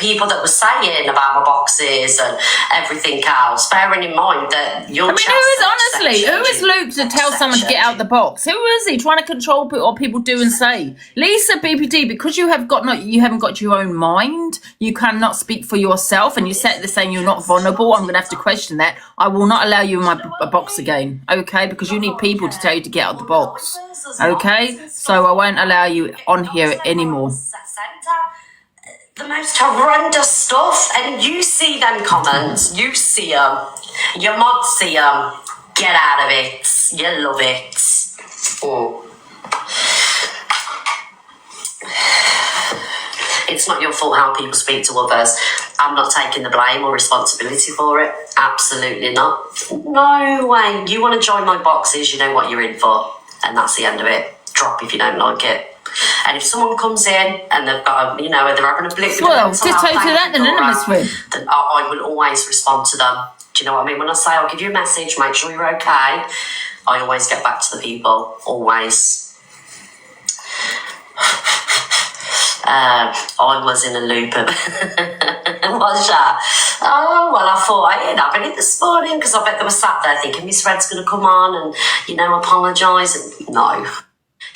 people that were saying about my boxes and everything else, bearing in mind that you're who is Luke to tell someone to get out the box? Who is he trying to control what people do and say? Lisa BPD, because you haven't got your own mind, you cannot speak for yourself, and you sat there saying you're not vulnerable. I'm going to have to question that. I will not allow you in my box again, okay? Because you need people to tell you to get out the box, okay? So I won't allow you on here anymore. The most horrendous stuff, and you see them comments, you see them, your mods see them, get out of it, you love it. Oh. It's not your fault how people speak to others. I'm not taking the blame or responsibility for it, absolutely not. No way. You want to join my boxes, you know what you're in for, and that's the end of it. Drop if you don't like it. And if someone comes in and they've got, they're having a blip with well, dictate to that then, then I will always respond to them. Do you know what I mean? When I say I'll give you a message, make sure you're okay, I always get back to the people, always. I was in a loop of what's that? Oh, well, I thought I ain't having it this morning because I bet they were sat there thinking Miss Red's going to come on and, apologise. And no.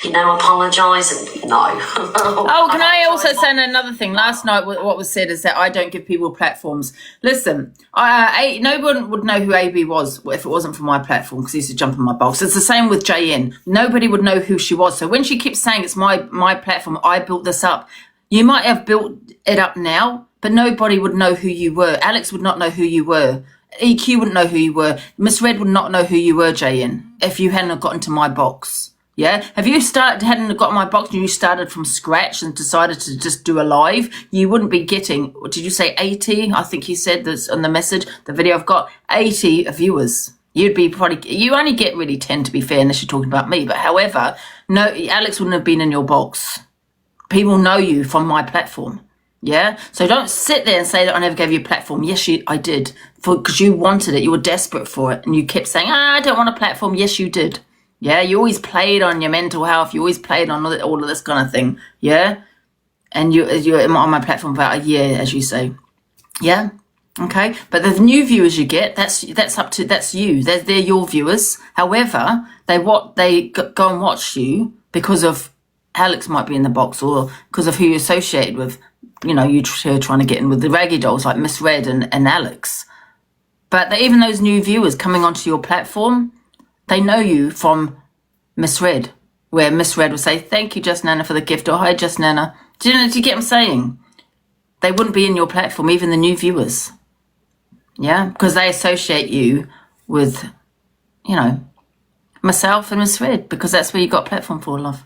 Apologise and no. Oh, can I also say another thing? Last night, what was said is that I don't give people platforms. Listen, no one would know who AB was if it wasn't for my platform, because he used to jump in my box. It's the same with JN. Nobody would know who she was. So when she keeps saying it's my platform, I built this up. You might have built it up now, but nobody would know who you were. Alex would not know who you were. EQ wouldn't know who you were. Miss Red would not know who you were, JN, if you hadn't got into my box. Yeah, have you hadn't got my box and you started from scratch and decided to just do a live, you wouldn't be getting, what did you say, 80? I think you said this on the message, the video I've got, 80 viewers. You'd be you only get really 10 to be fair, unless you're talking about me. But however, no, Alex wouldn't have been in your box. People know you from my platform. Yeah, so don't sit there and say that I never gave you a platform. Yes, I did, because you wanted it. You were desperate for it, and you kept saying, I don't want a platform. Yes, you did. Yeah, you always played on your mental health. You always played on all of this kind of thing. Yeah, and you're on my platform for about a year, as you say. Yeah, okay. But the new viewers you get, that's you. They're your viewers. However, they go and watch you because of Alex might be in the box, or because of who you're associated with. You're trying to get in with the raggy dolls like Miss Red and Alex. But even those new viewers coming onto your platform, they know you from Miss Red, where Miss Red would say, thank you, Just Nana, for the gift, or hi, Just Nana. Do you get what I'm saying? They wouldn't be in your platform, even the new viewers. Yeah, because they associate you with, myself and Miss Red, because that's where you got a platform for, love.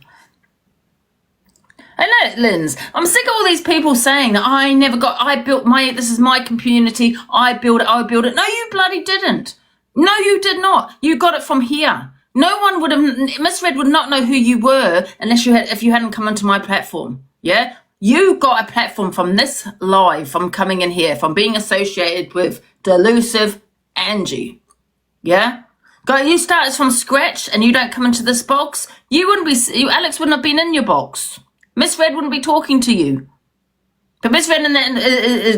I know, Linz. I'm sick of all these people saying that this is my community, I build it. No, you bloody didn't. No, you did not. You got it from here. No one would have, Miss Red would not know who you were if you hadn't come onto my platform. Yeah? You got a platform from this live, from coming in here, from being associated with Delusive Angie. Yeah? You started from scratch and you don't come into this box, Alex wouldn't have been in your box. Miss Red wouldn't be talking to you. But Miss Red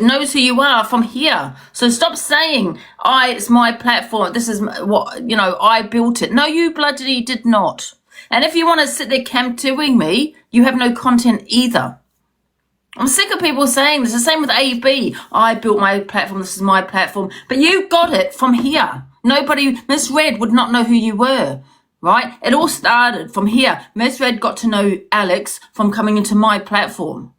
knows who you are from here. So stop saying, it's my platform. This is what, I built it. No, you bloody did not. And if you want to sit there cam-2ing me, you have no content either. I'm sick of people saying this. The same with AB. I built my platform. This is my platform. But you got it from here. Miss Red would not know who you were. Right? It all started from here. Miss Red got to know Alex from coming into my platform.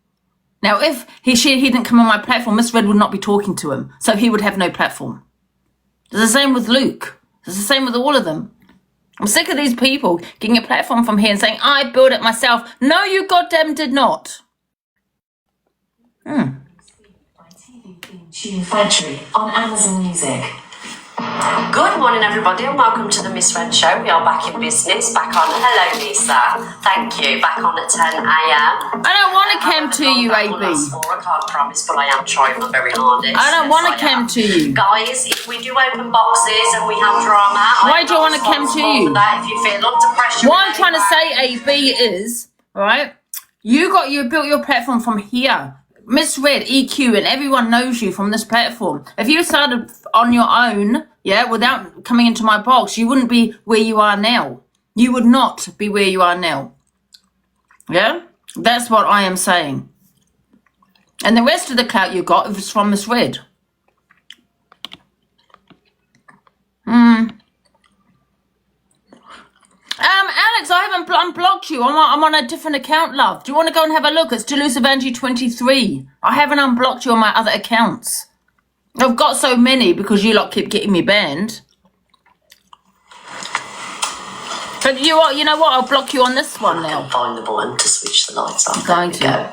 Now, if he didn't come on my platform, Miss Red would not be talking to him. So he would have no platform. It's the same with Luke. It's the same with all of them. I'm sick of these people getting a platform from here and saying, I built it myself. No, you goddamn did not. Tune Factory on Amazon Music. Good morning, everybody, and welcome to the Miss Red Show. We are back in business, back on. Hello, Lisa. Thank you. Back on at 10 a.m. I don't want to cam to you, AB. I can't promise, but I am trying my very hardest. I don't want to cam to you. Guys, if we do open boxes and we have drama, why do you want to cam to you? If you feel under pressure. What I'm trying to say, AB, is, right, you built your platform from here. Miss Red, EQ, and everyone knows you from this platform. If you started on your own, yeah, without coming into my box, you wouldn't be where you are now. You would not be where you are now. Yeah? That's what I am saying. And the rest of the clout you got is from Miss Red. Alex, I haven't unblocked you. I'm on a different account, love. Do you want to go and have a look? It's Delusive Angie 23. I haven't unblocked you on my other accounts. I've got so many because you lot keep getting me banned. But you know what? I'll block you on this one now. I can find the button to switch the lights on. I'm going to. Go.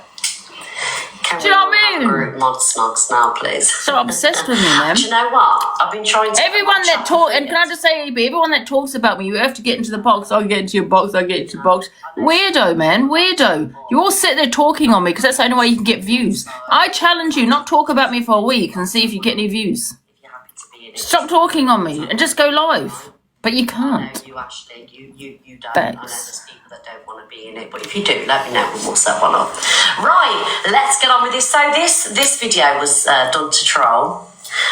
Do you know what I mean? Group mod snogs now, please. So obsessed with me, man. Do you know what? I've been trying to. Everyone that talks, and can I just say, AB, everyone that talks about me, you have to get into the box. I'll get into your box. I'll get into your box. Weirdo, man. Weirdo. You all sit there talking on me because that's the only way you can get views. I challenge you, not talk about me for a week and see if you get any views. Stop talking on me and just go live. But you can't. No, you Ashley, you don't. Thanks. I know there's people that don't want to be in it, but if you do, let me know and we'll set one up. Right, let's get on with this. So this video was done to troll,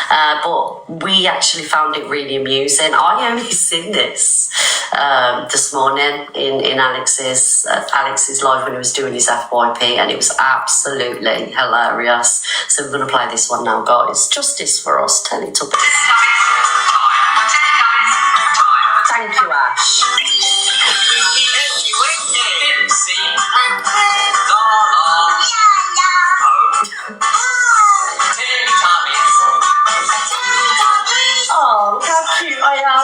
but we actually found it really amusing. I only seen this morning in Alex's live when he was doing his FYP, and it was absolutely hilarious. So we're going to play this one now, guys. Justice for us, Teletubbies. Thank you, Ash. Oh, look how cute I am.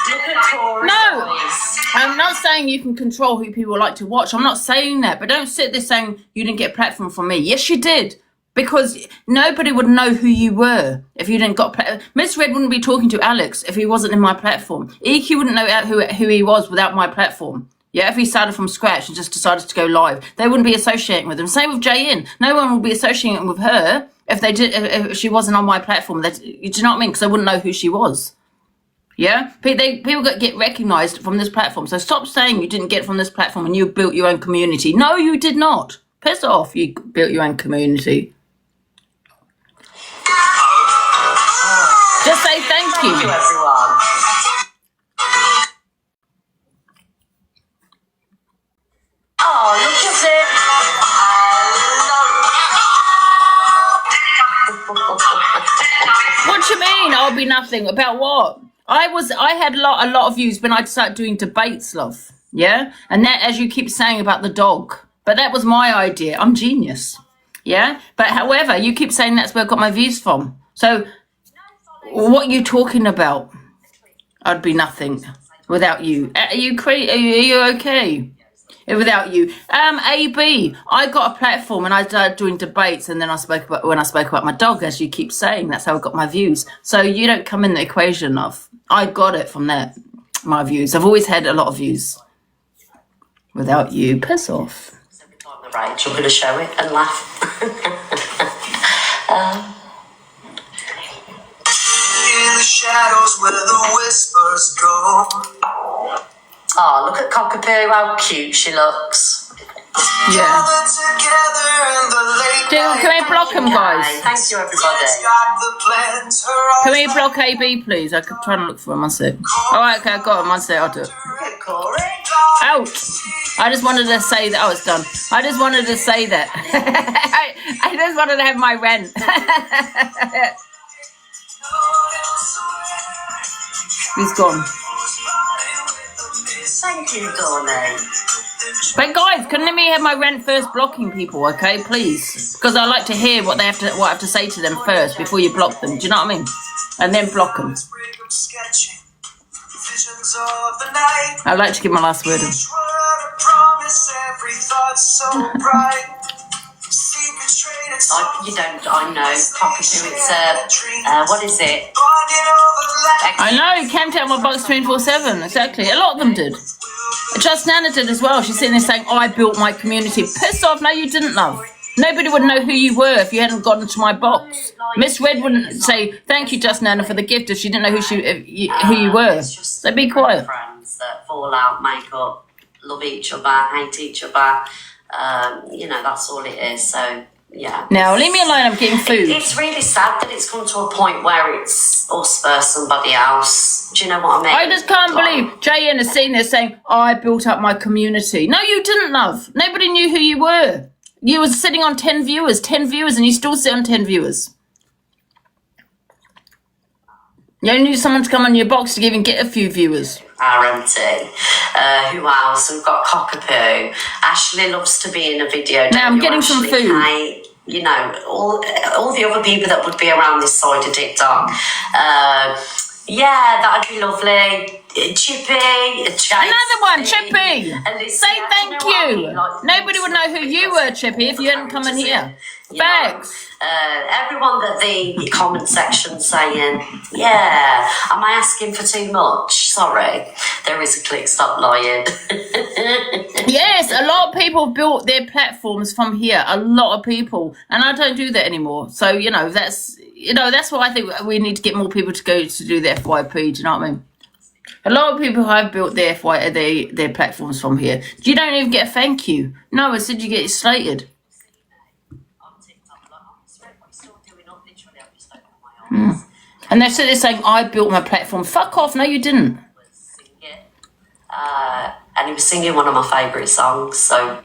Look at Tori's eyes. I'm not saying you can control who people like to watch. I'm not saying that. But don't sit there saying you didn't get a platform from me. Yes, you did. Because nobody would know who you were if you didn't got... Miss Red wouldn't be talking to Alex if he wasn't in my platform. EQ wouldn't know who he was without my platform. Yeah, if he started from scratch and just decided to go live. They wouldn't be associating with him. Same with Jayin. No one would be associating with her if she wasn't on my platform. Do you know what I mean? Because they wouldn't know who she was. Yeah? People get recognised from this platform. So stop saying you didn't get it from this platform and you built your own community. No, you did not. Piss off, you built your own community. Just say thank you. Thank you, everyone. Oh, look at it. What do you mean? I'll be nothing. About what? I had a lot of views when I started doing debates, love. Yeah? And that, as you keep saying about the dog. But that was my idea. I'm genius. Yeah? But however, you keep saying that's where I got my views from. So... what are you talking about? I'd be nothing without you. Are you okay? Without you. AB, I got a platform and I started doing debates, and then I spoke about my dog, as you keep saying. That's how I got my views. So you don't come in the equation of. I got it from that, my views. I've always had a lot of views. Without you. Piss off. Right, you're going to show it and laugh. In the shadows where the whispers go. Oh, look at Cockapoo, how cute she looks. Yeah. Can we block him, guys? Thank you, everybody. Can we block AB, please? I'm trying to look for him. One sec. All right, okay, I got him. One sec, I'll do it. Look at Corey. Out. I just wanted to say that. Oh, it's done. I just wanted to say that. I just wanted to have my rent. He's gone. Thank you, Donnie. But guys, can let me have my rent first, blocking people, okay, please? Because I like to hear what I have to say to them first before you block them. Do you know what I mean? And then block them. I'd like to give my last word in. I know, Cockapoo, it's what is it? I know, camped out my box 24/7, exactly. A lot of them did. Just Nana did as well. She's sitting there saying, I built my community. Piss off, no you didn't, love. Nobody would know who you were if you hadn't gotten to my box. Miss Red wouldn't say, thank you, Just Nana, for the gift if she didn't know who you were. So be quiet. Friends that fall out, make up. love each other, hate each other. You know, that's all it is. So, yeah. Now, leave me alone. I'm getting food. It's really sad that it's come to a point where it's us versus somebody else. Do you know what I mean? I just can't believe JN is sitting there saying, I built up my community. No, you didn't, love. Nobody knew who you were. You were sitting on 10 viewers, and you still sit on 10 viewers. You only need someone to come on your box to even get a few viewers. RMT. Who else? We've got Cockapoo. Ashley loves to be in a video. Now I'm getting some food. Kate, you know, all the other people that would be around this side of TikTok. Yeah, that'd be lovely. Chippy. Another one, Chippy. Say thank you. Nobody would know who you were, Chippy, if you hadn't come in here. Thanks. Everyone that the comment section saying, yeah, am I asking for too much? Sorry, there is a click, stop lying. Yes, a lot of people have built their platforms from here. A lot of people, and I don't do that anymore. So that's why I think we need to get more people to go to do the FYP. Do you know what I mean? A lot of people have built their platforms from here. You don't even get a thank you. No, I said you get slated. And they're saying, I built my platform. Fuck off. No, you didn't. And he was singing one of my favourite songs, so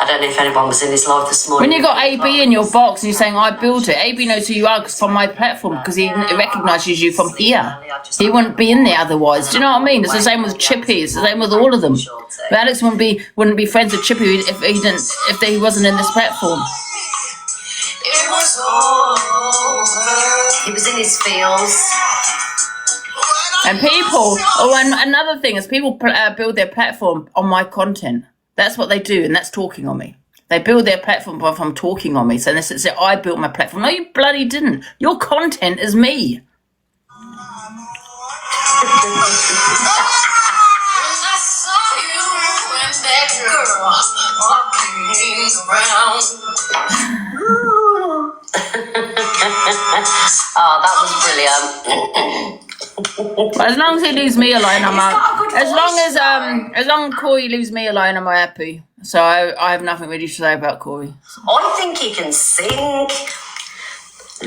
I don't know if anyone was in his live this morning. When you got AB in your box and you're saying, I built it, AB knows who you are from my platform because he recognises you from here. He wouldn't be in there otherwise. Do you know what I mean? It's the same with Chippy. It's the same with all of them. But Alex wouldn't be friends with Chippy if he wasn't in this platform. It was over. He was in his feels. And another thing is people build their platform on my content. That's what they do, and that's talking on me. They build their platform from talking on me. So they say, I built my platform. No, you bloody didn't. Your content is me. Oh, that was brilliant. As long as he leaves me alone, I'm out. As long as Corey leaves me alone, I'm happy. So I have nothing really to say about Corey. I think he can sing.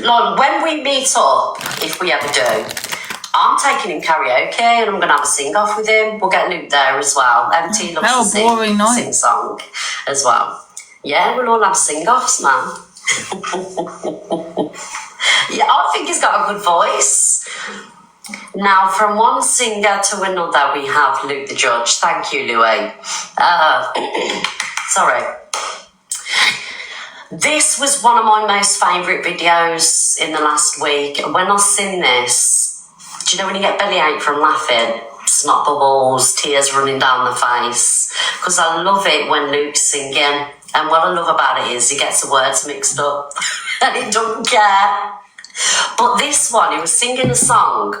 Like, when we meet up, if we ever do, I'm taking him karaoke and I'm going to have a sing-off with him. We'll get Luke there as well. MT loves to sing song as well. Yeah, we'll all have sing-offs, man. Yeah, I think he's got a good voice. Now, from one singer to another, we have Luke the Judge. Thank you, Louis. Sorry. This was one of my most favourite videos in the last week. And when I sing this, do you know when you get bellyache from laughing? Snot bubbles, tears running down the face. Because I love it when Luke's singing. And what I love about it is he gets the words mixed up. And he doesn't care. But this one, he was singing a song.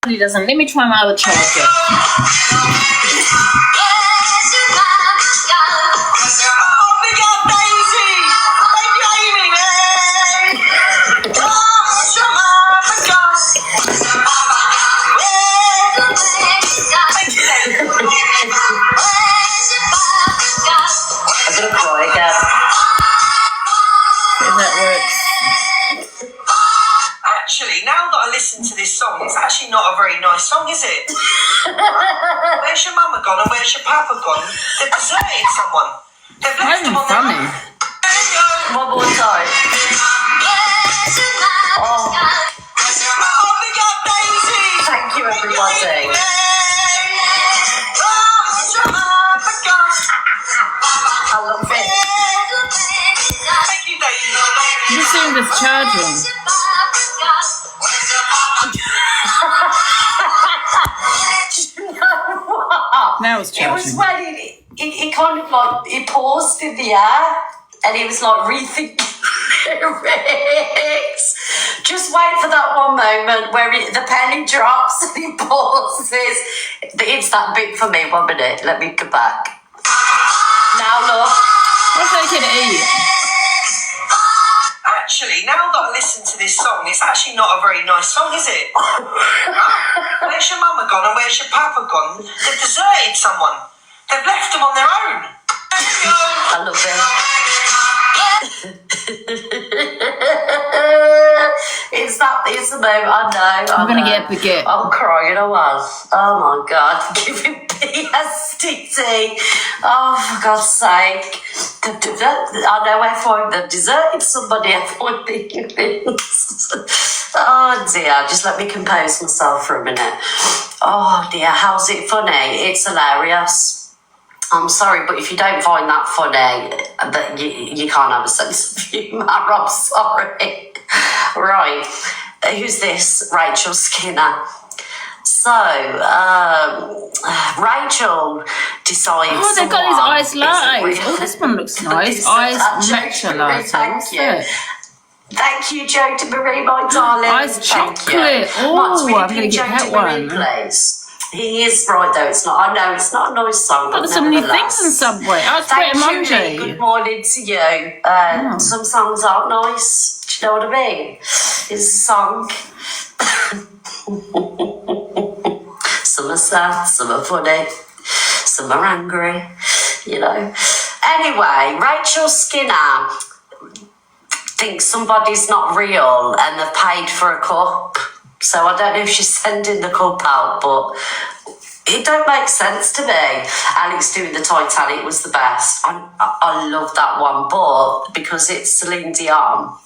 He doesn't. Let me try my other charger. I'm gonna cry again. If that works. Actually, now that I listen to this song, it's actually not a very nice song, is it? Where's your mama gone and where's your papa gone? They've deserted someone. They've left them on funny. One more time. Oh. Thank you, everybody. I love it. Thank you, Daisy. You seem just charging. Now it's charging. It was when he kind of like, he paused in the air and he was like rethinking lyrics. Just wait for that one moment where the penny drops and he pauses. It's that bit for me, 1 minute. Let me go back. Now look. What's they gonna eat? Actually, now that I listen to this song, it's actually not a very nice song, is it? Where's your mama gone and where's your papa gone? They've deserted someone. They've left them on their own. I love it. It's the moment. I know. I'm gonna get a baguette. I'm crying. I was. Oh my God. Give him PSTT. Oh, for God's sake. I know everyone, they've deserted somebody. Everyone thinks. Oh dear. Just let me compose myself for a minute. Oh dear. How's it funny? It's hilarious. I'm sorry, but if you don't find that funny, that you can't have a sense of humour. I'm sorry. Right. Who's this? Rachel Skinner. So, Rachel decides. Oh, they've got these iced lattes. Oh, this one looks nice. Iced matcha latte. Thank you. Thank you, Joe to Marie, my darling. Iced chocolate. Oh, I'm going to get that one. Please. He is right though, it's not. I know it's not a nice song. Got some new things in Subway. I was pretty Angie. Good morning to you. Some songs aren't nice. Do you know what I mean? It's a song. Some are sad, some are funny, some are angry, you know. Anyway, Rachel Skinner thinks somebody's not real and they've paid for a cup. So I don't know if she's sending the cup out, but it don't make sense to me. Alex doing the Titanic was the best. I love that one, but because it's Celine Dion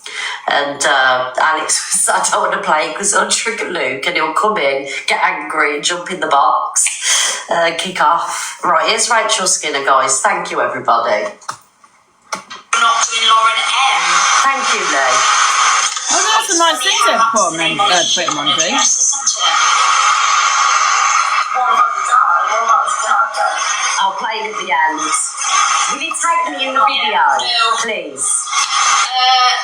and Alex was, I don't want to play it because it'll trigger Luke and he'll come in, get angry and jump in the box, kick off. Right, here's Rachel Skinner, guys. Thank you, everybody. Not doing Lauren M. Thank you, Lee. Oh, that's a nice thing to put on Angie. I'll play it at the end. Will you take me in the video, please?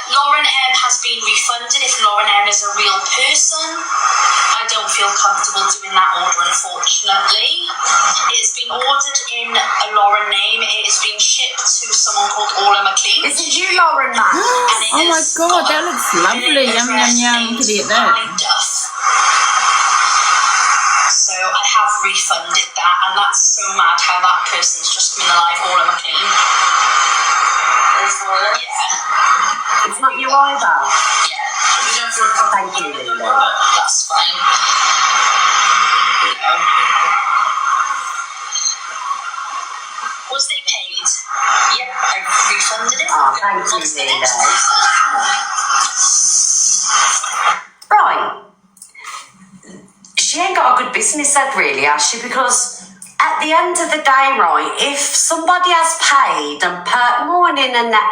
Lauren M has been refunded if Lauren M is a real person. I don't feel comfortable doing that order, unfortunately. It has been ordered in a Lauren name. It has been shipped to someone called Orla McLean. Is it you, Lauren Matt? Oh my God, that looks lovely. Yum, yum, yum. Look at that. So I have refunded that, and that's so mad how that person's just coming alive, Orla McLean. Yeah. It's not you either. Yeah. Thank you, Lila. That's fine. Was they paid? Yep, I refunded it. Oh, thank you, Lila. Right. She ain't got a good business head, really, has she? Because at the end of the day, right, if somebody has paid and per morning and that,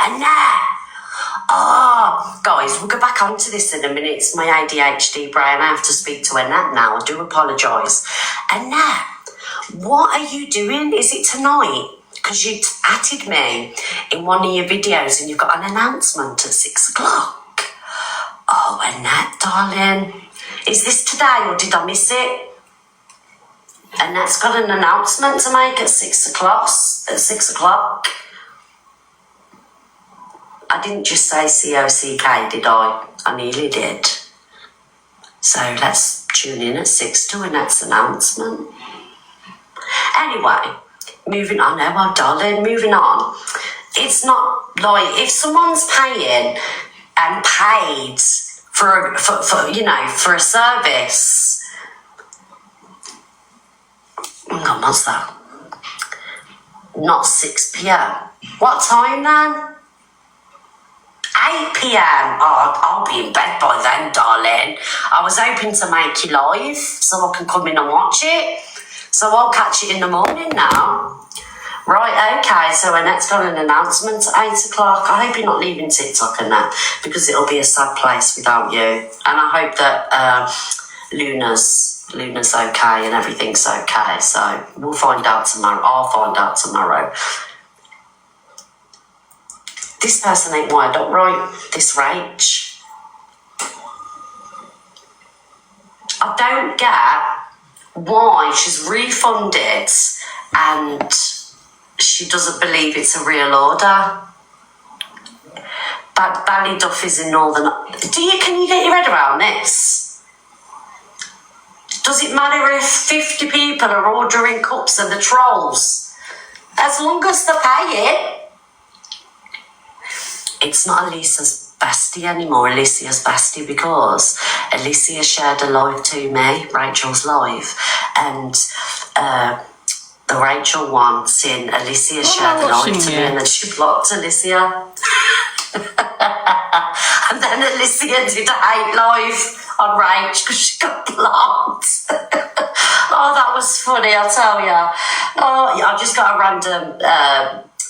oh, guys, we'll go back onto this in a minute. It's my ADHD brain. I have to speak to Annette now. I do apologise. Annette, what are you doing? Is it tonight? Because you added me in one of your videos and you've got an announcement at 6 o'clock. Oh, Annette, darling. Is this today or did I miss it? Annette's got an announcement to make at 6 o'clock. At 6 o'clock. I didn't just say COCK, did I? I nearly did. So let's tune in at 6 to Annette's announcement. Anyway, moving on now, well, darling, moving on. It's not like if someone's paying and paid for you know, for a service. Hang on, what's that? Not 6 p.m. What time then? 8 p.m. Oh, I'll be in bed by then, darling. I was hoping to make you live so I can come in and watch it. So I'll catch it in the morning now. Right, okay, so Annette's got an announcement at 8 o'clock. I hope you're not leaving TikTok and that, because it'll be a sad place without you. And I hope that Luna's okay and everything's okay. So we'll find out tomorrow. I'll find out tomorrow. This person ain't wired up right, this Rach. I don't get why she's refunded and she doesn't believe it's a real order. But Ballyduff is in Northern. Can you get your head around this? Does it matter if 50 people are ordering cups and the trolls? As long as they pay it. It's not Alicia's bestie anymore, Alicia's bestie, because Alicia shared a live to me, Rachel's live, and the Rachel one saying Alicia shared the live to me and then she blocked Alicia. And then Alicia did a hate live on Rach because she got blocked. Oh, that was funny, I'll tell you. Oh, yeah, I just got a random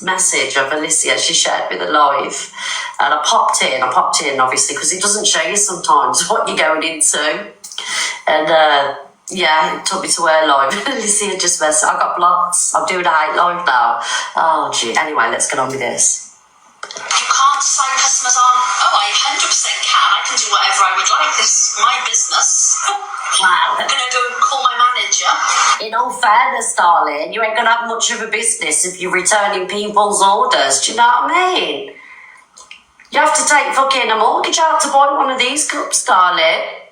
message of Alicia. She shared me the live. And I popped in obviously because it doesn't show you sometimes what you're going into. And yeah, it took me to her live. Alicia just messaged, I got blocked. I'm doing a hate live now. Oh, gee. Anyway, let's get on with this. You can't sign customers on. Oh, I 100% can. I can do whatever I would like. This is my business. Wow. I'm gonna go call my manager. In all fairness, darling, you ain't gonna have much of a business if you're returning people's orders. Do you know what I mean? You have to take fucking a mortgage out to buy one of these cups, darling.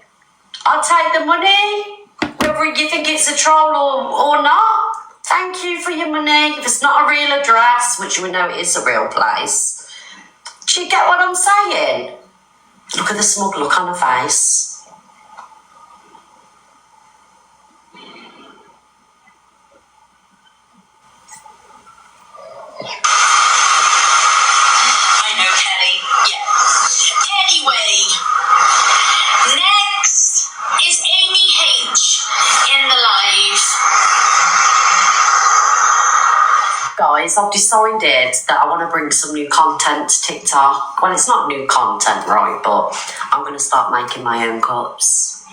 I'll take the money, whether you think it's a troll or not. Thank you for your money. If it's not a real address, which we know it is a real place. Do you get what I'm saying? Look at the smug look on her face. I know, Kelly. Yeah. Anyway, next is Amy H in the live. Guys, I've decided that I want to bring some new content to TikTok. Well, it's not new content, right, but I'm going to start making my own cups.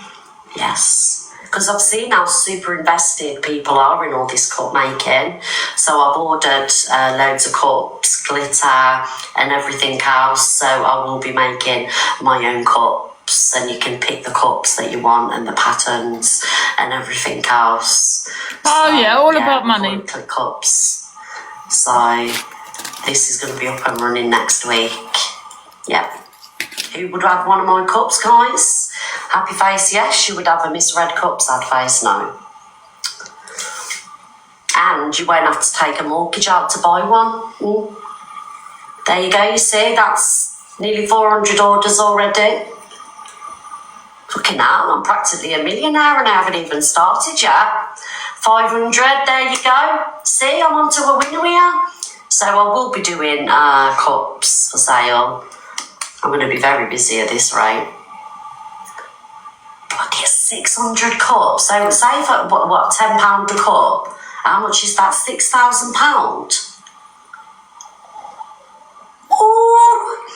Yes. Because I've seen how super invested people are in all this cup making. So I've ordered loads of cups, glitter and everything else. So I will be making my own cups. And you can pick the cups that you want and the patterns and everything else. Oh, so, yeah, all about money. Cups. So this is going to be up and running next week. Yep. Who would have one of my cups, guys? Happy face, yes. You would have a Miss Red Cup, sad face, no. And you won't have to take a mortgage out to buy one. There you go, you see, that's nearly 400 orders already. Fucking hell, I'm practically a millionaire and I haven't even started yet. 500, there you go. See, I'm onto a winner here. So I will be doing cups for sale. I'm going to be very busy at this rate. Look at 600 cups. So say for, what, £10 a cup? How much is that? £6,000? Oh,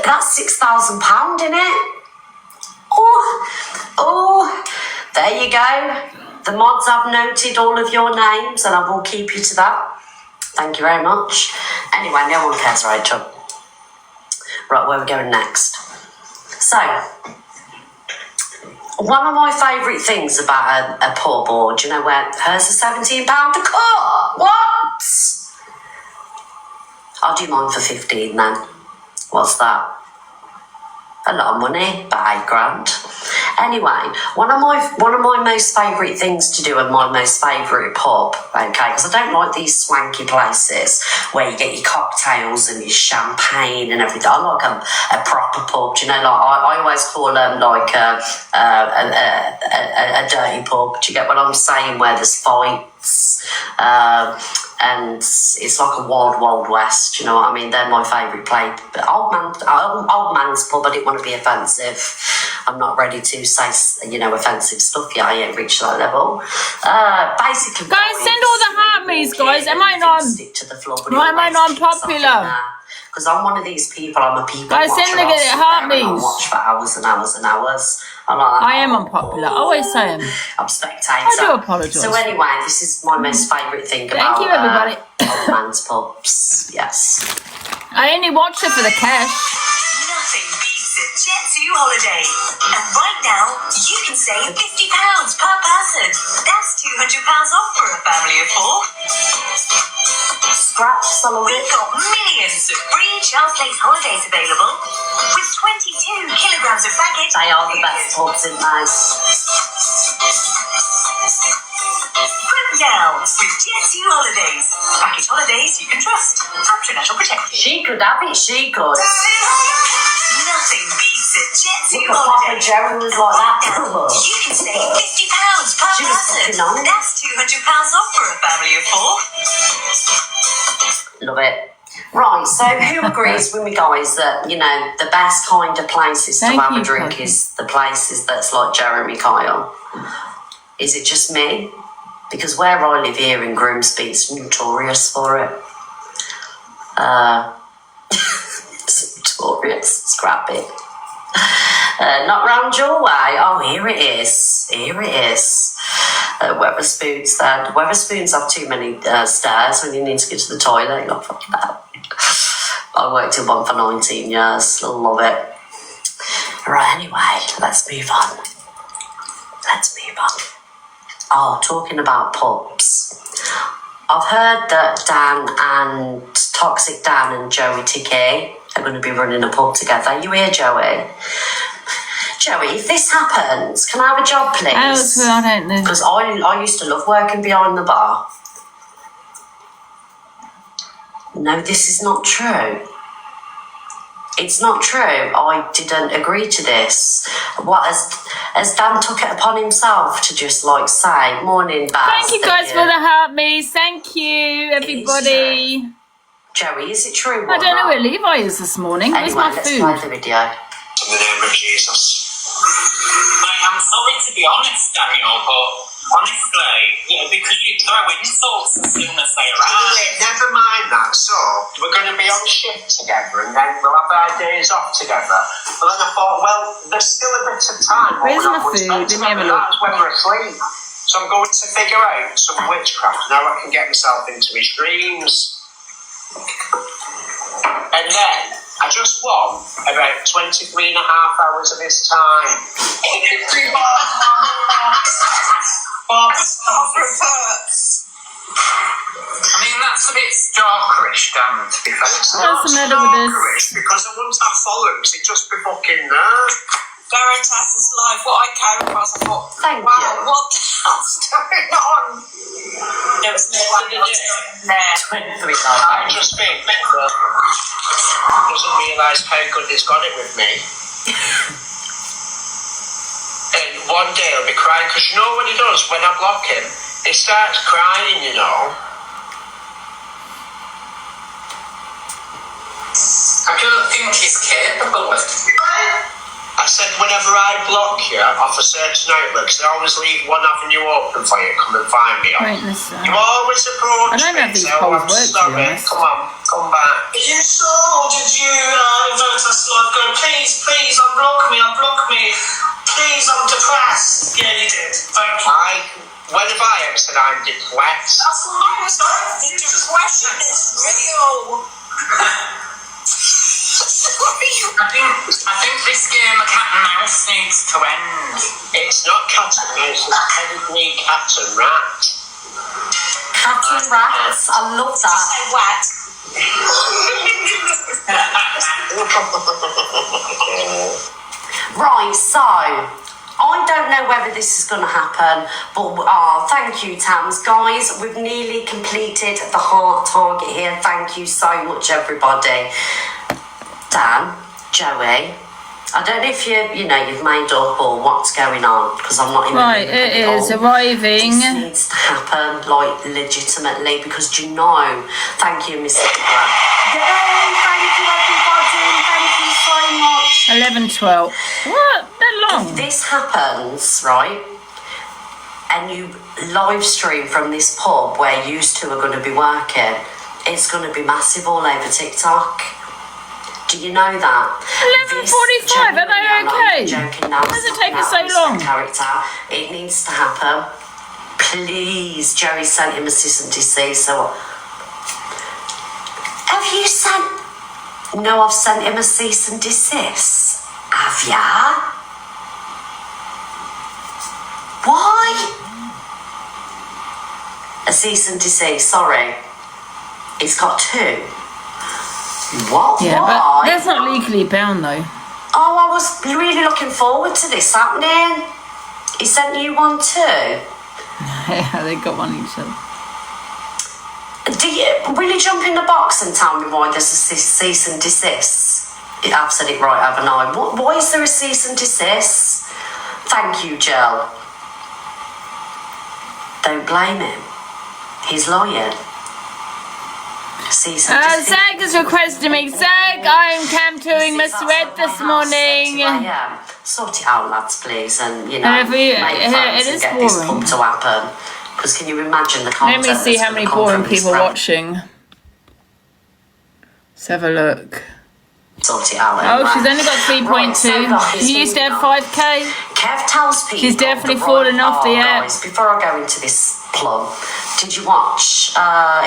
that's £6,000, isn't it? Oh, there you go. The mods have noted all of your names and I will keep you to that. Thank you very much. Anyway, no one cares, Rachel. Right, where are we going next? So, one of my favourite things about a poor board, do you know where hers is £17 a cup? What? I'll do mine for 15 then. What's that? A lot of money, about £8,000. Anyway, one of my most favourite things to do and my most favourite pub, okay, because I don't like these swanky places where you get your cocktails and your champagne and everything. I like a proper pub, you know, like I always call them like a dirty pub. Do you get what I'm saying? Where there's fights, and it's like a wild west, you know what I mean? They're my favourite place. But old man's pub, I didn't want to be offensive. I'm not ready to say, you know, offensive stuff yet. I ain't reached that level. Basically, guys, send all the heart me's, guys. Am I not? Stick to the floor, but why am I not popular? Because I'm one of these people. I'm a people guys, watcher. send the heart me's. I watch for hours and hours and hours. I'm like, I am unpopular. Always say I'm. I'm spectator. I do apologise. So anyway, this is my most favourite thing about. Thank you, everybody. Old man's pubs. Yes. I only watch it for the cash. Nothing beats a jet Jet2 holiday. And right now, you can save £50 per person. That's £200 off for a family of 4. Scraps, I love We've it. got millions of free Charles Place holidays available with 22 kilograms of baggage. They are the best pubs in those. Book now with Jet2 holidays. Package holidays you can trust. After national protection. She could have it, she could. Nothing beats a Jet2 Look at Papa holiday. Joe was like that. You can save £50 per She was person. fucking on it. That's £200 off for a family of 4. Love it. Right, so who agrees with me, guys, that, you know, the best kind of places to Thank have you, a drink Papa. is the places that's like Jeremy Kyle? Is it just me? Because where I live here in Grimsby, it's notorious for it. It's notorious, scrap it. Not round your way. Oh, here it is. Here it is. Weatherspoons then. Weatherspoons have too many stairs when you need to get to the toilet. You're like, fuck that. I worked in one for 19 years. Love it. Right, anyway, let's move on. Let's move on. Oh, talking about pubs. I've heard that Dan and Toxic Dan and Joey Tiki are going to be running a pub together. You hear, Joey? Joey, if this happens, can I have a job, please? I don't know. Because I used to love working behind the bar. No, this is not true. It's not true. I didn't agree to this. What has Dan took it upon himself to just like say, morning, Baz. Thank you guys for the heart me's. Thank you, everybody. Joey, is it true? I don't know where Levi is this morning. Where's Anyway, my let's food? play the video. In the name of Jesus. I'm sorry to be honest, Daniel, but honestly, because you throw insults as soon as they arrive. Never mind that. So, we're going to be on shift together and then we'll have our days off together. But then I thought, well, there's still a bit of time. Where's my We'll food? spend Let me have a together. look. That's when we're asleep. So I'm going to figure out some witchcraft. Now I can get myself into my dreams. And then I just want about 23 and a half hours of his time. I mean, that's a bit stalkerish, Dan, to be fair. It's What's not the matter with this? stalkerish because I wouldn't have followed it just be fucking there. Veritas's life, what I came across, I thought, Thank wow, you. what the hell's going on? There was no one there. 23 I just think that doesn't realise how good he's got it with me. And one day he'll be crying, because you know what he does when I block him? He starts crying, you know. I don't think he's capable of it. I said whenever I block you off a certain outlet, because I always leave one avenue open for you to come and find me on. Wait, listen. You always approach I don't know me, if these so polls I'm work, to be sorry. honest. Come on, come back. Are you sure? Or did you, Veritas life go, please, unblock me, please, I'm depressed? Yeah, you did. Thank you. When have I ever said I'm depressed? That's what I was saying. The depression is real. I think this game of cat and mouse needs to end. It's not cat and mouse, it's pedigree cat and rat. Cat and rats. I love that. Say what? Right, so I don't know whether this is going to happen, but thank you, Tams. Guys, we've nearly completed the heart target here. Thank you so much, everybody. Dan, Joey, I don't know if you've made up or what's going on, because I'm not in Right, the it middle. is arriving. This needs to happen, like, legitimately, because do you know, thank you, Mr. Cooper. Yay, thank you, everybody, thank you so much. 11:12. What? That long? If this happens, right, and you live stream from this pub where you two are going to be working, it's going to be massive all over TikTok. Do you know that? 11:45, are they okay? Joking now. Why does it take us so long? Character. It needs to happen. Please, Joey sent him a cease and desist. So, have you sent? No, I've sent him a cease and desist. Have Have ya? Why? A cease and desist, sorry. It's got 2. What? Yeah, Why? but that's not legally bound though. Oh, I was really looking forward to this happening. He sent you one too. Yeah, they got one each other. Will you jump in the box and tell me why there's a cease and desist? I've said it right, haven't I? Why is there a cease and desist? Thank you, Jill. Don't blame him. He's lying. Cease and desist. Zag is requesting me. Zag, I'm cam-touring Miss Red this morning. Yeah, sort it out, lads, please, and you know, And if we- make it friends and is get this boring. pub to happen. Because can you imagine the Let content? me see that's how many gonna come boring from this people brand? watching. Let's have a look. Sort it out. Oh, anyway. she's only got 3.2. Right, so She used to have 5k. Kev tells people. She's definitely the fallen off the app. Guys, before I go into this plum, did you watch?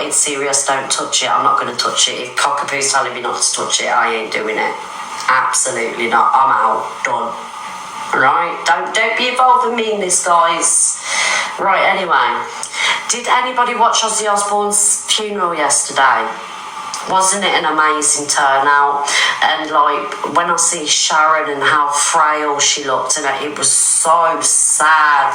It's serious. Don't touch it. I'm not going to touch it. If Cockapoo's telling me not to touch it, I ain't doing it. Absolutely not. I'm out. Done. Right? Don't be involved with me in this, guys. Right. Anyway, did anybody watch Ozzy Osbourne's funeral yesterday? Wasn't it an amazing turnout? And like when I see Sharon and how frail she looked, and it was so sad.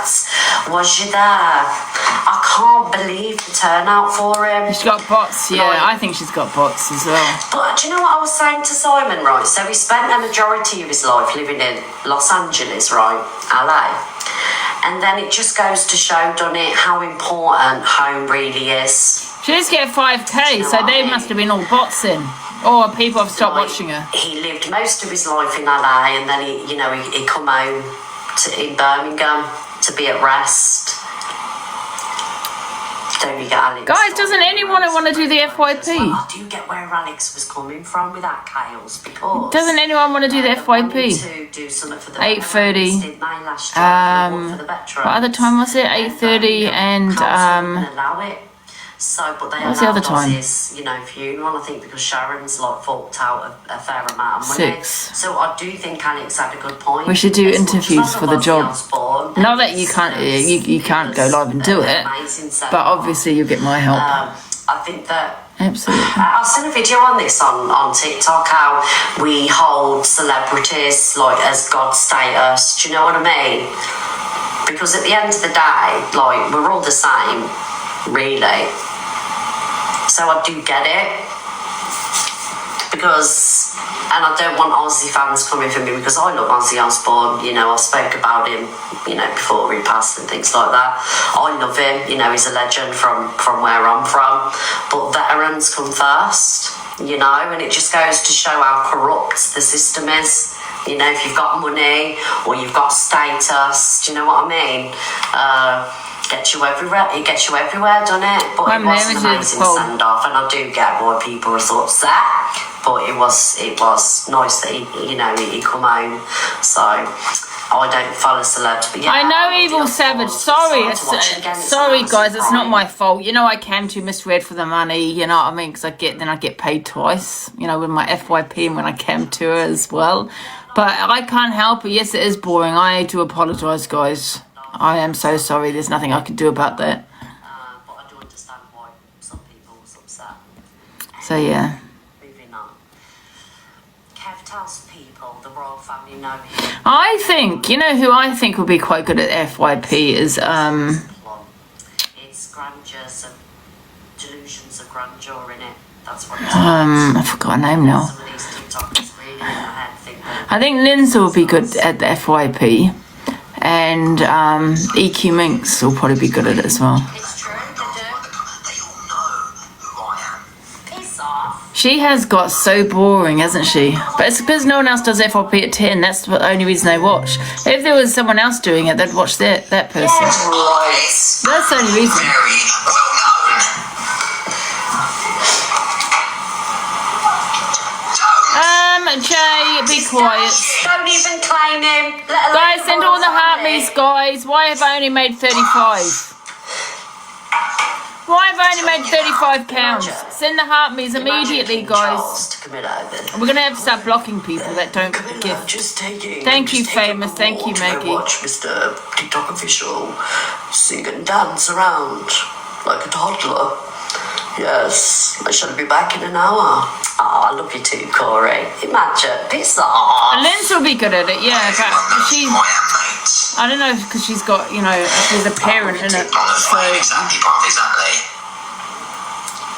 Was you there? I can't believe the turnout for him. She's got bots, yeah. Like- I think she's got bots as well. But do you know what I was saying to Simon, right? So he spent a majority of his life living in Los Angeles, right? LA. And then it just goes to show, doesn't it, how important home really is. She just get 5k, so they must have been all bots in. Or people have stopped watching her. He lived most of his life in LA, and then he come home in Birmingham to be at rest. Don't you get Alex? Guys, doesn't anyone want to do the FYP? I do get where Alex was coming from with that chaos, because Doesn't anyone want to do the they wanted FYP? to do something for the 8:30. veterans, didn't they, last year, for the veterans. What other time was it? 8:30 and allow it. So, but they What was the other allowed time? Ozzy's, funeral, I think, because Sharon's like forked out a fair amount of money. 6. So I do think Alex had a good point. We should do As much interviews as I for love the job. Ozzy Osbourne, Not that you can't, you can't go live and do it, but obviously you get my help. I think that Absolutely. I've seen a video on this on TikTok, how we hold celebrities like as God status. Do you know what I mean? Because at the end of the day, like, we're all the same, really. So I do get it. Because, and I don't want Aussie fans coming for me, because I love Ozzy Osbourne. I spoke about him, before he passed and things like that. I love him. He's a legend from where I'm from. But veterans come first, and it just goes to show how corrupt the system is. If you've got money or you've got status, do you know what I mean? Gets you everywhere. It gets you everywhere, doesn't it? But it was an amazing send off, and I do get why people are upset. But it was nice that he come home. So I don't follow celebs, but yeah. I know Evil Savage. Sorry, sorry guys, it's not my fault. I came to misread for the money. You know what I mean? Because I get paid twice. With my FYP and when I came to her as well. But I can't help it. Yes, it is boring. I do apologise, guys. I am so sorry. There's nothing I can do about that. But I do understand why some people was upset. So yeah. Moving on. Kev tells people the royal family know him. I think, who I think would be quite good at FYP is It's grandeurs and delusions of grandeur in it. That's what I forgot her name now. some of these TikTokers really in their head think that I think Lindsay will be good at the FYP, and EQ Minx will probably be good at it as well. it's true, they all know who I am. Piss off. She has got so boring, hasn't she? But it's because no one else does FYP at 10. That's the only reason they watch. If there was someone else doing it, they'd watch that person. Right. That's the only reason. Very well known. Jay, be quiet. Don't even claim him. Let alone Guys, send all the royal heartbeats, family. guys. Why have I only made 35? Why have I only made £35? Send the heart me's immediately, guys. We're gonna have to start blocking people that don't give. Thank you, famous. Thank you, Maggie. Watch Mr. TikTok official sing and dance around like a toddler. Yes, I shall be back in an hour. Oh, I love you too, Corey. Imagine, piss off. And Lynn's will be good at it, yeah, but she, I don't know, because she's got, you know, she's a parent, isn't it? So, Exactly.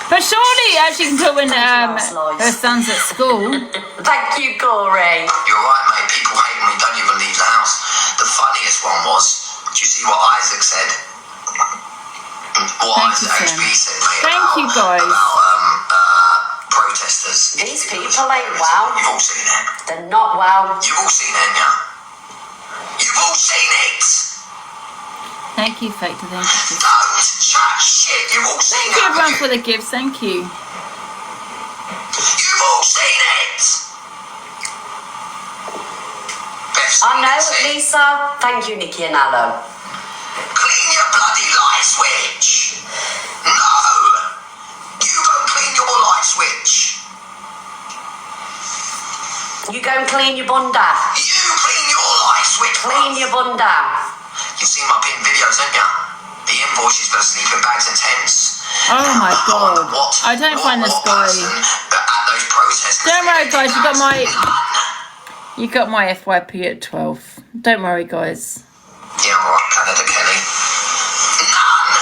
but surely she can do it when her son's at school. Thank you, Corey. You're right, mate. People hate when we don't even leave the house. The funniest one was, do you see what Isaac said? What Thank you, Isaac Sam. HB said, mate, Thank you, guys. about protesters. These people ain't well. You've all seen it. They're not well. You've all seen it, yeah? You've all seen it! Thank you, Factor. Thank you. Don't chat shit. You've all seen Thank it. you, everyone, haven't for the gifts. Thank you. You've all seen it! Beth's I know, seen it. Lisa. Thank you, Nikki and Alan. Clean your bloody light switch! No! You go clean your light switch! You go and clean your bunda. You clean your light switch! Clean your bunda. You've seen my pin videos, haven't you? The invoices for the sleeping bags and tents. Oh my God. I don't find this guy. At those protests. Don't worry, guys. You got my FYP at 12. Don't worry, guys. Yeah, all right, Canada Kelly. None.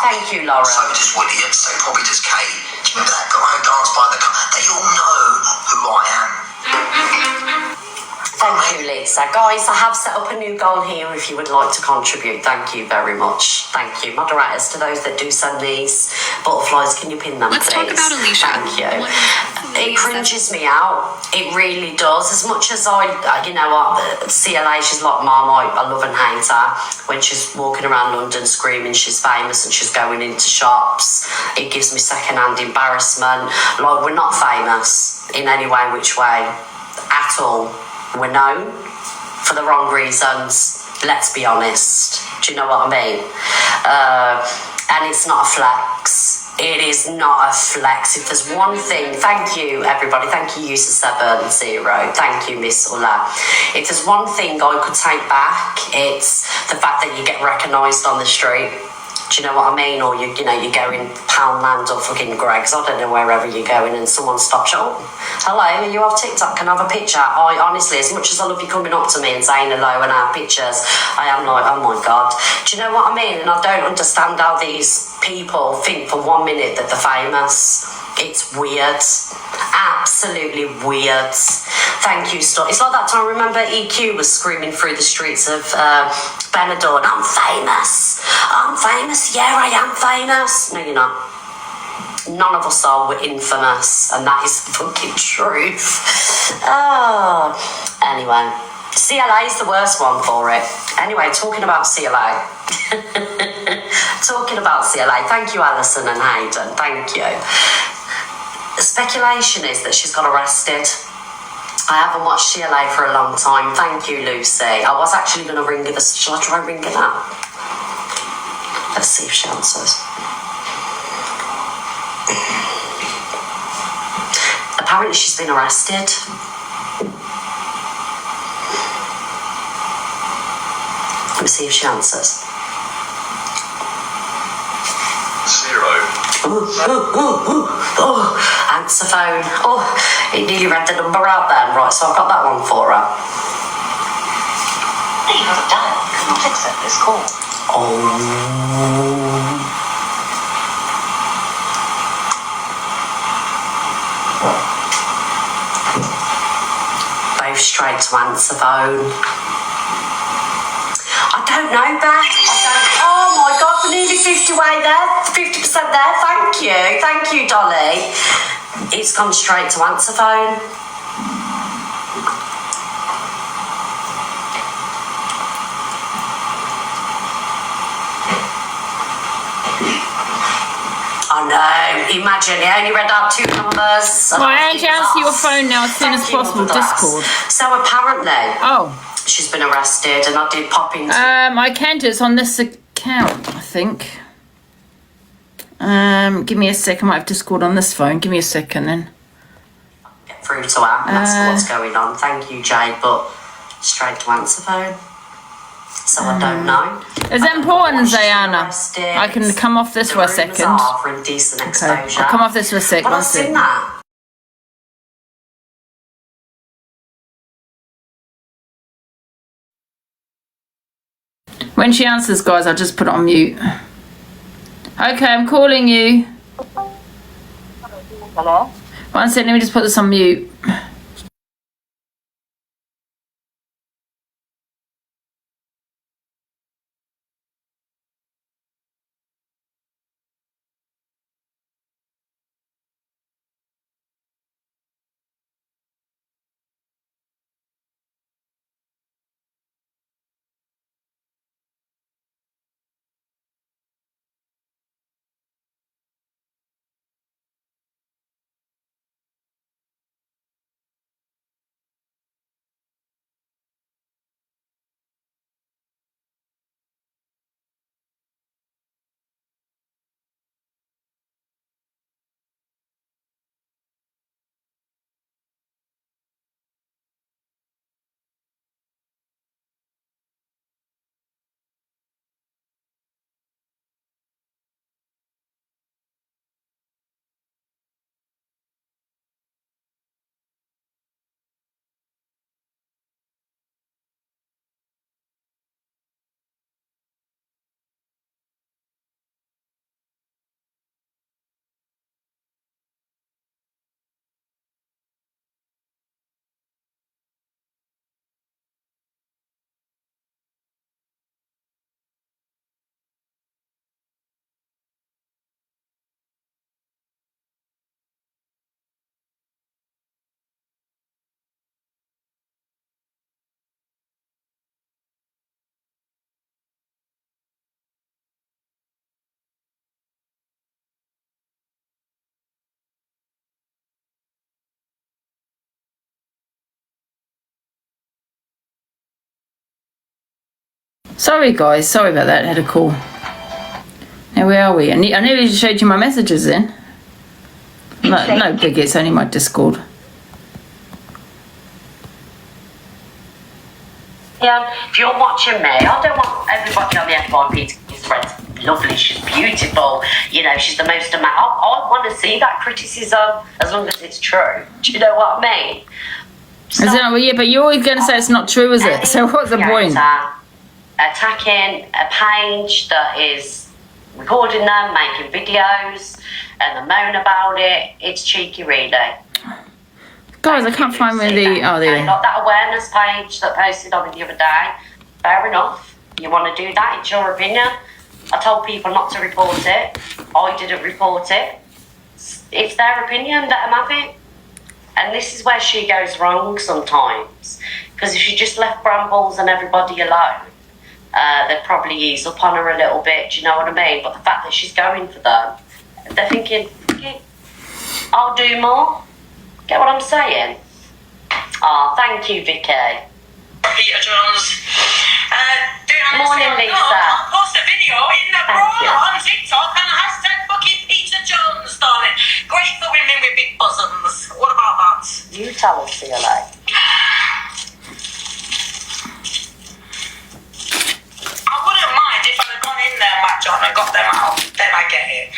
Thank you, Laura. So does William, so probably does Kate. Do you remember that guy who danced by the car? They all know who I am. Thank you, Lisa. Guys, I have set up a new goal here if you would like to contribute. Thank you very much. Thank you. Moderators, to those that do send these butterflies, can you pin them, Let's please? talk about Alicia. Thank you. It cringes me out. It really does. As much as you know what, CLA, she's like Mum, I love and hate her. When she's walking around London screaming she's famous and she's going into shops, it gives me second-hand embarrassment. Like, we're not famous in any way, which way, at all. We're known for the wrong reasons, let's be honest. Do you know what I mean? And it's not a flex. It is not a flex. If there's one thing, thank you everybody, thank you User70, thank you Miss Ulla. If there's one thing I could take back, it's the fact that you get recognised on the street. Do you know what I mean? Or you know, you're going Poundland or fucking Greg's, I don't know, wherever you're going, and someone stops you. Oh, hello, are you off TikTok? Can I have a picture? I honestly, as much as I love you coming up to me and saying hello and our pictures, I am like, oh my God. Do you know what I mean? And I don't understand how these people think for 1 minute that they're famous. It's weird. Absolutely weird. Thank you, Scott. It's like that time, remember EQ was screaming through the streets of Benidorm, I'm famous. I'm famous. Yeah, I am famous. No, you're not. None of us are. We're infamous. And that is the fucking truth. Oh. Anyway. CLA is the worst one for it. Anyway, talking about CLA. Talking about CLA. Thank you, Alison and Hayden. Thank you. The speculation is that she's got arrested. I haven't watched CLA for a long time. Thank you, Lucy. I was actually going to ring her. Shall I try ringing her? Let's see if she answers. Apparently she's been arrested. Let me see if she answers. 0. Oh, answer phone. Oh, it nearly read the number out then. Right, so I've got that one for her. Hey, you haven't done it. Couldn't fix it. It's cool. Both straight to answer phone. I don't know, Beth. Oh my God, we're nearly 50 way there. 50% there. Thank you. Thank you, Dolly. It's gone straight to answer phone. I know. Imagine, it only read out 2 numbers. Right, Angie, answer your phone now as soon as possible. Discord. So apparently, Oh. she's been arrested, and I did pop into. I can do it. It's on this account, I think. Give me a sec. I might have Discord on this phone. Give me a second then. Get through to her and ask her what's going on. Thank you, Jade, but straight to answer phone. So I don't know. Is it important, Zayana? I can come off this for a second. For indecent exposure. Okay, I'll come off this for a sec. But One I've sec. seen that. When she answers, guys, I'll just put it on mute. Okay, I'm calling you. Hello? One second, let me just put this on mute. Sorry, guys. Sorry about that. I had a call. Now, where are we? I nearly showed you my messages then. No big. It's only my Discord. Yeah, if you're watching me, I don't want everybody on the FYP to get friends. Lovely, she's beautiful. You know, she's the most amazing. I want to see that criticism as long as it's true. Do you know what I mean? So, yeah, but you're always going to say it's not true, is it? So what's the point? Attacking a page that is recording them, making videos, and they moan about it. It's cheeky, really. Guys, I can't find where the... Oh, there. Like that awareness page that posted on it the other day. Fair enough. You want to do that, it's your opinion. I told people not to report it. I didn't report it. It's their opinion, let them have it. And this is where she goes wrong sometimes. Because if she just left Brambles and everybody alone, they'd probably ease up on her a little bit, do you know what I mean? But the fact that she's going for them, they're thinking, okay, I'll do more. Get what I'm saying? Oh, thank you, Vicky. Peter Jones. Morning, Lisa. I'll post a video in the Thank you. on TikTok and hashtag fucking Peter Jones, darling. Great for women with big bosoms. What about that? You tell us, CLA. I wouldn't mind if I'd have gone in there, Matt John, and got them out. Then I get it.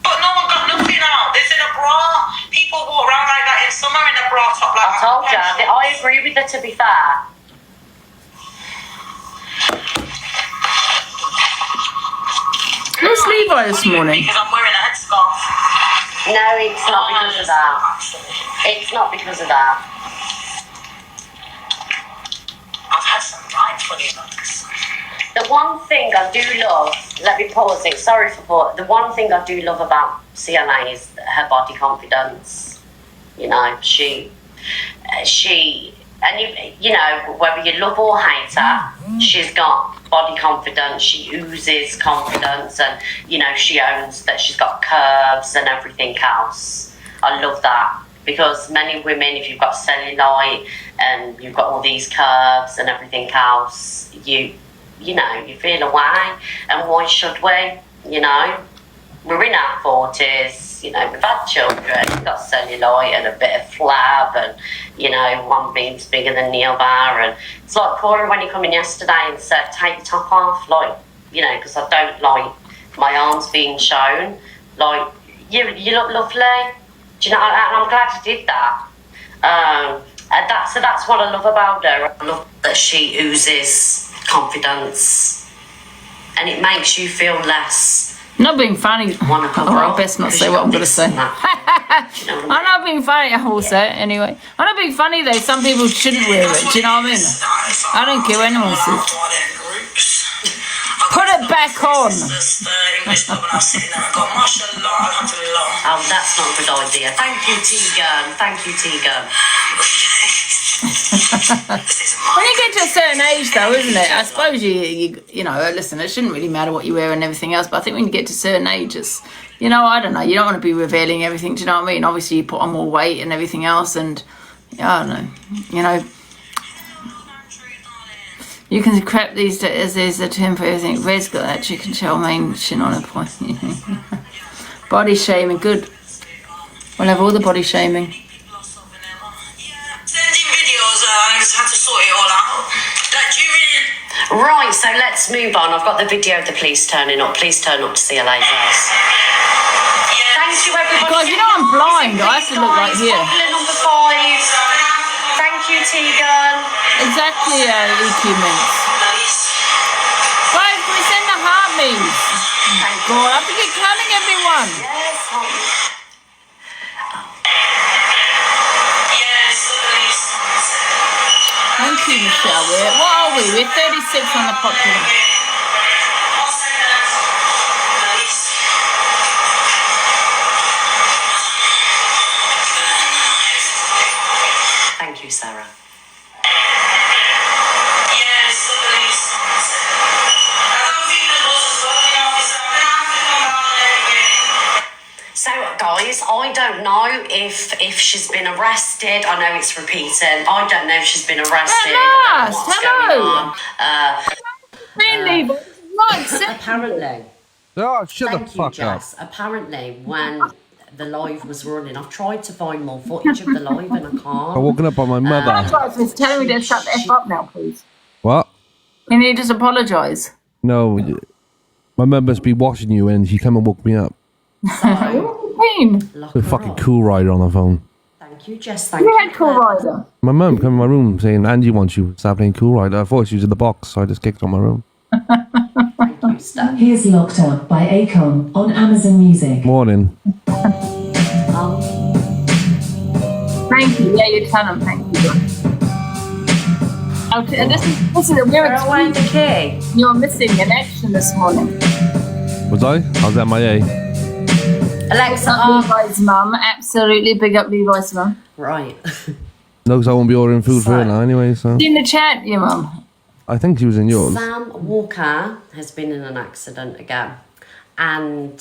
But no one got nothing out. This in a bra. People walk around like that in summer in a bra top. Like I told you, I agree with her, to be fair. Where's Levi this morning? Because I'm wearing a headscarf. No, it's not because of that. It's not because of that. I've had some right funny looks. The one thing I do love, let me pause it, sorry for pause. The one thing I do love about CLA is her body confidence. You know, she, and you know, whether you love or hate her, she's got body confidence, she oozes confidence, and, you know, she owns that she's got curves and everything else. I love that, because many women, if you've got cellulite and you've got all these curves and everything else, you know, you feel away, and why should we? You know, we're in our 40s, you know, we've had children, we've got cellulite and a bit of flab, and, you know, one being's bigger than the other, and it's like Cora when you come in yesterday and said, take the top off, like, you know, because I don't like my arms being shown, like, you look lovely, do you know, and I'm glad you did that, and that's what I love about her. I love that she oozes confidence, and it makes you feel less. Not being funny. Want to cover Oh, I up best not because say you've what got I'm going to this say. and that. Do you know what I I'm not being funny. I will say it anyway. I'm not being funny though. Some people shouldn't wear it. Do you know what I mean? I don't care what anyone says. Put it back on. Oh, that's not a good idea. Thank you, Tegan. Thank you, Tegan. When you get to a certain age, though, isn't it? I suppose you know, listen, it shouldn't really matter what you wear and everything else, but I think when you get to certain ages, you know, I don't know, you don't want to be revealing everything, do you know what I mean? Obviously, you put on more weight and everything else, and I don't know, you know, you can crap these days, there's a term for everything. Red's got that chicken shell mention on a point. Body shaming, good. We'll have all the body shaming. Right, so let's move on. I've got the video of the police turning up. Please turn up to see LA first. Thank you, everybody. God, you know I'm blind. I have to look like here. Popular number 5. Thank you, Tegan. Exactly, EQ mints. Guys, can we send the heart memes? Thank God, I think you're telling everyone. Yes, honey. Thank you, Michelle. What are we? We're 36 on the popular. Thank you, Sarah. So, guys, I don't know if she's been arrested. I know it's repeating. I don't know if she's been arrested. I don't know what's going on. Really? Not acceptable. Apparently. Oh, shut the Thank you, fuck up. Jess. Apparently, when the live was running, I've tried to find more footage of the live and I I'm can't. walking up on my mother. Apologise, tell me to shut the F up now, please. What? You need to just apologise. No, my mum must be watching you and she come and woke me up. So, What do you mean? lock The her fucking up. Cool Rider on the phone. Thank you, Jess. Thank You you. had Cool Rider. My mum come in my room saying, Angie wants you. Start playing Cool Rider. I thought she was in the box, so I just kicked her on my room. Thank you, Steph. Here's Locked Up by Akon on Amazon Music. Morning. Thank you. Yeah, you tell them. Thank you. Okay, this is we're Throw away the key. You're missing an action this morning. Was I? I was MIA. Alexa, Levi's mum, absolutely big up Levi's mum. Right. No, because I won't be ordering food for her now anyway, so. In the chat, your mum. I think she was in yours. Sam Walker has been in an accident again, and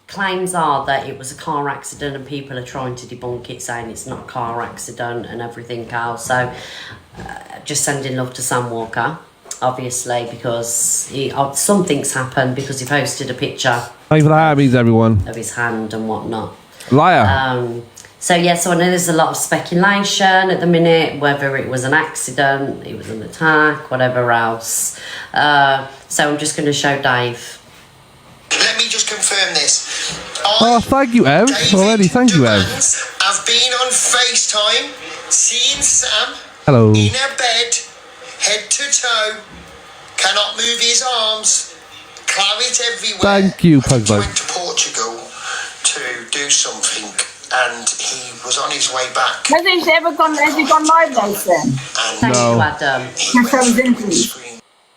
claims are that it was a car accident, and people are trying to debunk it, saying it's not a car accident and everything else. So, just sending love to Sam Walker, obviously, because something's happened because he posted a picture Thank you for the Harbies, everyone. of his hand and whatnot. Liar. So I know there's a lot of speculation at the minute, whether it was an accident, it was an attack, whatever else. So I'm just going to show Dave. Let me just confirm this. Oh, thank you, Ev. Already, thank you, Ev. I've been on FaceTime, seeing Sam Hello. in a bed, head to toe, cannot move his arms, claret everywhere. Thank you, I think he Pugbo. went to Portugal to do something, and he was on his way back. Has he gone live though, Sam? And Thank No. you, Adam. he Yes, I was went in on the police. screen.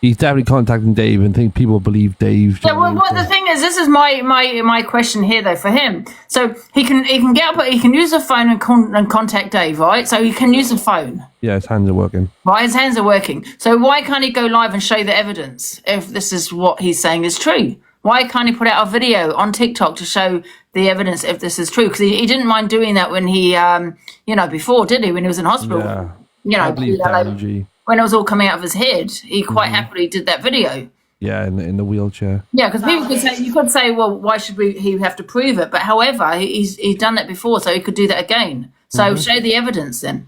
He's definitely contacting Dave and think people believe Dave. Yeah, well, what the thing is, this is my question here though for him. So he can get up, he can use the phone and contact Dave, right? So he can use the phone, Yeah, his hands are working. right? His hands are working. So why can't he go live and show the evidence if this is what he's saying is true? Why can't he put out a video on TikTok to show the evidence if this is true? Because he didn't mind doing that when he, before, did he? When he was in hospital, Yeah. you know, I believe like, Angie. when it was all coming out of his head, he quite happily did that video. Yeah, in the wheelchair. Yeah, because people could say, you could say, well, why should he have to prove it? But however, he's done it before, so he could do that again. So show the evidence then.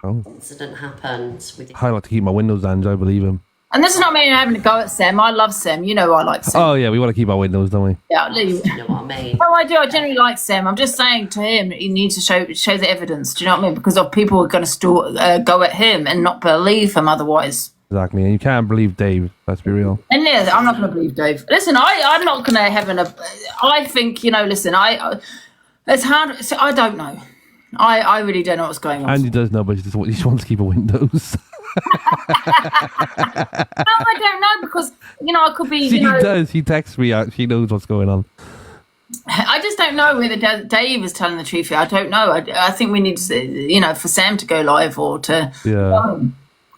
Oh. Incident happened with. I like to keep my windows down, I believe him. And this is not me having to go at Sam. I love Sam. You know I like Sam. Oh, yeah, we want to keep our windows, don't we? Yeah, I do. You know what I mean? No, I do. I generally like Sam. I'm just saying to him, he needs to show the evidence. Do you know what I mean? Because of people are going to still go at him and not believe him otherwise. Exactly, and you can't believe Dave, let's be real. And yeah, I'm not going to believe Dave. Listen, I'm not going to have I think, listen, it's hard. I don't know. I really don't know what's going on. Angie does know, but he just wants to keep her windows. No, I don't know because, I could be, She does. He texts me out. She knows what's going on. I just don't know whether Dave is telling the truth here. I don't know. I think we need to, for Sam to go live or to... Yeah.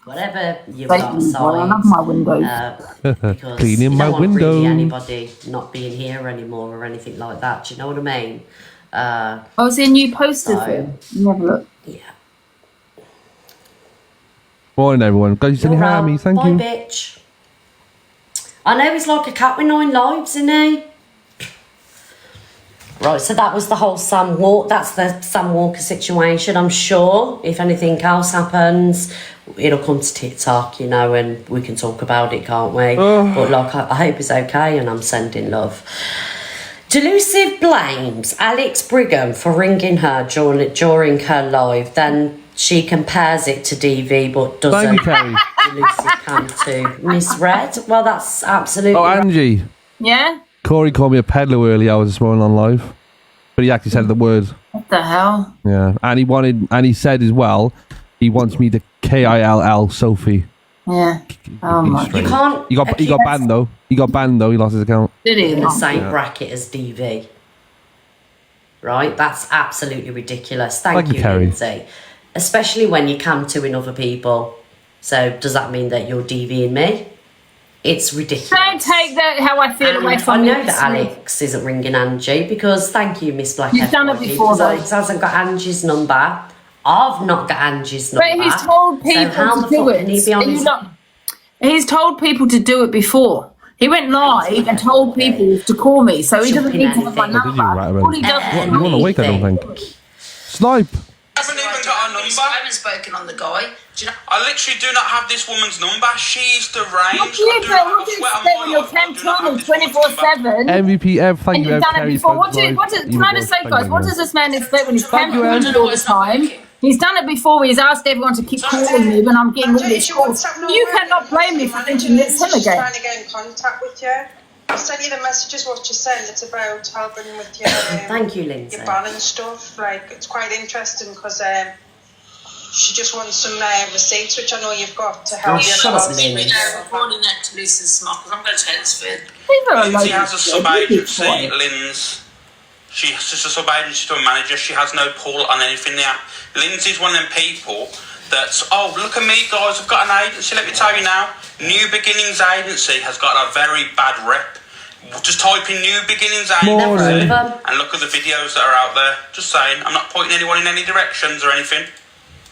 Whatever you've got aside. I love my windows. Because Cleaning my want windows. really anybody not being here anymore or anything like that. Do you know what I mean? Oh, is there a new poster for him? You have a look. Yeah. Morning, everyone. Guys, you sending You're harmy, thank Bye, you. bitch. I know he's like a cat with 9 lives, isn't he? Right, so that was the whole Sam Walker. That's the Sam Walker situation. I'm sure if anything else happens, it'll come to TikTok, and we can talk about it, can't we? But like, I hope it's okay, and I'm sending love. Delusive blames Alex Brigham for ringing her during her live. Then she compares it to DV, but doesn't. Thank you, Carrie. Delusive can too. Misread. Well, that's absolutely. Oh, Angie. Yeah? Corey called me a peddler early hours this morning on live. But he actually said the word. What the hell? Yeah. And he said as well, he wants me to KILL Sophie. Yeah. Oh my. You can't. He got banned though. He lost his account. Did he? In the same bracket as DV. Right? That's absolutely ridiculous. Thank you, Carrie. Lindsay. Especially when you come to in other people. So does that mean that you're DVing me? It's ridiculous. Don't take that how I feel away And from I you. know that Alex isn't ringing Angie because thank you, Miss Black. You've done it before, because though. Alex hasn't got Angie's number. I've not got Angie's number. But he's told people so how to the do fuck it. can he be on his... He's told people to do it before. He went live and told people to call me, so he doesn't need to have my Jumping number. Did you, All he does You want to wake, I don't think. Snipe. I haven't even got a number. I haven't spoken on the guy. Do you know? I literally do not have this woman's number. She's deranged. What do you expect when you're campaigning 24/7? MVP Ev, thank And you, you've Ev. done it Carrie, before. thanks, Can I just say, guys, what does this man expect when he's Thank you, campaigning Em. all the time? He's done it before. He's asked everyone to keep calling me when I'm getting all these calls. You cannot blame me for thinking it's him again. Trying to get in contact with you. I sent you the messages what you sent. It's about helping with your Thank you, Lindsay. your ban and stuff. Like it's quite interesting because she just wants some receipts, which I know you've got to help you. shut up, Lynn. Recording that to Lisa's smock because I'm going to take this food. Lindsay has a sub-agency, Lynn's. She's just a sub-agency to a manager. She has no pull on anything there. Lindsay's one of them people that's, oh, look at me, guys, I've got an agency. Let me tell you now, New Beginnings Agency has got a very bad rep. Just type in New Beginnings Agency and look at the videos that are out there. Just saying, I'm not pointing anyone in any directions or anything.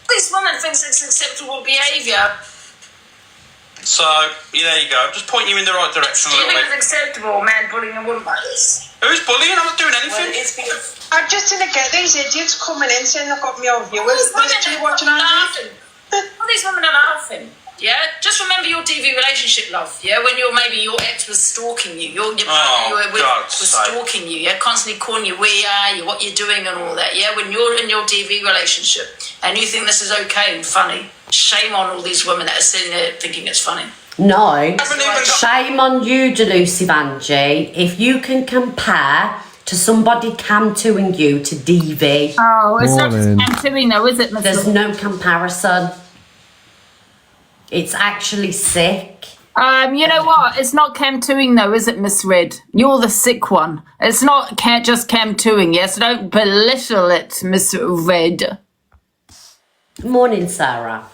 This woman thinks it's acceptable behaviour. So, yeah, there you go. Just pointing you in the right direction a Do you little think bit. it's acceptable, a man bullying a woman like this? Who's bullying? I'm not doing Well, anything. it's because... I'm just gonna get these idiots coming in saying they've got me over viewers. These women Do you are watching Angie? laughing. All these women are laughing. Yeah? Just remember your DV relationship, love. Yeah? When maybe your ex was stalking you. Your partner you were with was stalking you. Yeah? Constantly calling you where you are, what you're doing and all that. Yeah? When you're in your DV relationship and you think this is okay and funny, shame on all these women that are sitting there thinking it's funny. No. Shame on you, Delusive Angie. If you can compare to somebody cam-2ing you to DV. Oh, it's not just cam-2ing though, is it, Mr. There's no comparison. It's actually sick. You know what? It's not cam-2ing though, is it, Miss Red? You're the sick one. It's not just cam-2ing, yes? So don't belittle it, Miss Red. Morning, Sarah.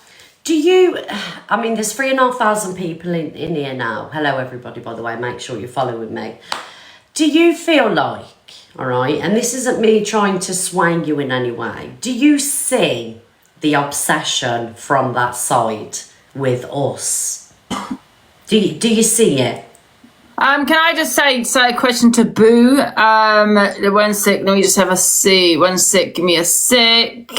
There's 3,500 people in here now. Hello, everybody, by the way. Make sure you're following me. Do you feel like, all right, and this isn't me trying to sway you in any way, do you see the obsession from that side with us. Do you see it? Can I just say a question to Boo? One sec, let me just have a see. One sec, give me a sec.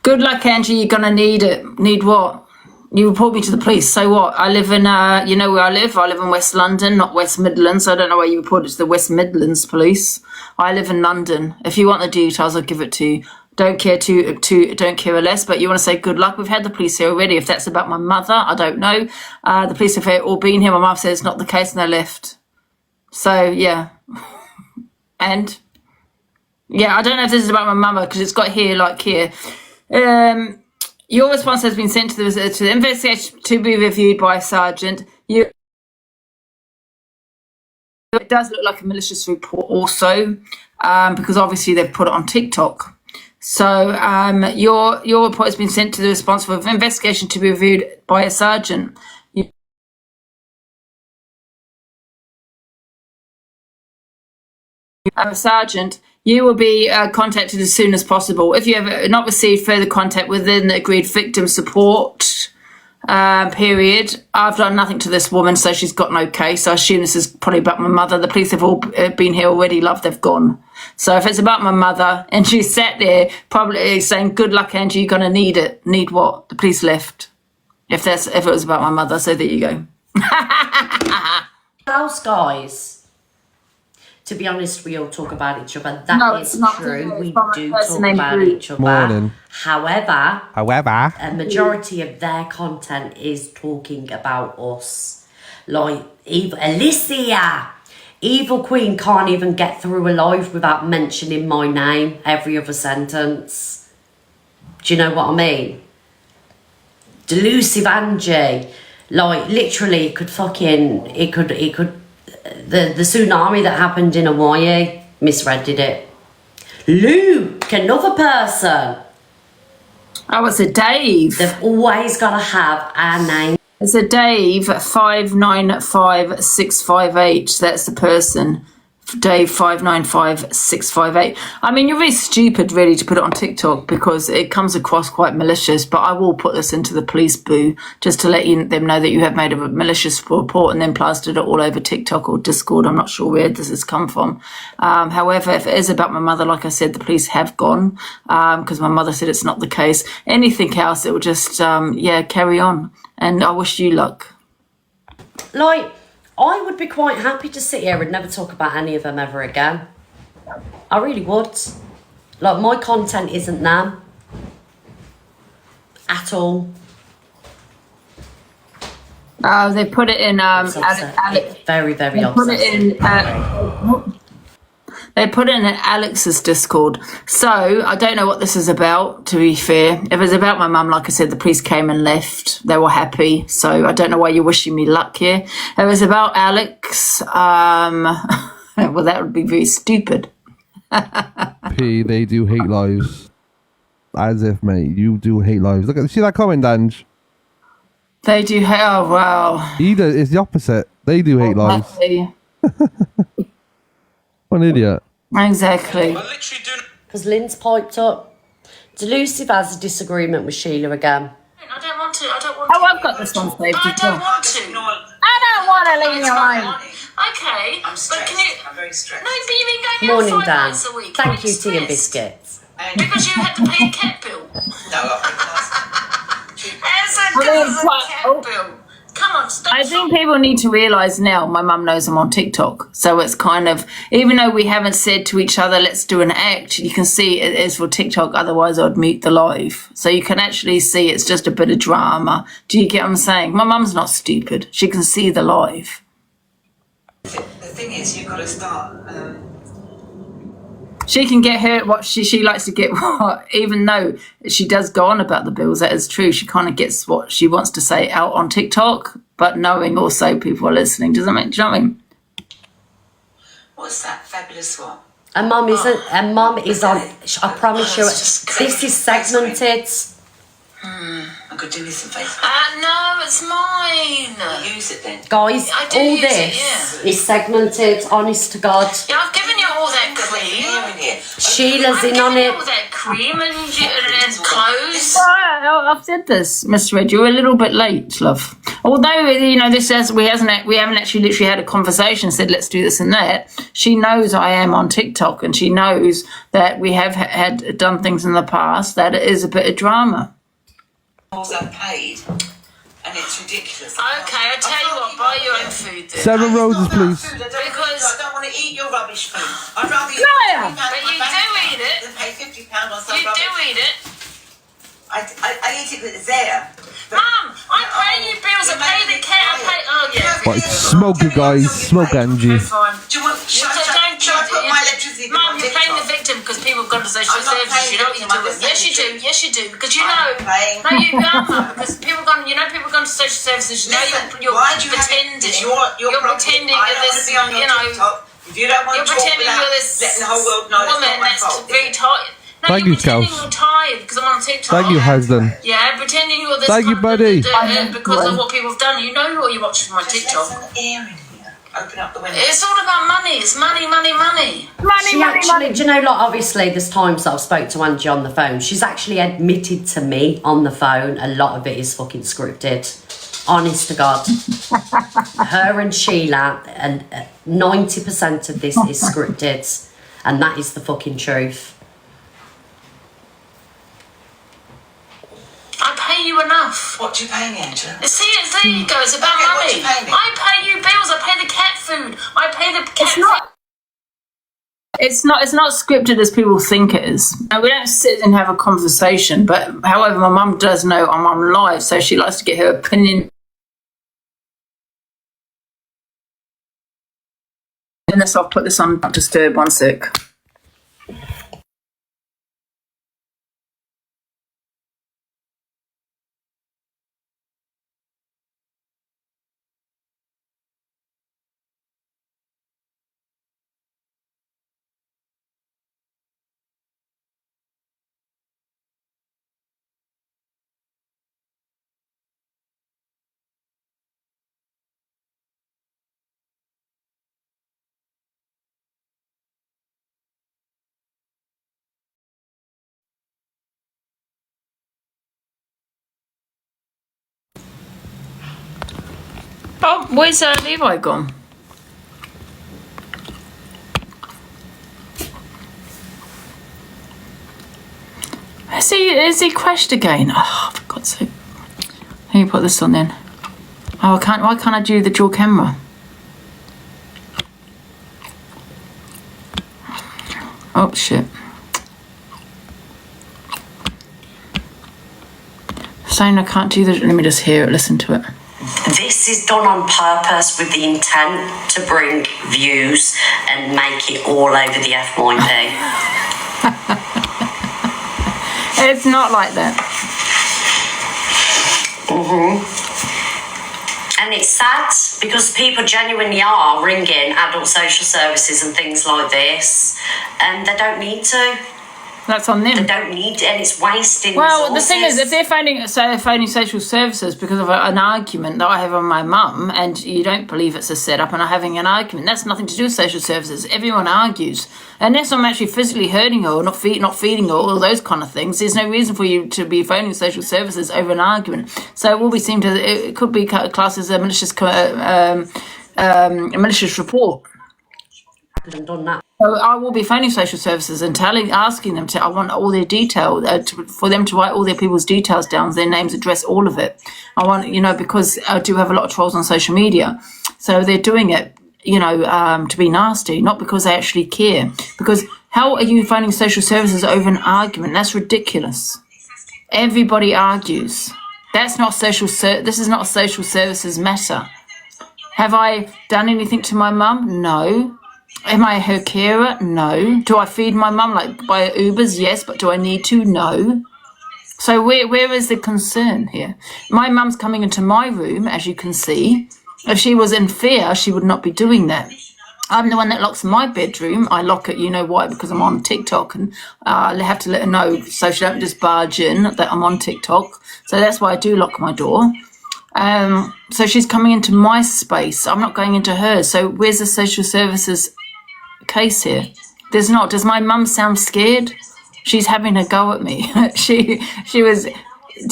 Good luck, Angie, you're gonna need it. Need what? You report me to the police, so what? I live in, you know where I live? I live in West London, not West Midlands. I don't know why you reported to the West Midlands police. I live in London. If you want the details, I'll give it to you. Don't care don't care less, but you want to say good luck. We've had the police here already. If that's about my mother, I don't know. The police have all been here. My mum said it's not the case and they left. So, yeah. And, yeah, I don't know if this is about my mother because it's got here, like here. Your response has been sent to the investigation to be reviewed by a sergeant. It does look like a malicious report also, because obviously they've put it on TikTok. So your report has been sent to the responsible for investigation to be reviewed by a sergeant. Sergeant, you will be contacted as soon as possible. If you have not received further contact within the agreed victim support period, I've done nothing to this woman, so she's got no case. I assume this is probably about my mother. The police have all been here already, love, they've gone. So if it's about my mother and she sat there probably saying, good luck, Angie, you're going to need it. Need what? The police left. If it was about my mother, so there you go. House guys. To be honest, we all talk about each other. That is true. We do talk about each other. Morning. However, a majority of their content is talking about us. Like, Alicia, Evil Queen can't even get through a live without mentioning my name every other sentence. Do you know what I mean? Delusive Angie. Like, literally, it could the tsunami that happened in Hawaii, misread it. Luke, another person. Oh, it's a Dave. They've always got to have our name. It's a Dave 595658. That's the person. Dave 595658. I mean, you're really stupid, really, to put it on TikTok because it comes across quite malicious. But I will put this into the police, Boo, just to let them know that you have made a malicious report and then plastered it all over TikTok or Discord. I'm not sure where this has come from. However, if it is about my mother, like I said, the police have gone because my mother said it's not the case. Anything else, it will just carry on. And I wish you luck. Like, I would be quite happy to sit here and never talk about any of them ever again. I really would. Like, my content isn't them. At all. Oh, they put it in very, very upsetting. They put it in Alex's Discord. So I don't know what this is about, to be fair. If it's about my mum, like I said, the police came and left. They were happy. So I don't know why you're wishing me luck here. If it was about Alex, well, that would be very stupid. P, they do hate lives. As if, mate, you do hate lives. Look at, see that comment, Ange? They do hate, oh, wow. It's the opposite. They do hate lives. What an idiot. Exactly. Because Lynn's piped up. Delusive has a disagreement with Sheila again. I don't want to. Oh, I've got this one saved. I don't want to. I don't want to leave you alone. Okay, but can you? I'm very stressed. No, but you've been going Morning, out 5 Dan. nights a week. Thank you, You're tea and stressed. biscuits. Because you had to pay a cat bill. No, There's a cat bill. Come on, stop. I think people need to realise now my mum knows I'm on TikTok. So it's kind of, even though we haven't said to each other, let's do an act, you can see it is for TikTok. Otherwise, I'd mute the live. So you can actually see it's just a bit of drama. Do you get what I'm saying? My mum's not stupid. She can see the live. The thing is, you've got to start. She can get her what she likes to get. What, even though she does go on about the bills, that is true. She kind of gets what she wants to say out on TikTok, but knowing also people are listening. Does that make? Do you know what I mean? What's that fabulous one? And mum isn't. And mum is on. I promise you, this is segmented. I could do this on Facebook. No, it's mine. Use it then. Guys, I do all use this it, is segmented, honest to God. Yeah, I've given you all that Here clean. and here. Sheila's in on it. All that cream and clothes. Well, I've said this, Miss Red. You're a little bit late, love. Although this says we haven't actually literally had a conversation. Said let's do this and that. She knows I am on TikTok, and she knows that we have had done things in the past that it is a bit of drama. I've paid, and it's ridiculous. Okay, I tell you what, buy your own food then. 7 roses, please. Because I don't want to eat your rubbish food. I'd rather you Claire! But you do eat it. than pay £50 on some You rubbish. do eat it. I eat it, but it's there. Mum, I pay you bills, I pay the cat, I pay... Oh, yeah. Right, smoke it, guys. Smoke Angie. Fine. Do you want? Shall I put my electricity bill Mum, on you're playing the TikTok? victim because people have gone to social I'm not services. playing You know what victim, you're I'm doing. just Yes, you do. saying Yes, you do. Because you I'm know. playing. No, you are, Mum. Because people gone. You know, people gone to social services. You know, Listen, you're why do you have pretending. it? It's your You're problem. pretending I you're don't want this. to be on your You know, TikTok. If you don't want you're to talk pretending without you're this letting the whole world know it's woman not my that's fault. very tired. No, Thank you're you, pretending Scouse. you're tired because I'm on TikTok. Thank you, Hasdan. Yeah, pretending you're this. Thank you, buddy. Because of what people have done. You know what you're watching from my Just TikTok. let some air in here. Open up the window. It's all about money. It's money, money, money. She actually, do you know, like, obviously there's times that I've spoke to Angie on the phone. She's actually admitted to me on the phone a lot of it is fucking scripted. Honest to God. Her and Sheila, and 90% of this is scripted. And that is the fucking truth. I pay you enough. What do you pay me, Angela? See, there you go. It's about Okay, what money. do you pay me? I pay you bills. I pay the cat food. I pay the cat food. It's not scripted as people think it is. No, we don't sit and have a conversation. But however, my mum does know I'm on live, so she likes to get her opinion. Unless I'll put this on disturb 1 sec. Oh, where's Levi gone? Is he crashed again? Oh, for God's sake. Let me put this on then. Oh, why can't I do the dual camera? Oh, shit. Saying I can't do that. Let me just hear it, listen to it. This is done on purpose with the intent to bring views and make it all over the F9P. It's not like that. And it's sad because people genuinely are ringing adult social services and things like this, and they don't need to. That's on them. They don't need to, and it's wasting Well, resources. the thing is, if they're phoning social services because of an argument that I have with my mum, and you don't believe it's a setup, and I'm having an argument, that's nothing to do with social services. Everyone argues. Unless I'm actually physically hurting her or not feeding her, all those kind of things, there's no reason for you to be phoning social services over an argument. So it will be seen to, it could be classed as a malicious report. Done that. So I will be phoning social services and asking them to. I want all their detail for them to write all their people's details down, their names, address, all of it. I want, because I do have a lot of trolls on social media, so they're doing it, to be nasty, not because they actually care. Because how are you phoning social services over an argument? That's ridiculous. Everybody argues. That's not This is not a social services matter. Have I done anything to my mum? No. Am I her carer? No. Do I feed my mum by Ubers? Yes, but do I need to? No. So where is the concern here? My mum's coming into my room, as you can see. If she was in fear, she would not be doing that. I'm the one that locks my bedroom. I lock it, you know why? Because I'm on TikTok, and I have to let her know so she don't just barge in that I'm on TikTok. So that's why I do lock my door. So she's coming into my space. I'm not going into hers. So where's the social services case here? There's not. Does my mum sound scared? She's having a go at me. she was. Do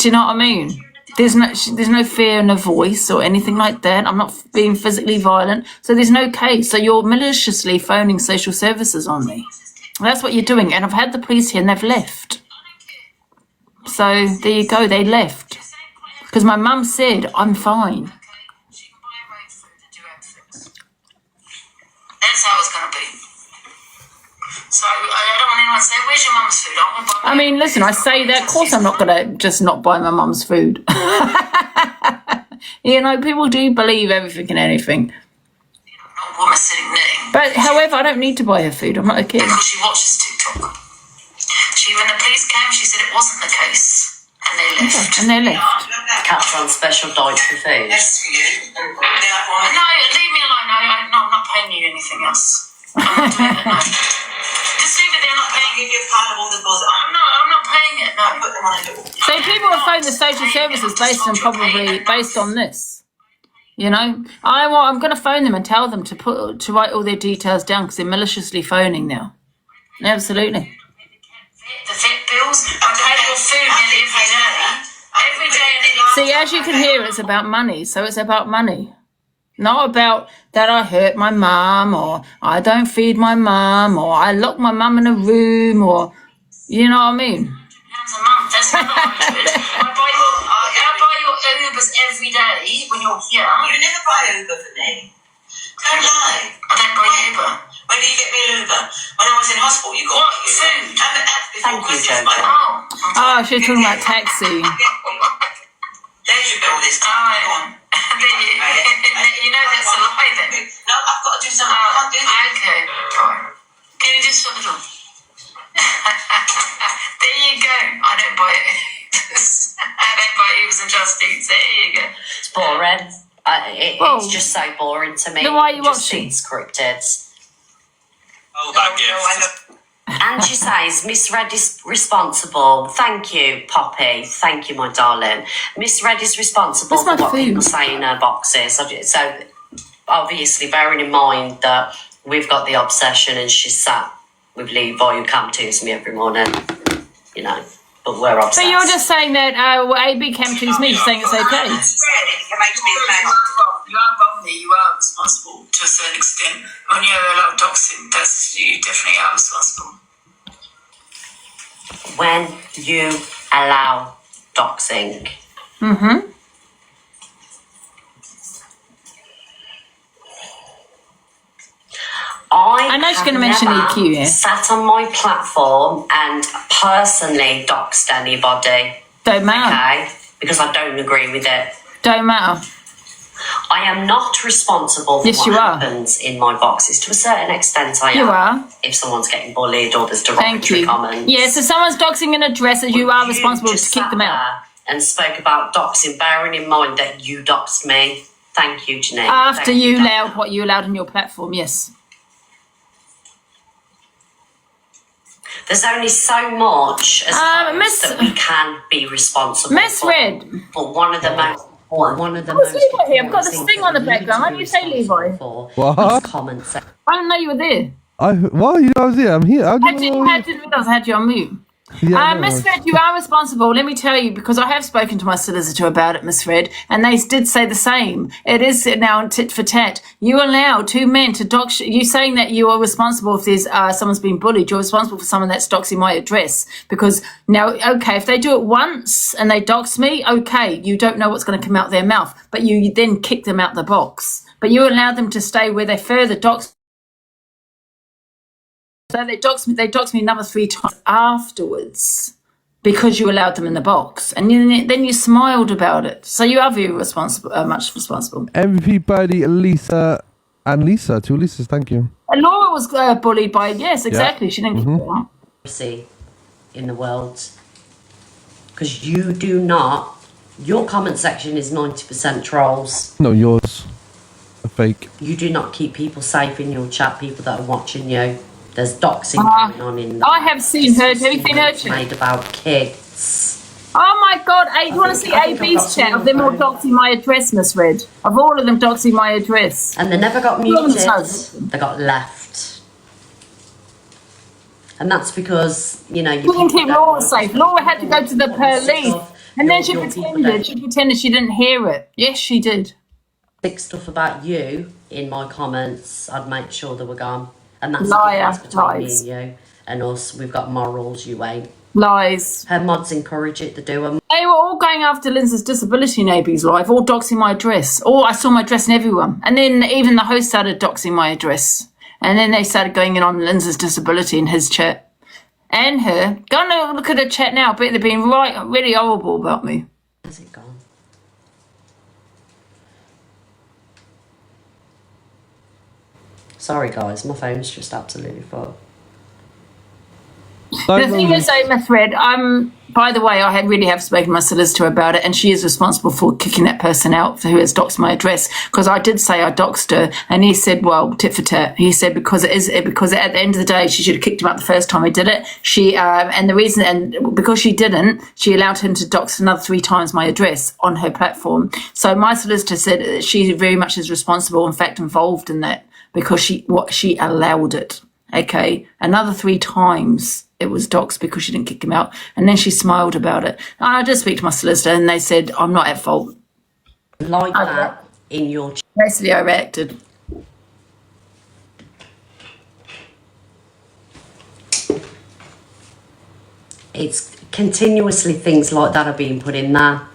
you know what I mean? There's no fear in her voice or anything like that. I'm not being physically violent. So there's no case. So you're maliciously phoning social services on me. That's what you're doing. And I've had the police here and they've left. So there you go. They left. Because my mum said, I'm fine. That's how it's going to be. So I don't want anyone to say, where's your mum's food? I mean, listen, I say that. Of course I'm not going to just not buy my mum's food. You know, people do believe everything and anything. Not a woman sitting knitting. But however, I don't need to buy her food. I'm not a kid. Because she watches TikTok. When the police came, she said it wasn't the case. And they left. And they left. Cats on special diet for food. Yes, for you. No, leave me alone. No, I'm not paying you anything else. I'm not doing it, no. Just leave it there, I'm not paying you. Give Carla all the bills. I'm not paying it, no. Put them on a little. So people have phoned the social services based on this. You know, I'm going to phone them and tell them to write all their details down because they're maliciously phoning now. Absolutely. The vet bills, I pay your food nearly every day. Every day I nearly. See, as you can hear, it's about money. So it's about money. Not about that I hurt my mum or I don't feed my mum or I lock my mum in a room or, you know what I mean? £100 a month, that's not 100. I buy your Ubers every day when you're here. You never buy Uber for me. Don't lie. I don't buy Uber. When do you get me an Uber? When I was in hospital, you got me food. Thank you, Jojo. Oh, she's talking about taxi. There's your bill this time. You know that's a lie then. No, I've got to do something. I can't do that. Okay, fine. Can you just shut the door? There you go. I don't buy it. I don't buy Ubers and Just Eats. There you go. It's boring. It's just so boring to me. Then why are you It just watching? seems scripted. Oh, that gift. Angie says, Miss Red is responsible. Thank you, Poppy. Thank you, my darling. Miss Red is responsible Where's my for what food? people say in her boxes. So, obviously, bearing in mind that we've got the obsession and she's sat with Levi who come to me every morning, you know, but we're obsessed. So you're just saying that AB came to me saying it's okay. You are wrong there. You are responsible to a certain extent. When you allow doxing, you definitely are responsible. When you allow doxing. Mm-hmm. I know she's going to mention EQ, yeah. Sat on my platform and personally doxed anybody. Don't matter. Okay? Because I don't agree with it. Don't matter. I am not responsible for Yes, you what are. happens in my boxes. To a certain extent, I am. You are. If someone's getting bullied or there's Thank derogatory you. comments. Yeah, so someone's doxing an address and you are responsible to just kick sat them out. there and spoke about doxing, bearing in mind that you doxed me. Thank you, Janine. After Thank you Dan. allowed what you allowed on your platform, yes. There's only so much as Miss- that we can be responsible Miss for. Red. But one of the most What's Levi here? I've got this thing on the background. Why do you say Levi? What? Comments. I didn't know you were there. Well, you know, I was here. I'm here. I didn't realise I had you on mute. Yeah, Miss Fred, you are responsible. Let me tell you, because I have spoken to my solicitor about it, Miss Fred, and they did say the same. It is now tit for tat. You allow two men to dox you, saying that you are responsible if there's someone's been bullied. You're responsible for someone that's doxing my address. Because now, okay, if they do it once and they dox me, okay, you don't know what's going to come out their mouth, but you then kick them out the box. But you allow them to stay where they further dox. So they doxed me another 3 times afterwards because you allowed them in the box. And then you smiled about it. So you are very responsible, much responsible. MVP buddy Lisa and Lisa. 2 Lisas, thank you. And Laura was bullied by, yes, exactly. Yeah. She didn't keep it out. See in the world. Because you do not, your comment section is 90% trolls. No, yours. A fake. You do not keep people safe in your chat, people that are watching you. There's doxing going on in the I have seen her. Have you seen her chat? Made about kids. Oh my God, do you want to see AB's chat of them all doxing my address, Miss Red? Of all of them doxing my address. And they never got muted. They got left. And that's because, you know, you We didn't keep Laura safe. Laura had to go to the police. And then she pretended she didn't hear it. Yes, she did. Big stuff about you in my comments, I'd make sure they were gone. And that's Liar, the difference between lies. me and you and us. We've got morals, you ain't. Lies. Her mods encourage it to do them. They were all going after Lindsay's disability in AB's life, all doxing my address. I saw my address in everyone. And then even the host started doxing my address. And then they started going in on Lindsay's disability in his chat. And her. Go and look at her chat now. I bet they're being really horrible about me. Has it gone? Sorry guys, my phone's just absolutely full. The thing is, Miss Red, by the way, I really have spoken to my solicitor about it, and she is responsible for kicking that person out who has doxed my address, because I did say I doxed her, and he said, well, tit for tat. He said because at the end of the day, she should have kicked him out the first time he did it. Because she didn't, she allowed him to dox another 3 times my address on her platform. So my solicitor said that she very much is responsible, in fact, involved in that, because she allowed it. Okay, another 3 times it was doxed because she didn't kick him out, and then she smiled about it. And I did speak to my solicitor, and they said I'm not at fault. Like that in your. Basically, I reacted. It's continuously things like that are being put in there.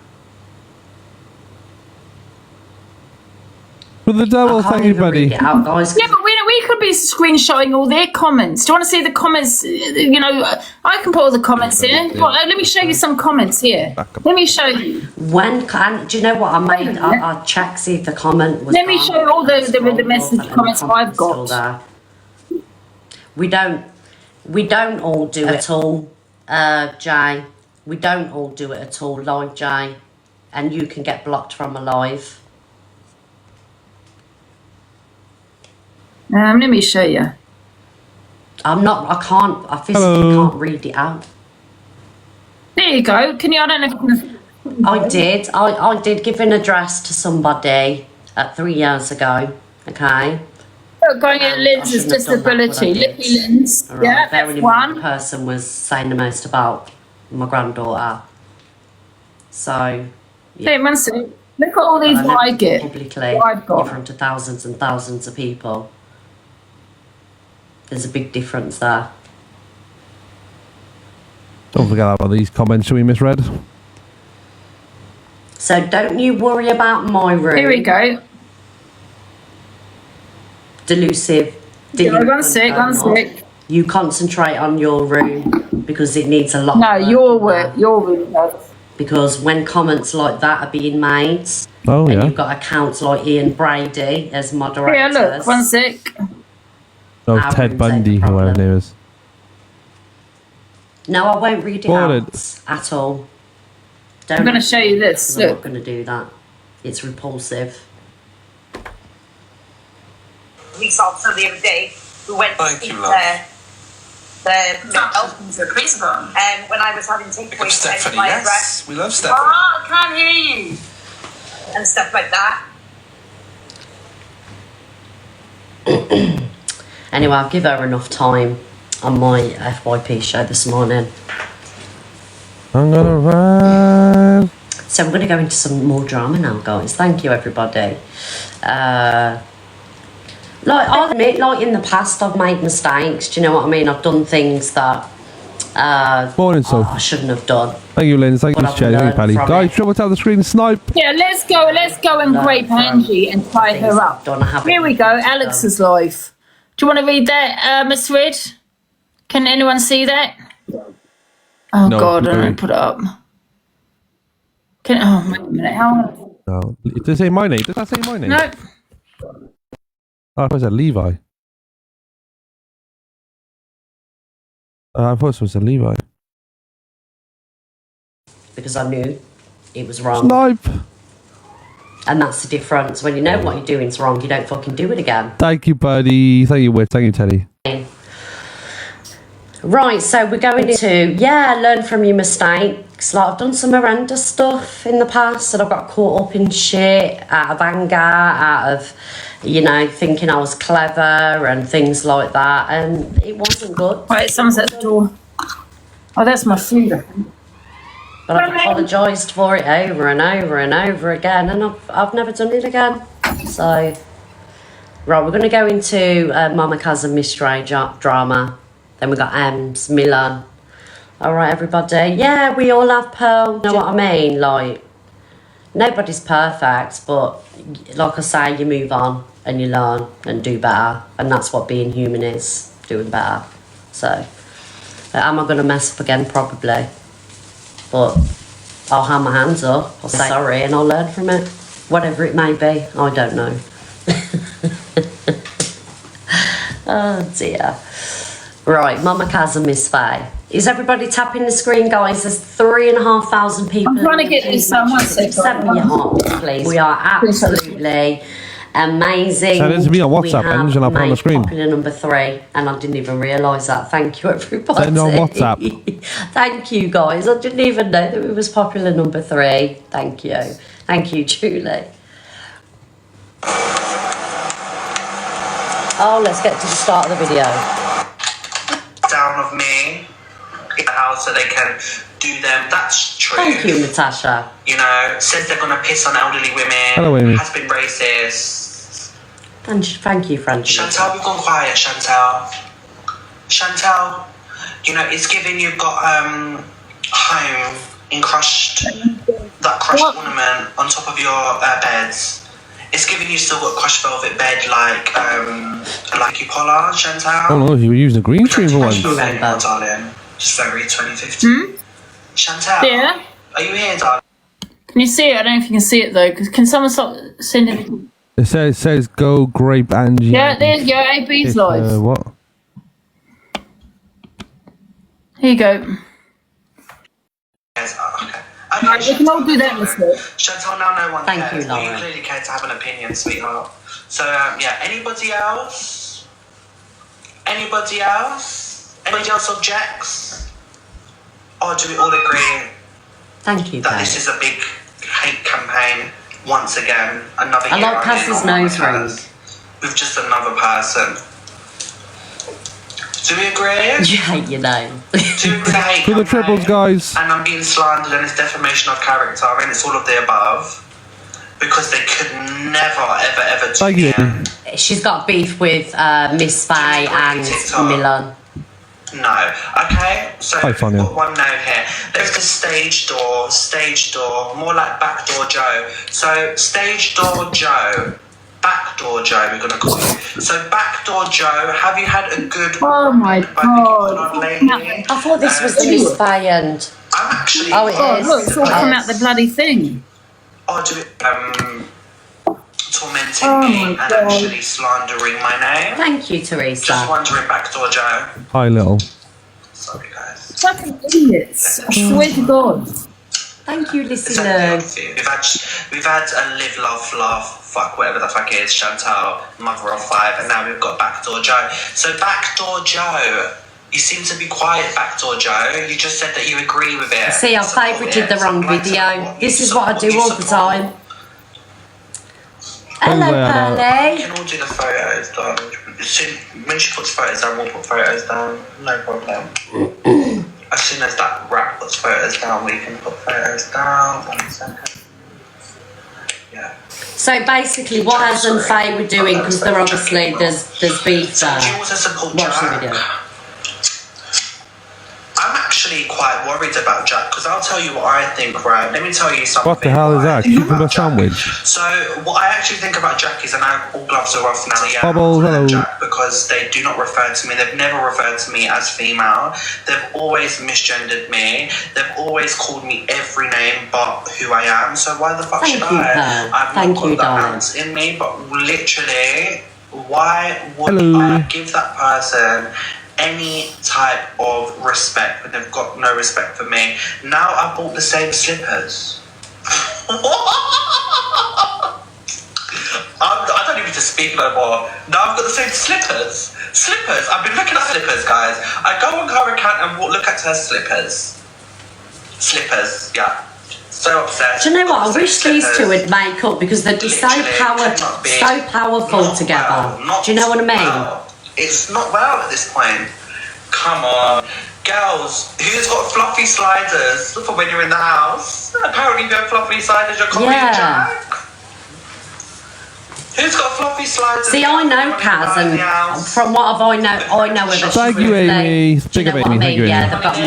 With the double, thank you, buddy. Out, guys. Yeah, but we could be screenshotting all their comments. Do you want to see the comments? You know, I can put all the comments here. Well, let me show you some comments here. Let me show you. Do you know what I made? I checked see if the comment was. Let me show you all the message comments I've got. We don't all do it at all, Jay. We don't all do it at all, like Jay. And you can get blocked from a live. Let me show you. I physically can't read it out. There you go. Can you, I don't know if you can... I did give an address to somebody 3 years ago, okay? Going at Lynn's disability. Lippy Lynn's. Right. Yeah, that's one. The person was saying the most about my granddaughter. So, yeah. Hey, one second. Look at all these what I get. Publicly, I've got. in front of thousands and thousands of people. There's a big difference there. Don't forget about these comments, shall we, Miss Red? So don't you worry about my room. Here we go. Delusive. One sec. You concentrate on your room because it needs a lot No, of work. your room does. Because when comments like that are being made, and you've got accounts like Ian Brady as moderators. Yeah, look, one sec. Oh, Ted Bundy, whoever his name is. No, I won't read it out at all. I'm going to show you this. I'm Look. not going to do that. It's repulsive. Police officer the other day who went to speak the principal. And when I was having takeaway, Stephanie, my yes, address. we love Stephanie. Oh, I can't hear you. And stuff like that. Anyway, I'll give her enough time on my FYP show this morning. I'm gonna ride. So I'm going to go into some more drama now, guys. Thank you, everybody. I'll admit, like in the past, I've made mistakes. Do you know what I mean? I've done things that Morning, I shouldn't have done. Thank you, Lynn. Thank you, But I've Chad. Thank you, learned Paddy. from Guys, it. trouble tap the screen, snipe. Yeah, let's go and grape Angie and tie her up. Here we go, Alex's life. Do you want to read that, Miss Red? Can anyone see that? Oh, No, God, I sorry. don't put it up. Wait a minute, how? No. Did it say my name? Did that say my name? No. Oh, I thought it said Levi. I thought it was a Levi. Because I knew it was wrong. Snipe! And that's the difference. When you know what you're doing's wrong, you don't fucking do it again. Thank you, buddy. Thank you, Whit. Thank you, Teddy. Right, so we're going into, learn from your mistakes. Like, I've done some horrendous stuff in the past and I've got caught up in shit out of anger, out of, thinking I was clever and things like that, and it wasn't good. Right, someone's at the door. Oh, that's my food, I think. But I've apologised for it over and over and over again, and I've never done it again. So, right, we're going to go into Mama Cousin Mystery drama. Then we got Ems, Milan. All right, everybody. Yeah, we all have Pearl. You know what I mean? Like, nobody's perfect, but like I say, you move on and you learn and do better. And that's what being human is, doing better. So, am I going to mess up again? Probably. But I'll hand my hands up. I'll say sorry and I'll learn from it. Whatever it may be. I don't know. Oh, dear. Right, Mama Kaz and Miss Faye. Is everybody tapping the screen, guys? There's 3,500 people. I'm trying to get this someone. 7 your heart, please. We are absolutely amazing. Send it to me on WhatsApp, Angie, and I'll put it on the screen. Popular number 3, and I didn't even realise that. Thank you, everybody. Send it on WhatsApp. Thank you, guys. I didn't even know that it was popular number 3. Thank you. Thank you, Julie. Oh, let's get to the start of the video. Down of me in the house so they can do them. That's true. Thank you, Natasha. Says they're gonna piss on elderly women. Hello, Amy. Has been racist. Thank you, Francie. Chantal, we've gone quiet, Chantal. Chantal, it's giving you've got home in crushed ornament on top of your beds. It's giving you still got crushed velvet bed like Cupola, Chantal. Oh no, you were using a green screen for once. Darling. Just February 2015. Chantal. Yeah. Are you here, darling? Can you see it? I don't know if you can see it though. Can someone stop sending? It says go grape Angie. Yeah, there's your AB's live. What? Here you go. Yes, okay. Right, we can all do that instead. Chantal, now no one Thank cares. you, Well, Laura. you clearly care to have an opinion, sweetheart. So, anybody else? Anybody else? Anybody else objects? Or do we all agree Thank you, that Kate. this is a big hate campaign once again? Another I year like Cass's nose ring. with just another person. Do we agree? You hate your name. Do we agree? Hate To the campaign? triples, guys. And I'm being slandered and it's defamation of character and it's all of the above. Because they could never, ever do Thank you. it. She's got beef with Miss Faye and Milan. No. Okay, so Hi, we've Fania. got one note here. There's the stage door, more like backdoor Joe. So stage door Joe, backdoor Joe, we're going to call you. So backdoor Joe, have you had a good Oh my God. lady? I thought this was the Miss Faye and... I'm actually... Oh, it Oh, is. look, it's all come out the bloody thing. do it, tormenting Oh me my and God. actually slandering my name. Thank you, Just Teresa. wondering, backdoor Joe. Hi, little. Sorry, guys. Fucking idiots. I swear to God. Thank you, It's listener. okay with you. We've had a live, laugh, fuck, whatever the fuck it is, Chantal, mother of 5, and now we've got Backdoor Joe. So Backdoor Joe, you seem to be quiet, Backdoor Joe. You just said that you agree with it. See, I Support favourited it. the wrong Like to video. support This you, is what I do all the support. time. Hello, Oh, yeah, We Pearly. can all do the photos, darling. When she puts photos down, we'll put photos down. No problem. As soon as that rat puts photos down, we can put photos down. 1 second. Yeah. So basically, what Az and Faye were doing, because they're obviously there's beef So would you there. also support Watch the Jack? video. I'm actually quite worried about Jack because I'll tell you what I think, right? Let me tell you something. What the hell is what I that? think Cucumber about Jack. sandwich? So what I actually think about Jack is, and all gloves are off now, yeah, Bubbles, I call them hello. Jack because they do not refer to me. They've never referred to me as female. They've always misgendered me. They've always called me every name but who I am. So why the fuck Thank should you, I? Pearl. I've Thank not you, got that darling. ounce in me, but literally, why would Hello. I give that person any type of respect when they've got no respect for me? Now I bought the same slippers. I don't even to speak no more. Now I've got the same slippers. Slippers. I've been looking at slippers, guys. I go on her account and look at her slippers. Slippers, yeah. So obsessed. Do you know what? I wish these two would make up because they'd be so powerful together. Do you know what I mean? Wow. It's not well at this point. Come on. Girls, who's got fluffy sliders for when you're in the house? Apparently you have fluffy sliders, you're copying Jack. Who's got fluffy sliders? See, I know Kaz, and from what I know of her. Thank you, Amy. Do you know what I mean? Yeah, they've got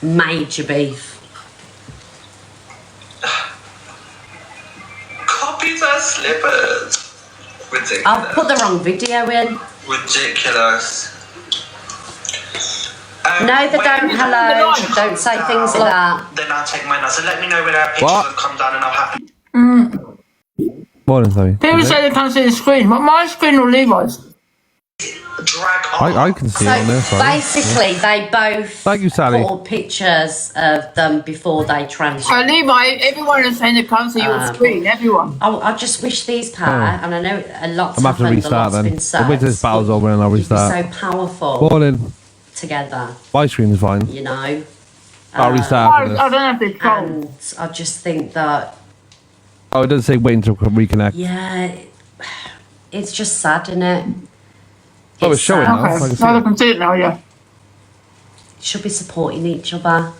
major beef. Copies her slippers. Ridiculous. I've put the wrong video in. Ridiculous. No, they don't. Hello. Don't say things like that. Then I'll take mine now. So let me know when our pictures have come down and I'll have to... Morning, Zoe. People say they can't see the screen. My screen or Levi's? Drag on. I can see it on there. Basically, they both Thank you, Sally. put pictures of them before they transition. So Levi, everyone is saying they can't see your screen. Everyone. I just wish these pair, and I know a lot's I'm having to happened, a restart lot's then. been said. The winter's battle's over and I'll restart. So powerful Morning. together, My screen is fine. you know. I'll restart. I don't have this phone. And I just think that, Oh, it doesn't say waiting to reconnect. yeah, it's just sad, isn't it? Oh, it's showing sad. now. I can see Now I it. can see it now, yeah. Should be supporting each other.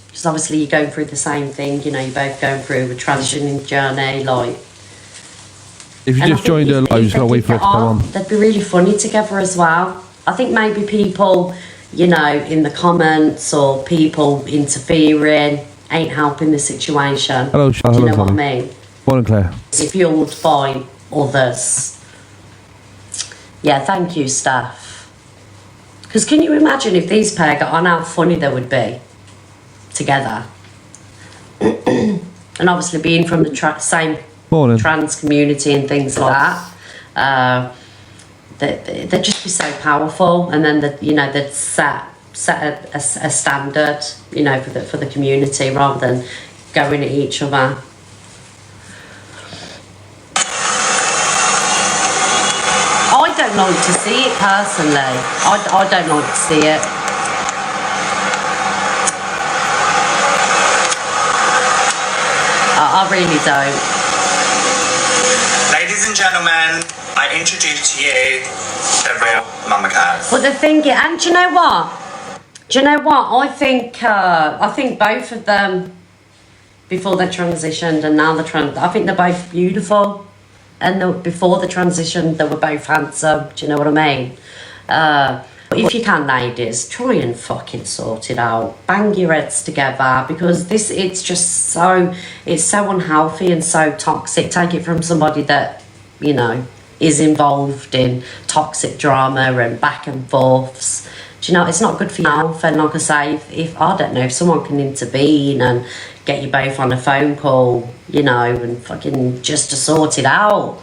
Because obviously you're going through the same thing, you know, you're both going through a transitioning journey, like. If you And just I think joined her if live, you just they gotta wait did for it to get come on. They'd be really funny together as well. I think maybe people, you know, in the comments or people interfering ain't helping the situation. Hello, Do you know what I mean? Morning, Claire. It's fueled by others. Yeah, thank you, Steph. Because can you imagine if these pair got on, how funny they would be together? And obviously being from the same Morning. trans community and things like that, they'd just be so powerful, and then they'd set a standard, you know, for the community rather than going at each other. I don't like to see it personally. I don't like to see it. I really don't. Ladies and gentlemen, I introduce to you the real Mama Kaz. But the thing is, and do you know what? I think both of them, before they transitioned and now I think they're both beautiful. And before the transition, they were both handsome. Do you know what I mean? If you can, ladies, try and fucking sort it out. Bang your heads together, because it's so unhealthy and so toxic. Take it from somebody that, you know, is involved in toxic drama and back and forths. Do you know, it's not good for your health. And like I say, if I don't know, if someone can intervene and get you both on a phone call, you know, and fucking just to sort it out.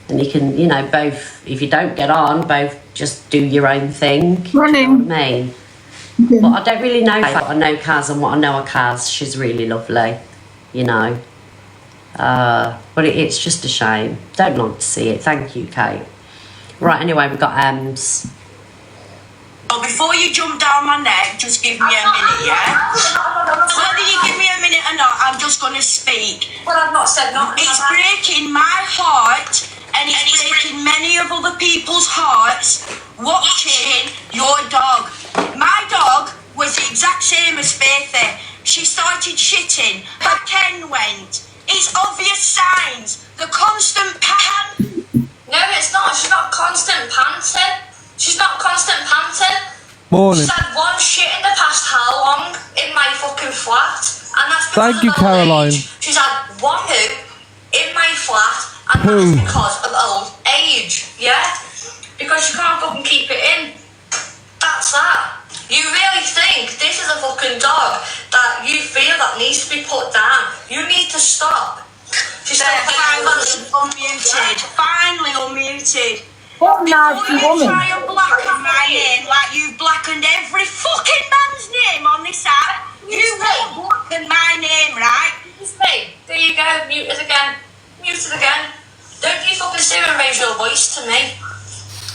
And you can, you know, both, if you don't get on, both just do your own thing. Running. You know what I mean? But I don't really know. I know Kaz, and what I know of Kaz, she's really lovely, you know. But it's just a shame. Don't like to see it. Thank you, Kate. Right, anyway, we've got Ems. Well, before you jump down my neck, just give me a minute, yeah? Whether you give me a minute or not, I'm just going to speak. Well, I've not said nothing. It's breaking my heart, and it's breaking many of other people's hearts watching your dog. My dog was the exact same as Faithy. She started shitting. Her pen went. It's obvious signs. The constant No, it's not. She's not constant panting. She's not constant panting. Morning. She's had one shit in the past how long in my fucking flat, and that's because Thank you, of old Caroline. age. She's had one poo in my flat, and Poo. that's because of old age. Yeah, because she can't fucking keep it in. That's that. You really think this is a fucking dog that you feel that needs to be put down? You need to stop. She's finally unmuted. What Before nasty you woman? try and blacken my name like you've blackened every fucking man's name on this app, you won't blacken my name, right? Hey, there you go, mute us again. Muted again. Don't you fucking sit and raise your voice to me.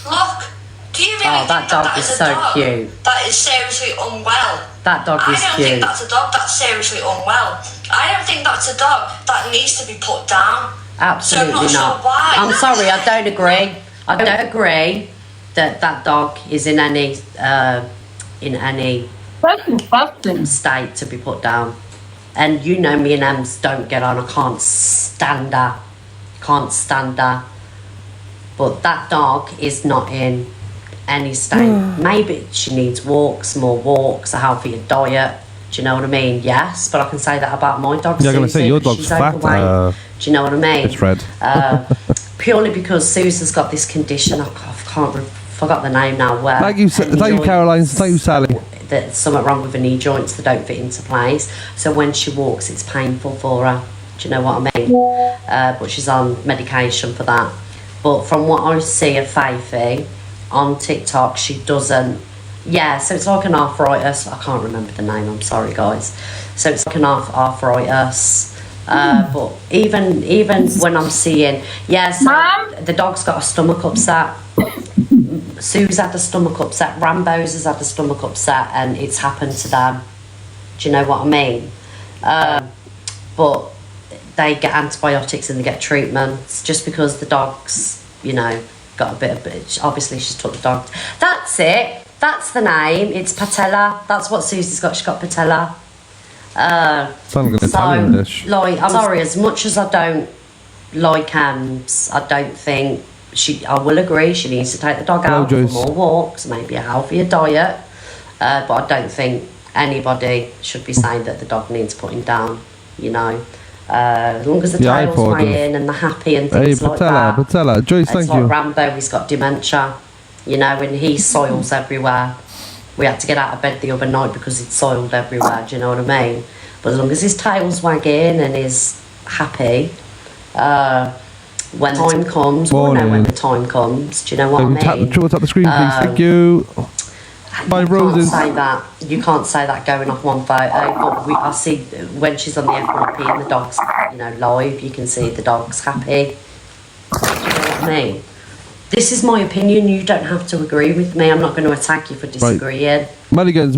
Look, do you really think that dog is so cute. that is seriously unwell? That dog is I don't cute. think that's a dog that's seriously unwell. I don't think that's a dog that needs to be put down. Absolutely so not. Sure why. I'm sorry, I don't agree. I don't agree that dog is in any state to be put down. And you know me and Ems don't get on. I can't stand her. But that dog is not in any state. Maybe she needs walks, more walks, a healthier diet. Do you know what I mean? Yes, but I can say that about my dog. Yeah, I'm going to say your dog's fat. Do you know what I mean? It's red. Purely because Susan's got this condition. I forgot the name now. Where Thank you, Caroline. Thank you, Sally. There's something wrong with her knee joints that don't fit into place. So when she walks, it's painful for her. Do you know what I mean? But she's on medication for that. But from what I see of Faithy on TikTok, she doesn't. Yeah, so it's like an arthritis. I can't remember the name. I'm sorry, guys. So it's like an arthritis. But even when I'm seeing, the dog's got a stomach upset. Sue's had a stomach upset. Rambo's has had a stomach upset, and it's happened to them. Do you know what I mean? But they get antibiotics and they get treatments just because the dog's, got a bit of. Obviously, she's took the dog. That's it. That's the name. It's patella. That's what Susie's got. She's got patella. Sounds like an Italian dish. I'm sorry. As much as I don't like Ems, I don't think I will agree. She needs to take the dog out for more walks, maybe a healthier diet. But I don't think anybody should be saying that the dog needs putting down. As long as the tail's weighing and they're happy and things like that. Patella. Joyce, thank you. Like Rambo, he's got dementia, and he soils everywhere. We had to get out of bed the other night because he'd soiled everywhere, do you know what I mean? But as long as his tail's wagging and he's happy, when the time comes, we'll know when the time comes, do you know what I mean? Tap the screen, please, thank you. Bye, Roses. You can't say that going off one photo, but I see when she's on the FYP and the dog's, live, you can see the dog's happy. Do you know what I mean? This is my opinion. You don't have to agree with me. I'm not going to attack you for disagreeing. Mulligans,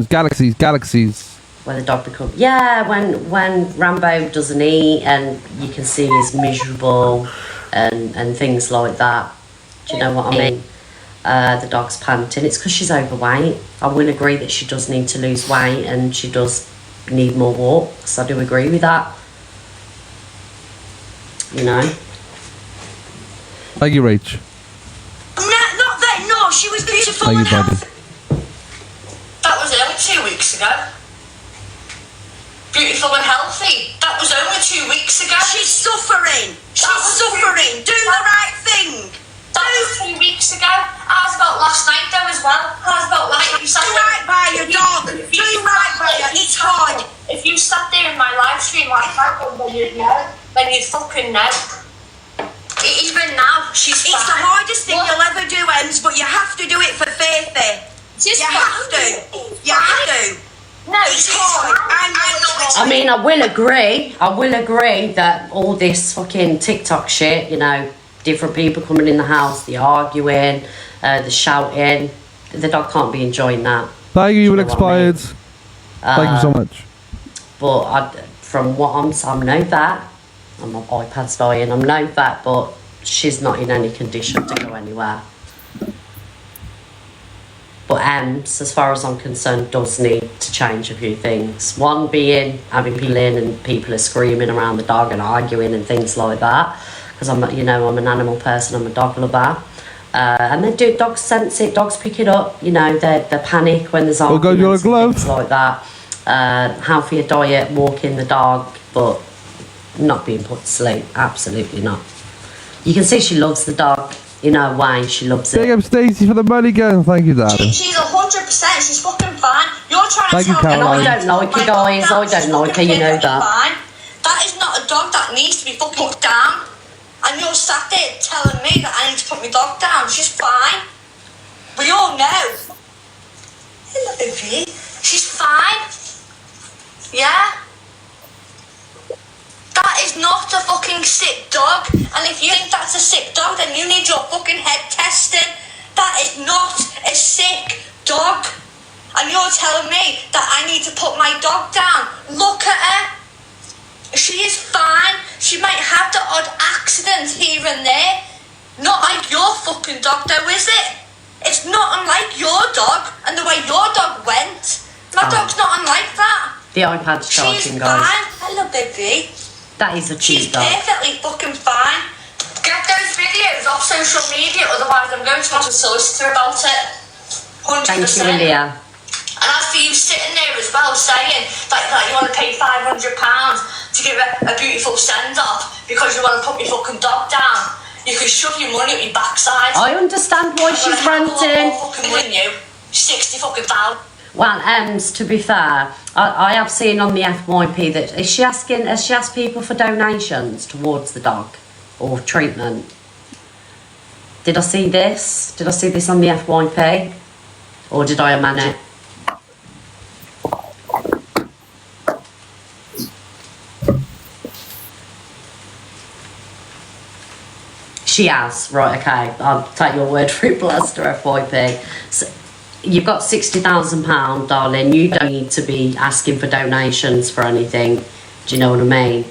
galaxies. When the dog becomes... Yeah, when Rambo doesn't eat and you can see he's miserable and things like that. Do you know what I mean? The dog's panting. It's because she's overweight. I will agree that she does need to lose weight and she does need more walks. I do agree with that. Thank you, Rach. No, she was beautiful and healthy. That was only 2 weeks ago. Beautiful and healthy. That was only 2 weeks ago. She's suffering. She's suffering. Do the right thing. That was 2 weeks ago. How's about last night though as well? How's about last night? Do right by your dog. Do right by her. It's hard. If you sat there in my live stream last night, then you'd know. Then you'd fucking know. Even now, she's It's the hardest thing you'll ever do, Ems, but you have to do it for Faithy. You have to. You have to. No, it's hard. I mean, I will agree that all this fucking TikTok shit, different people coming in the house, the arguing, the shouting, the dog can't be enjoying that. Thank you, expired. Thank you so much. But from what I know that, and my iPad's dying, I know that, but she's not in any condition to go anywhere. But Ems, as far as I'm concerned, does need to change a few things. One being having people in and people are screaming around the dog and arguing and things like that. Because I'm an animal person, I'm a dog lover. And then dogs sense it, dogs pick it up, they panic when there's arguments and things like that. Healthier diet, walking the dog, but not being put to sleep, absolutely not. You can see she loves the dog. In her way, she loves it. Big up Stacey for the money gun. Thank you, darling. She's 100%. She's fucking fine. You're trying Thank to you, tell me. Caroline. And I don't like her, guys. I don't like her, you know that. Fine. That is not a dog that needs to be fucking put down. And you're sat there telling me that I need to put my dog down. She's fine. We all know. Hello, baby. She's fine. Yeah. That That is not a fucking sick dog. And if you think that's a sick dog, then you need your fucking head tested. That is not a sick dog. And you're telling me that I need to put my dog down. Look at her. She is fine. She might have the odd accident here and there. Not like your fucking dog though, is it? It's not unlike your dog and the way your dog went. My dog's not unlike that. The iPad's charging, She's guys. fine. Hello, baby. That is a She's cute dog. perfectly fucking fine. Get those videos off social media, otherwise I'm going to have a solicitor about it. 100%. Thank you, Leah. And as for you sitting there as well saying that you want to pay £500 to give a beautiful send-off because you want to put your fucking dog down, you can shove your money up your backside. I understand why she's ranting. Fucking win you 60 fucking pounds. Well, to be fair, I have seen on the FYP that has she asked people for donations towards the dog or treatment? Did I see this? Did I see this on the FYP? Or did I amend it? She has, right, okay. I'll take your word for it, Blaster FYP. So, you've got £60,000, darling. You don't need to be asking for donations for anything. Do you know what I mean?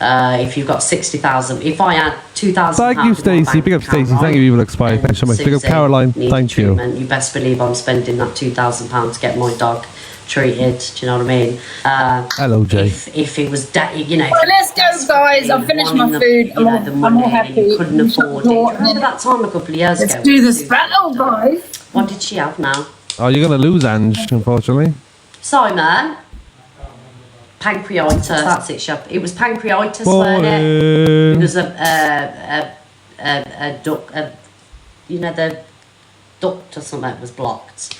If you've got 60,000, if I had 2,000. Thank you, Stacey. Big up, Stacey. Thank you, Evil Expired. Thanks so much. Big up, Caroline. Thank you. You best believe I'm spending that £2,000 to get my dog treated. Do you know what I mean? Hello, Jay. If it was, you know. Well, let's go, guys. I've finished my food. I'm all happy. You couldn't afford it. Remember that time a couple of years ago? Let's do this battle, guys. What did she have now? Oh, you're going to lose, Ange, unfortunately. Simon. Pancreatitis. That's it, Shop. It was pancreatitis, weren't it? It was a duct, you know, the duct or something was blocked.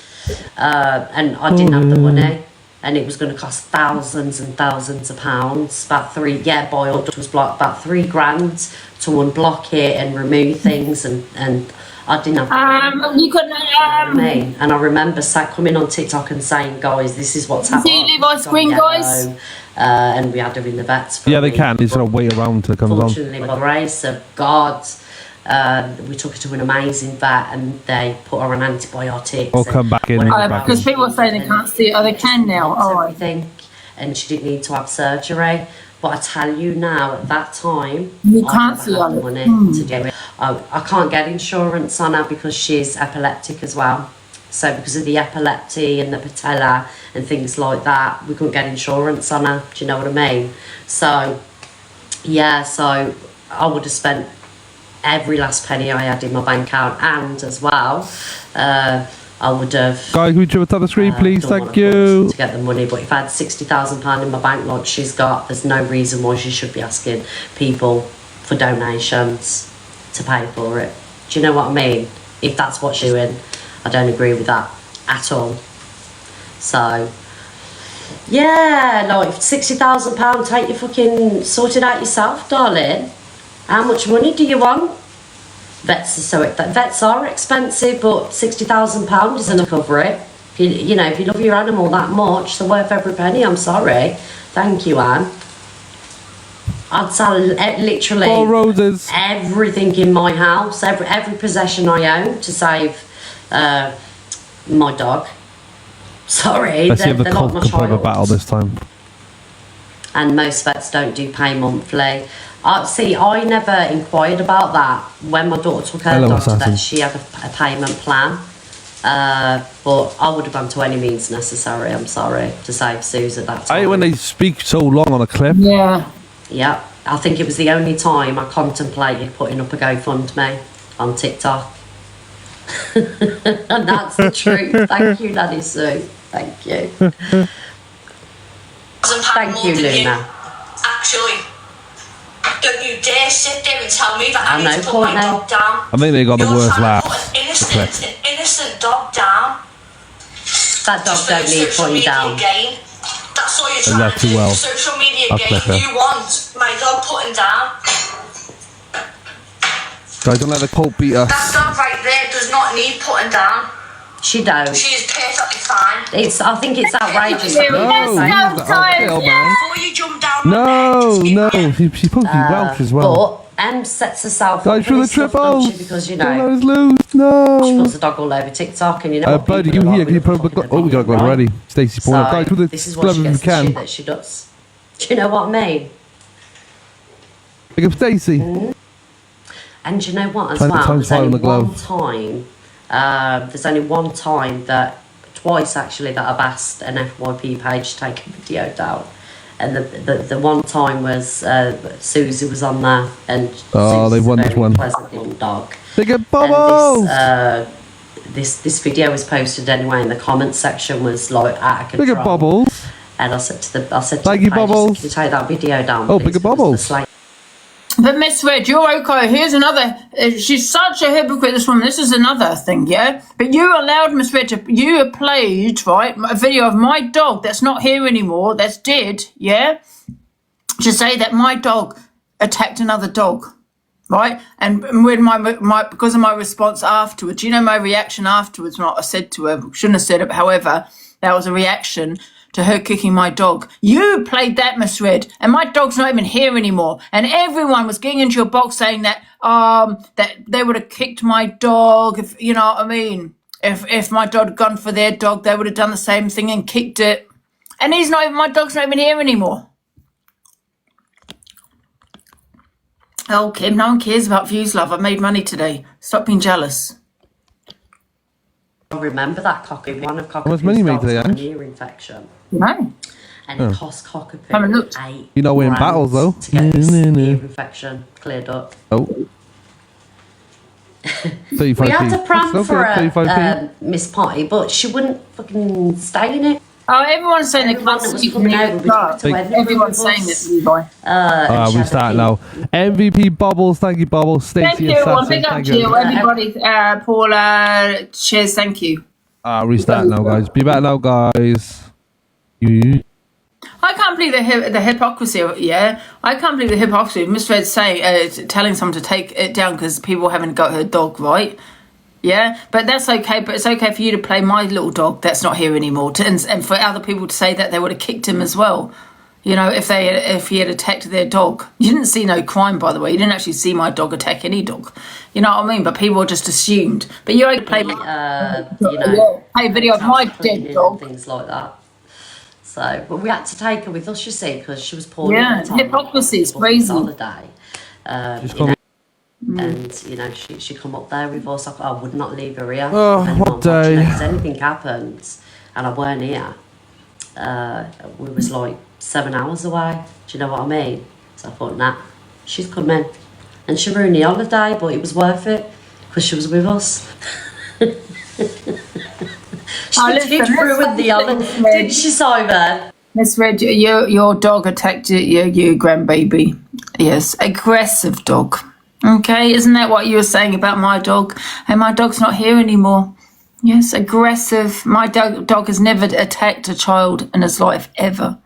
And I didn't have the money. And it was going to cost thousands and thousands of pounds. About bile duct was blocked. About £3,000 to unblock it and remove things. And I didn't have you couldn't me. And I remember coming on TikTok and saying, guys, this is what's happening. See, leave our screen, guys. And we had her in the vets. Yeah, they can. They sort of wait around till it comes on. Fortunately, by the grace of God, we took her to an amazing vet and they put her on antibiotics. Or come back in. Because people say they can't see it. Oh, they can now. Oh, everything. And she didn't need to have surgery. But I tell you now, at that time, you can't see the money to do it. I can't get insurance on her because she's epileptic as well. So because of the epilepsy and the patella and things like that, we couldn't get insurance on her. Do you know what I mean? So, yeah, so I would have spent every last penny I had in my bank account, and as well, I would have. Guys, would you top the screen, please? Thank you. To get the money, but if I had £60,000 in my bank, like she's got, there's no reason why she should be asking people for donations to pay for it. Do you know what I mean? If that's what she's doing, I don't agree with that at all. So, yeah, like £60,000, take your fucking sort it out yourself, darling. How much money do you want? Vets are expensive, but £60,000 isn't enough to cover it. You know, if you love your animal that much, they're worth every penny. I'm sorry. Thank you, Anne. I'd sell literally 4 roses. Everything in my house, every possession I own to save my dog. Sorry, Let's see if the they're cult not my can play the child. battle this time. And most vets don't do pay monthly. See, I never inquired about that. When my daughter took her dog to vet, she had a payment plan. But I would have gone to any means necessary, I'm sorry, to save Suze at that time. I hate when they speak so long on a clip. Yeah. Yeah, I think it was the only time I contemplated putting up a GoFundMe on TikTok. And that's the truth. Thank you, Daddy Sue. Thank you. Thank you, Luna. Actually, don't you dare sit there and tell me that I need to put my dog down. I think they got the worst laugh. An innocent dog down. That dog don't need putting down. That's all you're trying to do. Social media game. You want my dog putting down. Guys, don't let the cult beat us. That dog right there does not need putting down. She don't. She is perfectly fine. I think it's outrageous. No, Before you jump down No, she's supposed to be Welsh as well. But Em sets herself Guys, up through for the this stuff, triple. doesn't she? Because, you Don't know, let us lose. she No. puts the dog all over TikTok, and you know what Buddy, people you are here? like Can you with put fucking oh, we gotta go opinion, already. right? Stacey pulling up. Guys, So, through this is the what club she if you gets the shit can. that she does. Do you know what I mean? Pick up Stacey. And do you know what as Times well? There's five on only the glove. one time, there's only one time twice actually that I've asked an FYP page to take a video down. And the one time was Susie was on there, and They've won this one. Pleasant little dog. They get bubbles. And this video was posted anyway, and the comment section was like out of Big control. bubbles. And I said to the Thank you, page, Bubbles. can you take that video down? Oh, please? bigger Because bubbles. the But Miss Red, you're okay. Here's another. She's such a hypocrite, this woman. This is another thing, yeah? But you allowed Miss Red to. You played, right, a video of my dog that's not here anymore, that's dead, yeah? To say that my dog attacked another dog, right? And when my because of my response afterwards, you know, my reaction afterwards, what I said to her, shouldn't have said it, however, that was a reaction to her kicking my dog. You played that, Miss Red, and my dog's not even here anymore. And everyone was getting into your box saying that that they would have kicked my dog, if you know what I mean. If my dog had gone for their dog, they would have done the same thing and kicked it. And my dog's not even here anymore. Oh, Kim, no one cares about views, love. I made money today. Stop being jealous. I remember that cockapoo. One of How much money you made today, Cockapoo's got an Ange? ear infection. No. And it cost Cockapoo Haven't looked. $8 You know we're in grand battles, though. to get this ear infection cleared up. Oh. 35p. We had to pram That's for okay, 35p. Miss Potty, but she wouldn't fucking stay in it. Oh, everyone's saying they Everyone can't that was see coming me. over, we took to Edinburgh Everyone's with saying us. this, Levi. And she We had a start thing. now. MVP Bubbles, thank you, Bubbles. Stacey Thank you. Well, Assassin, big up thank to you, everybody. Paula, cheers. Thank you. Restart now, guys. Be back now, guys. You. I can't believe the hypocrisy. Yeah, I can't believe the hypocrisy. Miss Red saying, telling someone to take it down because people haven't got her dog right. Yeah, but that's okay. But it's okay for you to play my little dog that's not here anymore, and for other people to say that they would have kicked him as well. You know, if he had attacked their dog. You didn't see no crime, by the way. You didn't actually see my dog attack any dog. You know what I mean? But people just assumed. But you only play, play a video of my dead dog. Things like that. So, but we had to take her with us, you see, because she was poorly. Yeah, at the time. hypocrisy is We booked crazy. Holiday. And you know, she come up there with us. I would not leave her here. Oh, Anyone what day. watching it, 'cause anything happens, and I weren't here. We was like 7 hours away. Do you know what I mean? So I thought, nah, she's coming, and she ruined the holiday, but it was worth it because she was with us. She did ruin the holiday, didn't she, Simon? Miss Red, your dog attacked your grandbaby. Yes, aggressive dog. Okay, isn't that what you were saying about my dog? And my dog's not here anymore. Yes, aggressive. My dog has never attacked a child in his life, ever.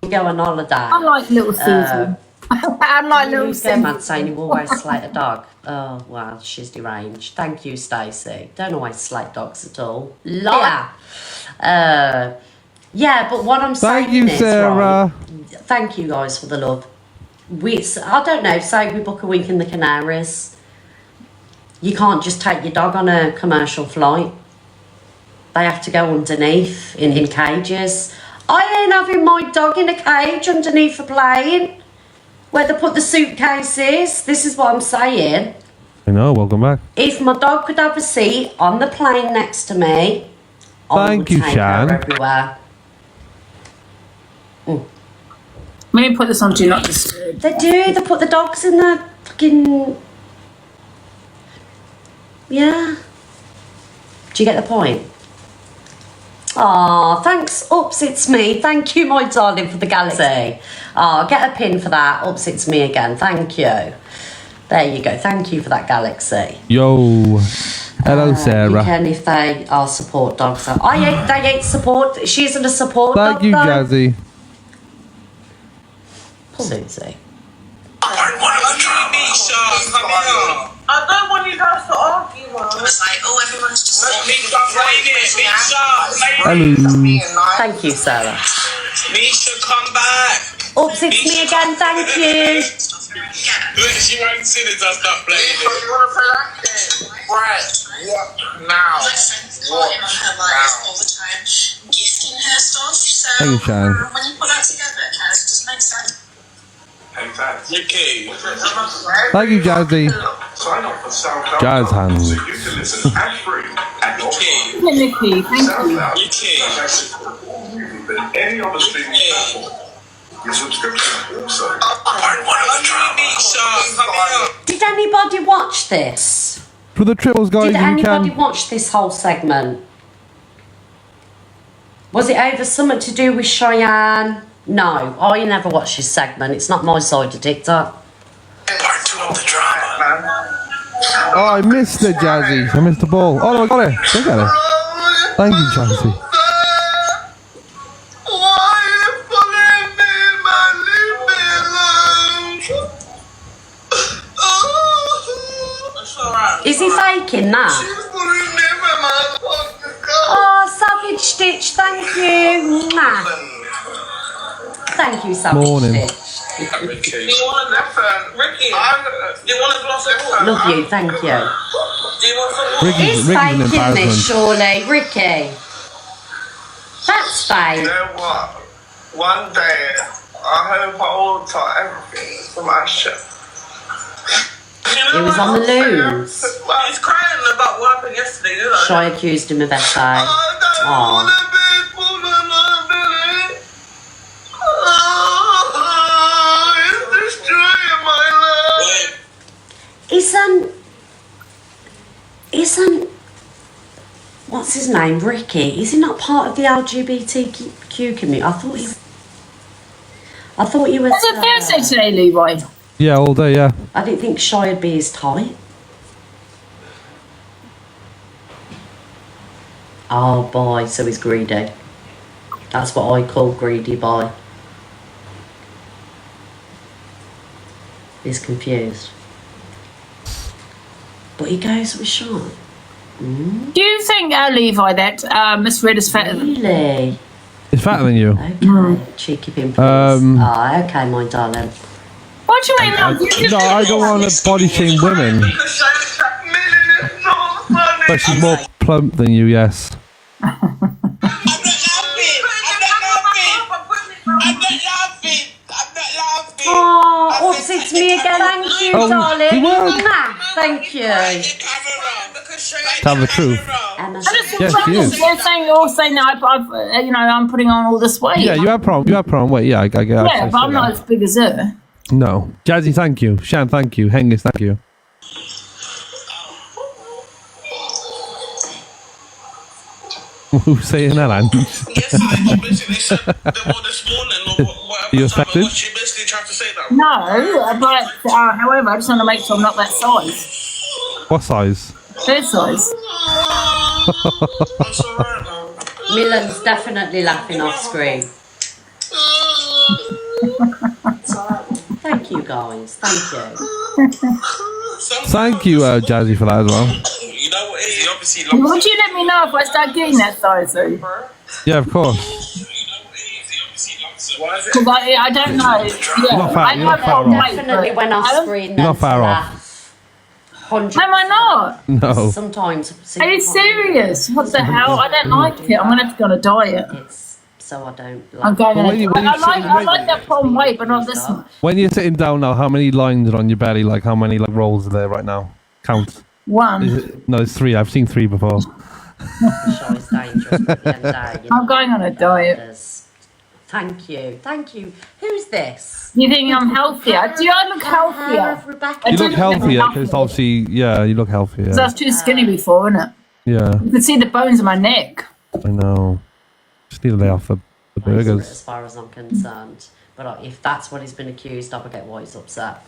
We go on holiday. I like little Susie. I like little Susie. Man saying you always slate a dog. Oh, well, she's deranged. Thank you, Stacey. Don't always slate dogs at all. Liar. Yeah, but what I'm saying Thank you, is, Sarah. right, thank you guys for the love. I don't know, say we book a week in the Canaries. You can't just take your dog on a commercial flight. They have to go underneath in cages. I ain't having my dog in a cage underneath a plane where they put the suitcases. This is what I'm saying. I know, welcome back. If my dog could have a seat on the plane next to me, I would Thank you, take Shan. her everywhere. Let me put this on Do Not Disturb. They do. They put the dogs in the fucking... Yeah. Do you get the point? Aw, thanks. Oops, it's me. Thank you, my darling, for the galaxy. Oh, get a pin for that. Oops, it's me again. Thank you. There you go. Thank you for that galaxy. Yo. Hello, Sarah. You can if they are support dogs. They ain't support. She isn't a support dog. Thank you, though. Jazzy. Susie. I don't want you guys to argue, man. It's like, oh, everyone's just Hello. Thank you, Sarah. Misha, come back. Oops, it's me again, thank you. She won't see this, I'll start playing it. You want to play that game? Right. What now? What now? all the time, gifting her stuff. So Thank you, Sharon. when you put that together, it kind of just makes sense. Ricky. Thank you, Jazzy. Sign up for SoundCloud Jazz hands. so you can listen ad-free and Ricky. Nikki, thank you. Ricky. than any other streaming platform. Your subscription also. Did anybody watch this? For the triples, guys, Did you anybody can. watch this whole segment? Was it over something to do with Cheyenne? No, I never watched this segment. It's not my side of TikTok. Part 2 of the drama. Oh, I missed it, Jazzy. I missed the ball. Oh, no, I got it. Look at it. Thank you, Jazzy. Is he faking that? Oh, Savage Stitch, thank you. Mwah. Thank you, Savage Morning. Stitch. Do you want to listen? Ricky, do you want a glass of water? Love you, thank you. Do you want some water? Ricky's He's an faking this, embarrassment. surely. Ricky. That's fake. You know what? One day, I hope I alter everything for my shit. He was on the loons. He's crying about what happened yesterday, you know? Shy accused him of SA. Aww. It's destroying my life. Isn't what's his name, Ricky? Is he not part of the LGBTQ community? I thought he was. Was it Thursday today, Leroy? Yeah, all day, yeah. I didn't think Shy would be his type. Oh boy, so he's greedy. That's what I call greedy boy. He's confused. But he goes with Sean. Do you think, Levi, that Miss Red is fatter than Really? It's fatter than you. Okay. Cheeky pimp. Okay, my darling. What do you mean? No, I don't want to body shame women. But she's more plump than you, yes. Oh, oops, it's me again. Thank you, Oh, darling. he was. Mwah. Thank you. Tell the truth. Emma. Yes, she is. You're saying that I'm putting on all this weight. Yeah, you have problem weight. Yeah, I get it. Yeah, but I'm not as big as her. No. Jazzy, thank you. Shan, thank you. Hengis, thank you. Who's saying that, Angie? Yes, I basically said the one this morning or whatever. Are you affected? She basically tried to say that. No, but however, I just want to make sure I'm not that size. What size? Her size. That's alright, man. Milan's definitely laughing off screen. Thank you, guys. Thank you. Thank you, Jazzy, for that as well. You know what it is? He obviously loves Would you let me know if I start getting that size though? Yeah, of course. Because I don't know. Yeah, not far- I you're not know far my off. weight, Definitely but went I off don't- screen. You're not far off. 100%. Am I not? No. Sometimes. Are you serious? What the hell? I don't like it. I'm gonna have to go on a diet. It's so I don't. I'm going But on when a you- diet. when you I sit- like that prom weight, but not this much. When you're sitting down now, how many lines are on your belly? Like, how many rolls are there right now? Count. One. No, it's 3. I've seen 3 before. Show is dangerous. But at the end of the day, you I'm know, going on a diet. there's- Thank you. Thank you. Who's this? You think I'm healthier? Do I look healthier? Rebecca. You do look look healthier healthier. because obviously, yeah, you look healthier. Because I was too skinny before, innit? Yeah, You could see the bones in my neck. I know. Just need to lay off the burgers. As far as I'm concerned, but if that's what he's been accused of, I get why he's upset.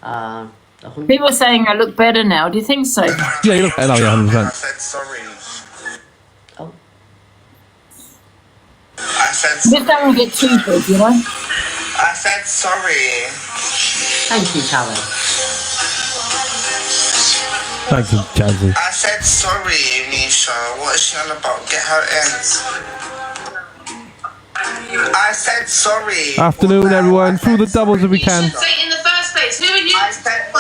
100 People are saying I look better now. Do you think so? Yeah, you look. No, yeah, 100%. I said sorry. Oh. I said Just don't want to get too big, you know? I said sorry. Thank you, Callum. Thank you, Jazzy. I said sorry, Nisha. What is she on about? Get her in. I said sorry. Afternoon, everyone. Through the doubles if we can. Say it in the first place. Who are you? I said,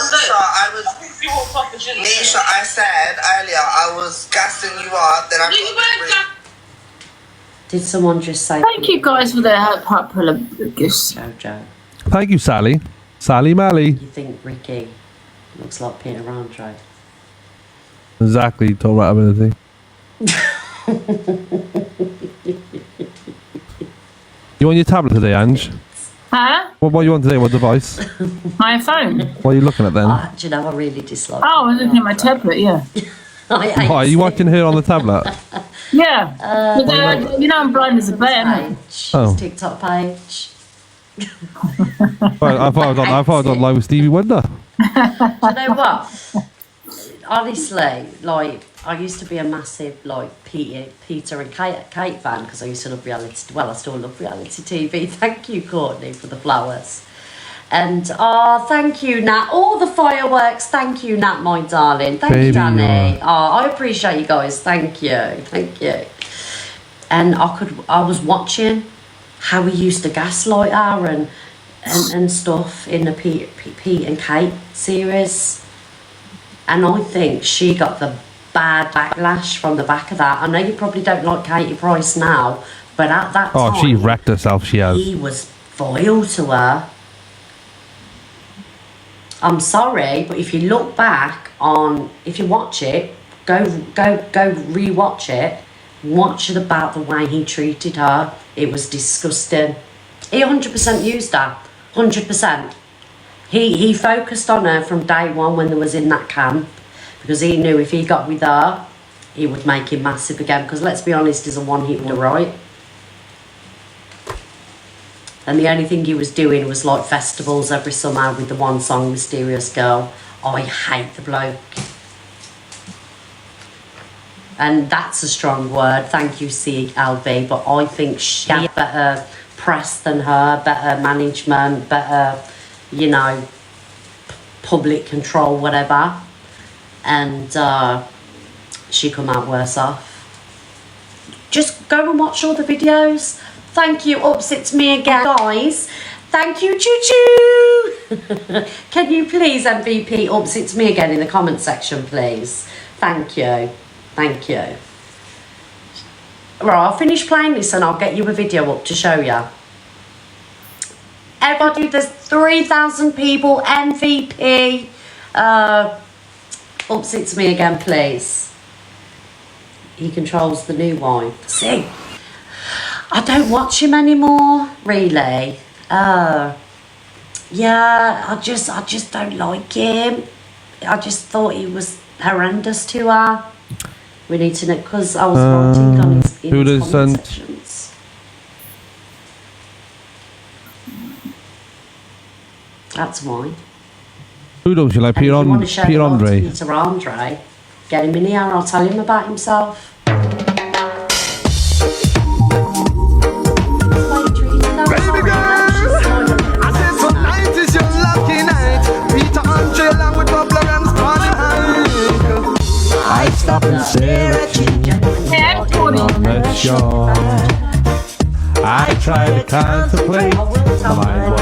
Nisha, I said earlier I was gassing you up, then I Did someone just say? Thank you guys for the popular gifts. Jojo. Thank you, Sally. Sally Mally. You think Ricky looks like Peter Andre? Exactly. Talk about ability. You on your tablet today, Ange? Huh? What are you on today? What device? My phone. What are you looking at then? Do you know I really dislike? Oh, I'm looking at my tablet, yeah. I hate Are you watching her on the tablet? Yeah. But, you know I'm blind as a bear. Oh. TikTok page. Right, I thought I was on live with Stevie Wonder. Do you know what? Honestly, like, I used to be a massive, like, Peter and Kate fan because I used to love reality. Well, I still love reality TV. Thank you, Courtney, for the flowers. And, thank you, Nat. All the fireworks. Thank you, Nat, my darling. Thank you, Danny. I appreciate you guys. Thank you. Thank you. And I was watching how he used to gaslight her and stuff in the Pete and Kate series. And I think she got the bad backlash from the back of that. I know you probably don't like Katie Price now, but at that time... Oh, she wrecked herself, she has. He was vile to her. I'm sorry, but if you look back on... If you watch it, go re-watch it, watch it about the way he treated her. It was disgusting. He 100% used her. 100%. He focused on her from day one when they was in that camp because he knew if he got with her, he would make him massive again because let's be honest, he's a one-hit wonder, right? And the only thing he was doing was like festivals every summer with the one song, Mysterious Girl. I hate the bloke. And that's a strong word, thank you CLV, but I think she had better press than her, better management, better... you know, public control, whatever, and she come out worse off. Just go and watch all the videos. Thank you. Oops, it's me again, guys. Thank you, choo-choo. Can you please, MVP, oops, it's me again in the comment section, please. Thank you. Thank you. Right, I'll finish playing this and I'll get you a video up to show you. Everybody, there's 3,000 people, MVP. Oops, it's me again, please. He controls the new wife. See, I don't watch him anymore, really. Yeah, I just don't like him. I just thought he was horrendous to her. We need to know, because I was writing on his comment sections. That's why. Who don't you like? Peter Andre? Peter Andre. Get him in here, I'll tell him about himself. Baby girl, I said tonight is your lucky night. Peter Andre along with Bubler and Spotlight. I stop and stare at you. I try to contemplate, but I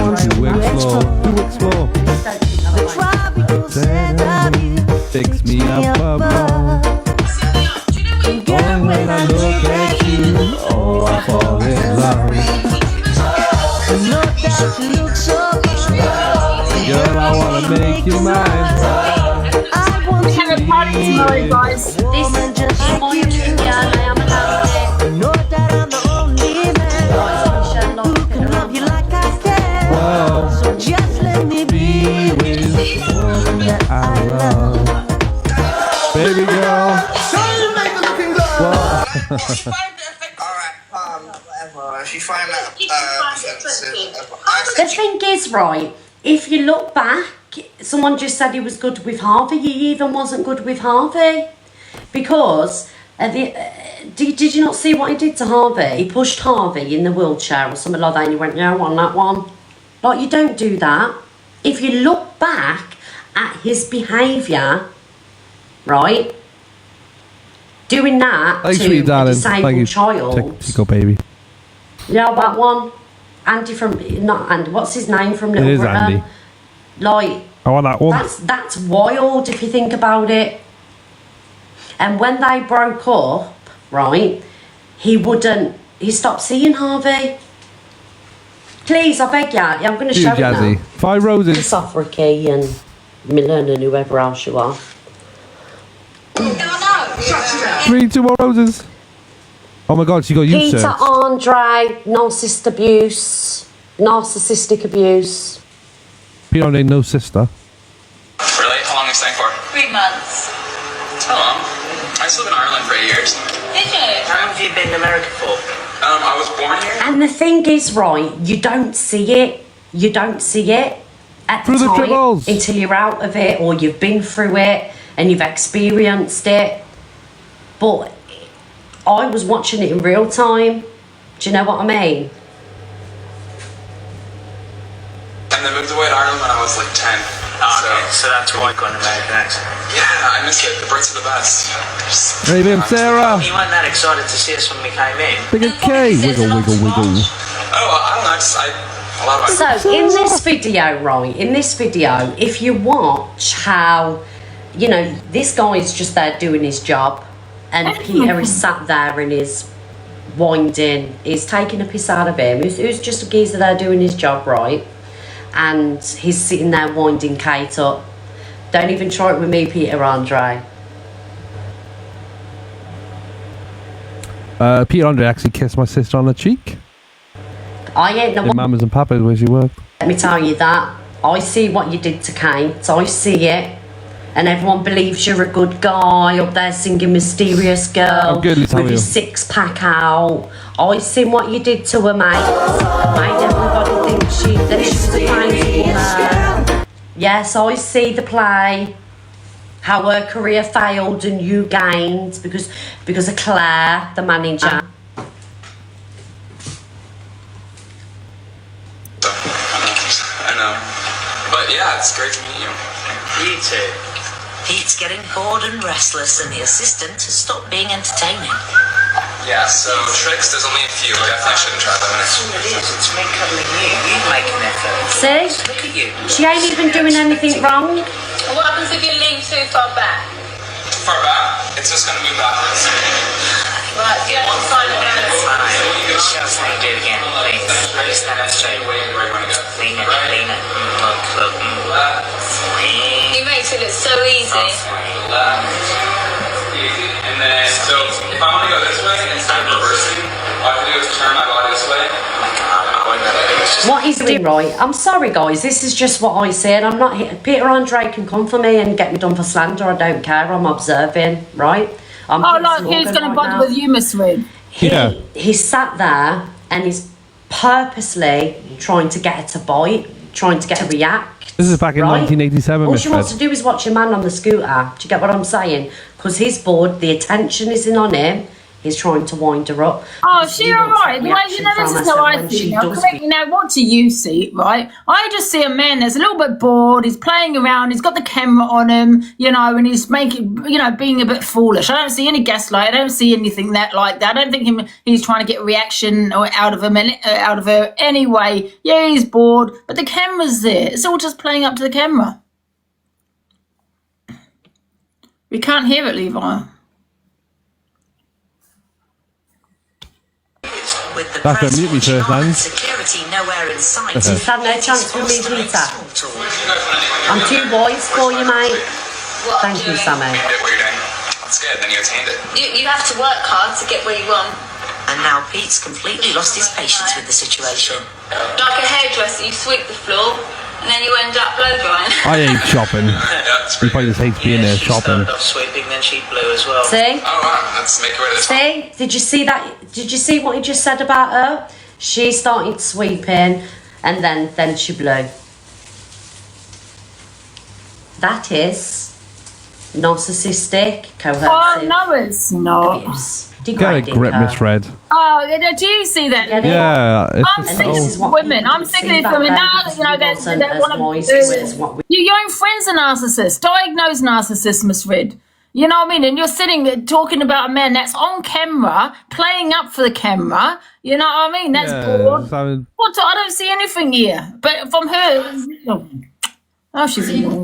want to explore. Fix me up above. And when I look at you, oh, I fall in love. Girl, I wanna make you mine. We have a party tomorrow, guys. This is my dream, yeah, I am allowed. Know that I'm the only man who can love you like I can. Whoa. So just let me be with the one that I love. Baby girl. whatever. If you find that offensive, The thing is, right, if you look back, someone just said he was good with Harvey. He even wasn't good with Harvey. Because, did you not see what he did to Harvey? He pushed Harvey in the wheelchair or something like that and he went, yeah, I want that one. Like, you don't do that. If you look back at his behaviour, right, doing that Thanks to for you, a darling. disabled Thank you. child, Tickle baby. Yeah, that one. Andy from not Andy. What's his name from Little It is Britain? Andy. Like I want that one. that's wild if you think about it. And when they broke up, right, he stopped seeing Harvey. Please, I beg ya, I'm going to Too show jazzy. it now. 5 roses. It's off Ricky and Millen and whoever else you are. 3, 2 more roses. Oh my God, she got you, Peter sir. Andre, narcissistic abuse. Peter Andre, no sister. Really? How long are you staying for? 3 months. How long? I used to live in Ireland for 8 years. Did you? How long have you been in America for? I was born here. And the thing is, right, you don't see it. You don't see it at the Through the time tribbles. until you're out of it or you've been through it and you've experienced it. But I was watching it in real time. Do you know what I mean? And they moved away to Ireland when I was like 10. So that's why I got an American accent. Yeah, I miss it. The Brits are the best. Hey, Ben, Sarah. You weren't that excited to see us when we came in. Big K. Wiggle, wiggle, wiggle. Oh, I don't know. A lot of So in this video, right, if you watch how, you know, this guy is just there doing his job and Peter is sat there and is winding, he's taking a piss out of him, who's just a geezer there doing his job, right? And he's sitting there winding Kate up. Don't even try it with me, Peter Andre. Peter Andre actually kissed my sister on the cheek. I ain't the In one. Mamas and Papas where she worked. Let me tell you that. I see what you did to Kate. I see it. And everyone believes you're a good guy up there singing Mysterious Girl I'm good, let me tell with your you. 6-pack out. I seen what you did to her, mate. Made everybody think that she was a crazy woman. Yes, I see the play. How her career failed and you gained because of Claire, the manager. I know. But yeah, it's great to meet you. You too. Pete's getting bored and restless, and the assistant has stopped being entertaining. Yeah, so tricks, there's only a few. Definitely shouldn't try them. That's all it is. It's me cuddling you. You make an effort. See? Look at you. She ain't even doing anything wrong. And what happens if you lean too far back? Too far back, it's just gonna move backwards. Right, you have to sign it down. Just do it again, please. Stand up straight. Lean it, lean it. Look. You make it look so easy. And then, so if I want to go this way instead of reversing, all I have to do is turn my body this way. What he's doing, right? I'm sorry, guys. This is just what I said. I'm not here. Peter Andre can come for me and get me done for slander. I don't care. I'm observing, right? I'm Who's going to bother with you, Miss Reed? He sat there and he's purposely trying to get her to bite, trying to get her to react. This is back in right? 1987, All Miss she wants Red. to do is watch a man on the scooter. Do you get what I'm saying? Because he's bored, the attention isn't on him. He's trying to wind her up. Oh, she all right. Well, you know, this is how I see. Now, correct me now. What do you see, right? I just see a man that's a little bit bored. He's playing around. He's got the camera on him, you know, and he's making, you know, being a bit foolish. I don't see any gaslight. I don't see anything like that. I don't think he's trying to get a reaction out of her anyway. Yeah, he's bored, but the camera's there. It's all just playing up to the camera. We can't hear it, Levi. With the That's press a mute me watching first, on and man. security nowhere in sight. He's had no chance with me, Peter. I'm too wise for you, mate. Thank you, Sammy. You did what you're doing. That's good, then you attained it. You have to work hard to get where you want. And now Pete's completely lost his patience with the situation. Like a hairdresser, you sweep the floor, and then you end up blow drying. I hate shopping. He probably just hates being there shopping. Started off sweeping, then she blew as well. See? Oh wow, let's make it way to this. See? Did you see that? Did you see what he just said about her? She started sweeping and then she blew. That is narcissistic, coercive. Oh, no, it's not. Abuse. Get a Degrading grip, her. Miss Red. Oh, do you see that? Get it? Yeah. I'm sick of these women. I'm sick of these women. Now, you know, they want to. Your own friends are narcissists. Diagnosed narcissists, Miss Red. You know what I mean? And you're sitting there talking about a man that's on camera, playing up for the camera. You know what I mean? That's bored. What? I don't see anything here. But from her, oh, she's in. Really? How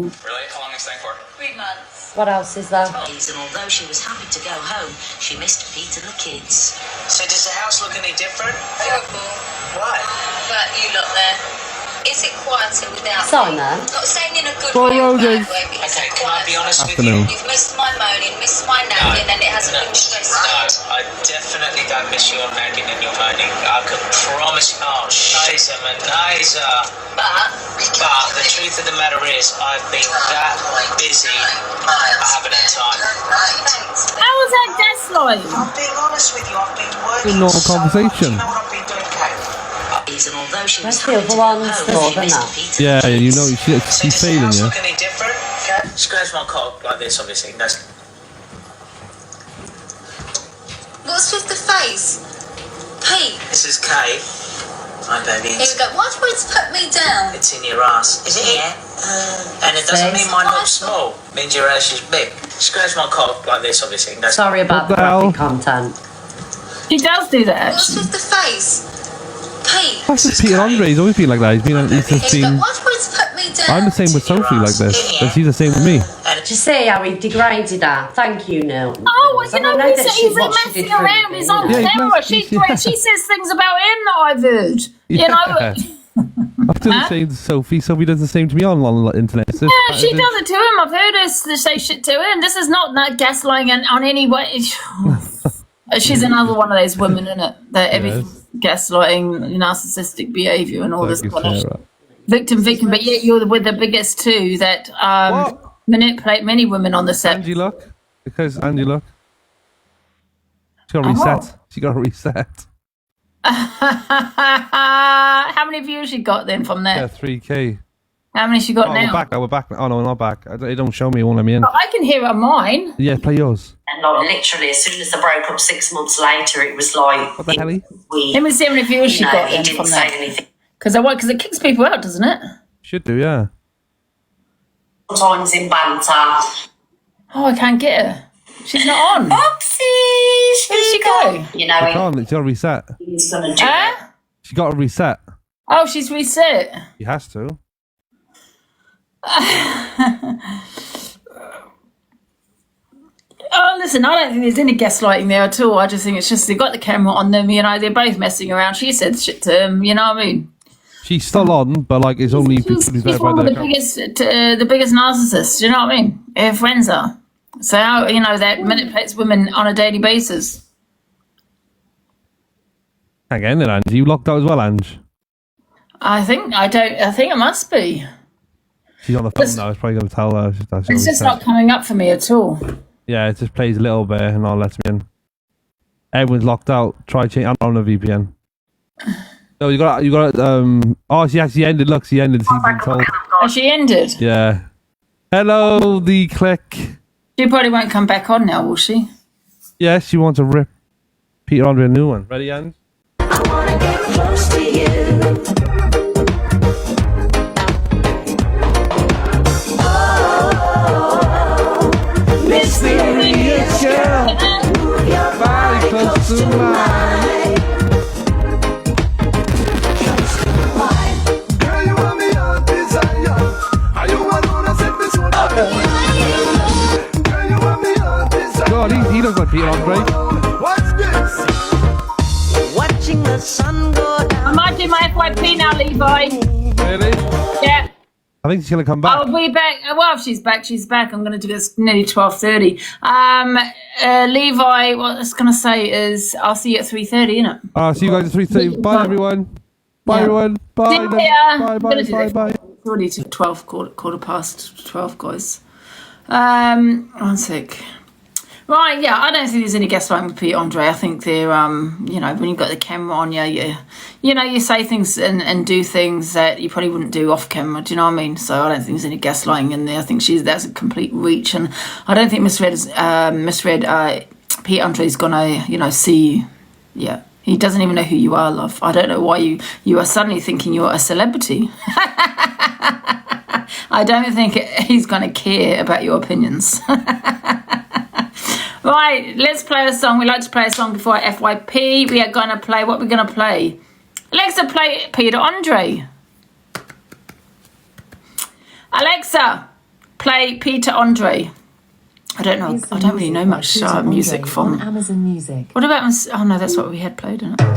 long are you staying for? 3 months. What else is there? And although she was happy to go home, she missed Pete and the kids. So does the house look any different? Horrible. Why? But you lot there. Is it quieter without Simon? me? Not saying in a good Boy, way or Rosie. bad way, but Okay, it's can I be honest with you? Afternoon. You've missed my moaning, missed my nagging, and it hasn't been stressful. No, I definitely don't miss your nagging and your moaning. I can promise you. Oh, Shazer, Manazer. But But the truth of the matter is, I've been that busy, I haven't had time. thanks. How was that gaslighting? I'm being honest with you, I've been working normal so conversation. much. You know what I've been doing, Kate? And although she was That's the happy to other go one's home, more she than missed that. Pete and Yeah, the you kids. know, So she's does the failing house you. look any different? Okay. She grabs my cock like this, obviously. That's What's with the face? Pete, This is Kate. Hi, baby. here we go. Why do you want to put me down? It's in your ass. Is it? Yeah. And it doesn't mean mine looks small. It means your ass is big. She grabs my cock like this, obviously. That's Sorry about the What the hell? graphic content. She does do that, What's actually. with the face? Pete, That's just Peter Andre. He's always been like that. He's just here we go. been. Why do you want to put me down? I'm the same with Sophie like this, and she's the same with me. Did you see how he degraded her? Thank you, Neil. Oh, you know, that he's what she messing did for around. you, He's on Yeah, he's camera. messing- She says things about him that I've heard. You Yeah. know, I do the same to Sophie. Sophie does the same to me on the internet. It's just- yeah, she does it to him. I've heard her say shit to him. This is not that gaslighting on any way. She's another one of those women, isn't it? That everything gaslighting, narcissistic behaviour, and all this Like kind you of say, right. victim. But yet you're with the biggest two that manipulate many women on the set. Angie, look. Because Angie, look. She got a reset. She got a reset. How many views she got then from Yeah, there? 3K. How many she got Oh, now? we're back. Oh, no, we're not back. It don't show me. It won't let me in. Oh, I can hear it on mine. Yeah, play yours. And like literally, as soon as they broke up 6 months later, it was like What the hell? Let me see how many views she got he then didn't from say there. anything. Because it kicks people out, doesn't it? Should do, yeah. Sometimes in banter. Oh, I can't get her. She's not on. Oopsies! Where did she go? You know, I can't. She got a reset. he's gonna do it. Huh? She got a reset. Oh, she's reset. She has to. Oh, listen, I don't think there's any gaslighting there at all. I just think it's just they've got the camera on them, you know, they're both messing around. She said shit to him, you know what I mean? She's still on, but like it's only people She's who's there by one of their the account. biggest narcissists, you know what I mean? Her friends are. So, you know, that manipulates women on a daily basis. Hang in there, Angie. You locked out as well, Ange. I think it must be. She's on the phone now. It's probably going to tell her. It's just not coming up for me at all. Yeah, it just plays a little bit and all lets me in. Everyone's locked out. Try change. I'm on a VPN. No, you got. Oh, she actually ended. Look, she ended. She's been told. Oh, she ended. Yeah. Hello, the click. She probably won't come back on now, will she? Yeah, she wants to rip Peter Andre a new one. Ready, Ange? Close to you. Mysterious girl, move your body close to mine. Girl, you want me on desire. Are you alone? I said this one. Girl, you want me on desire. God, he looks like Peter Andre. What's this? Watching the sun go down. I might do my FYP now, Levi. Really? Yeah. I think she's going to come back. I'll be back. Well, if she's back, she's back. I'm going to do this nearly 12:30. Levi, what I was going to say is I'll see you at 3:30, innit? See you guys at 3:30. Bye, everyone. Bye, everyone. Bye. See ya. Bye, I'm bye, gonna do bye, this. bye. It's already to 12, quarter past 12, guys. 1 sec. Right, yeah, I don't think there's any gaslighting with Pete Andre. I think they're, you know, when you've got the camera on you, you know, you say things and do things that you probably wouldn't do off camera. Do you know what I mean? So I don't think there's any gaslighting in there. I think that's a complete reach, and I don't think misread Pete Andre's gonna, you know, see you. Yeah, he doesn't even know who you are, love. I don't know why you are suddenly thinking you're a celebrity. I don't think he's gonna care about your opinions. Right, let's play a song. We like to play a song before FYP. We are going to play, what we're going to play? Alexa, play Peter Andre. Alexa, play Peter Andre. I don't know. I don't really know much music from Amazon Music. What about? Oh no, that's what we had played, isn't it?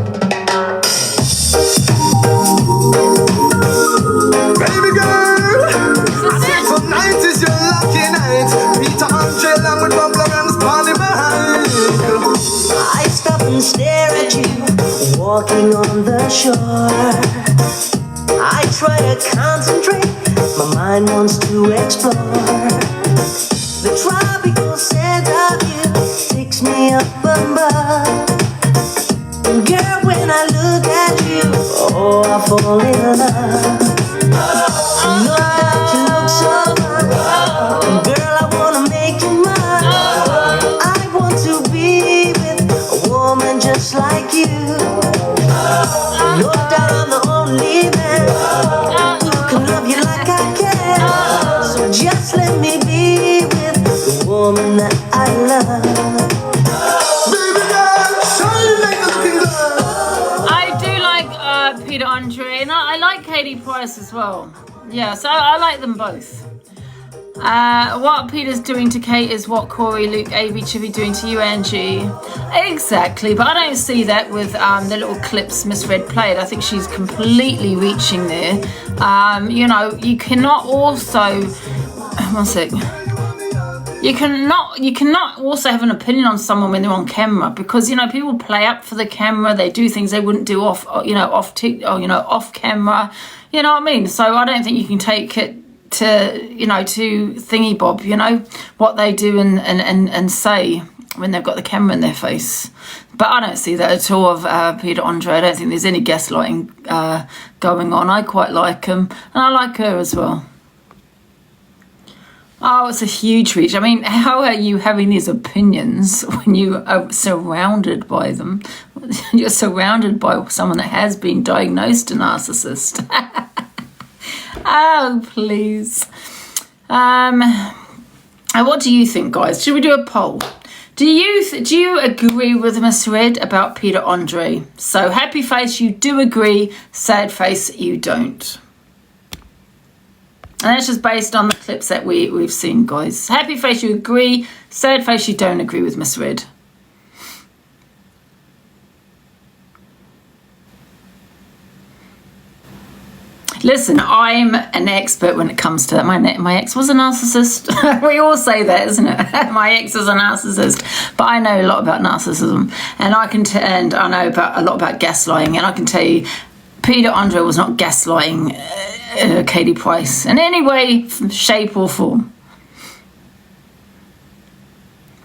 Baby girl, I said tonight is your lucky night. Peter Andre along with Bubbler and Spawny behind. I stop and stare at you, walking on the shore. I try to concentrate, my mind wants to explore. The tropical scent of you takes me up above. And girl, when I look at you, oh, I fall in love. No doubt you look so fine. Girl, I wanna make you mine. I want to be with a woman just like you. No doubt I'm the only man who can love you like I can. So just let me be with the woman that I love. Baby girl, show you make us looking good. I do like Peter Andre, and I like Katie Price as well. Yeah, so I like them both. What Peter's doing to Kate is what Corey, Luke, AB should be doing to you, Angie. Exactly, but I don't see that with the little clips Miss Red played. I think she's completely reaching there. You know, you cannot also... One sec. You cannot also have an opinion on someone when they're on camera, because you know people play up for the camera. They do things they wouldn't do off camera. You know what I mean? So I don't think you can take it to to thingy bob. You know what they do and say when they've got the camera in their face. But I don't see that at all of Peter Andre. I don't think there's any gaslighting going on. I quite like him, and I like her as well. Oh, it's a huge reach. I mean, how are you having these opinions when you are surrounded by them? You're surrounded by someone that has been diagnosed a narcissist. Oh, please. What do you think, guys? Should we do a poll? Do you agree with Miss Red about Peter Andre? So happy face, you do agree. Sad face, you don't. And that's just based on the clips that we've seen, guys. Happy face, you agree. Sad face, you don't agree with Miss Red. Listen, I'm an expert when it comes to that. My ex was a narcissist. We all say that, isn't it? My ex is a narcissist. But I know a lot about narcissism. And I know about a lot about gaslighting. And I can tell you, Peter Andre was not gaslighting Katie Price in any way, shape or form.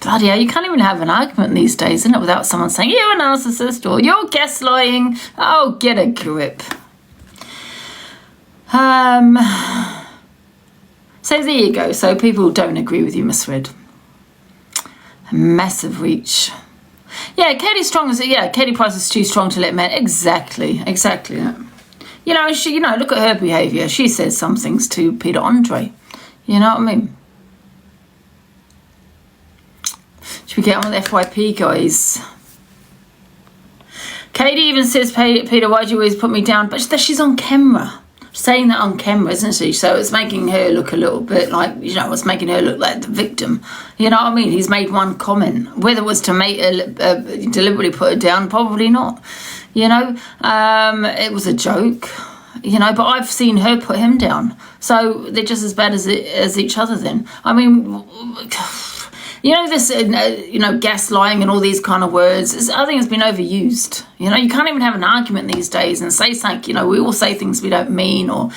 Bloody hell, you can't even have an argument these days, isn't it, without someone saying, you're a narcissist or you're gaslighting. Oh, get a grip. So there you go. So people don't agree with you, Miss Red. A massive reach. Yeah, Katie Price is too strong to let men. Exactly. You know, look at her behaviour. She says some things to Peter Andre. You know what I mean? Should we get on with FYP, guys? Katie even says, Peter, why do you always put me down? But she's on camera. Saying that on camera, isn't she? So it's making her look a little bit like, it's making her look like the victim. You know what I mean? He's made one comment. Whether it was to make her deliberately put her down, probably not. It was a joke. But I've seen her put him down. So they're just as bad as each other then. I mean, this, gaslighting and all these kind of words, I think it's been overused. You can't even have an argument these days and say something, we all say things we don't mean or,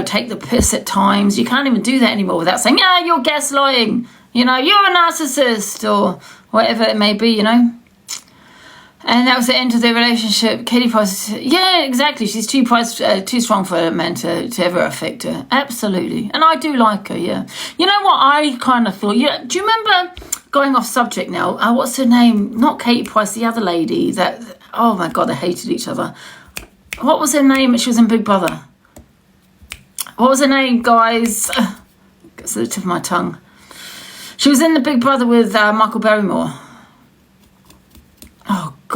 take the piss at times. You can't even do that anymore without saying, yeah, you're gaslighting, you're a narcissist or whatever it may be, And that was the end of their relationship. Katie Price, yeah, exactly. She's too strong for a man to ever affect her. Absolutely. And I do like her, yeah. You know what I kind of thought? Yeah, do you remember, going off subject now, what's her name? Not Katie Price, the other lady that, oh my God, they hated each other. What was her name? She was in Big Brother. What was her name, guys? It's at the tip of my tongue. She was in the Big Brother with Michael Barrymore.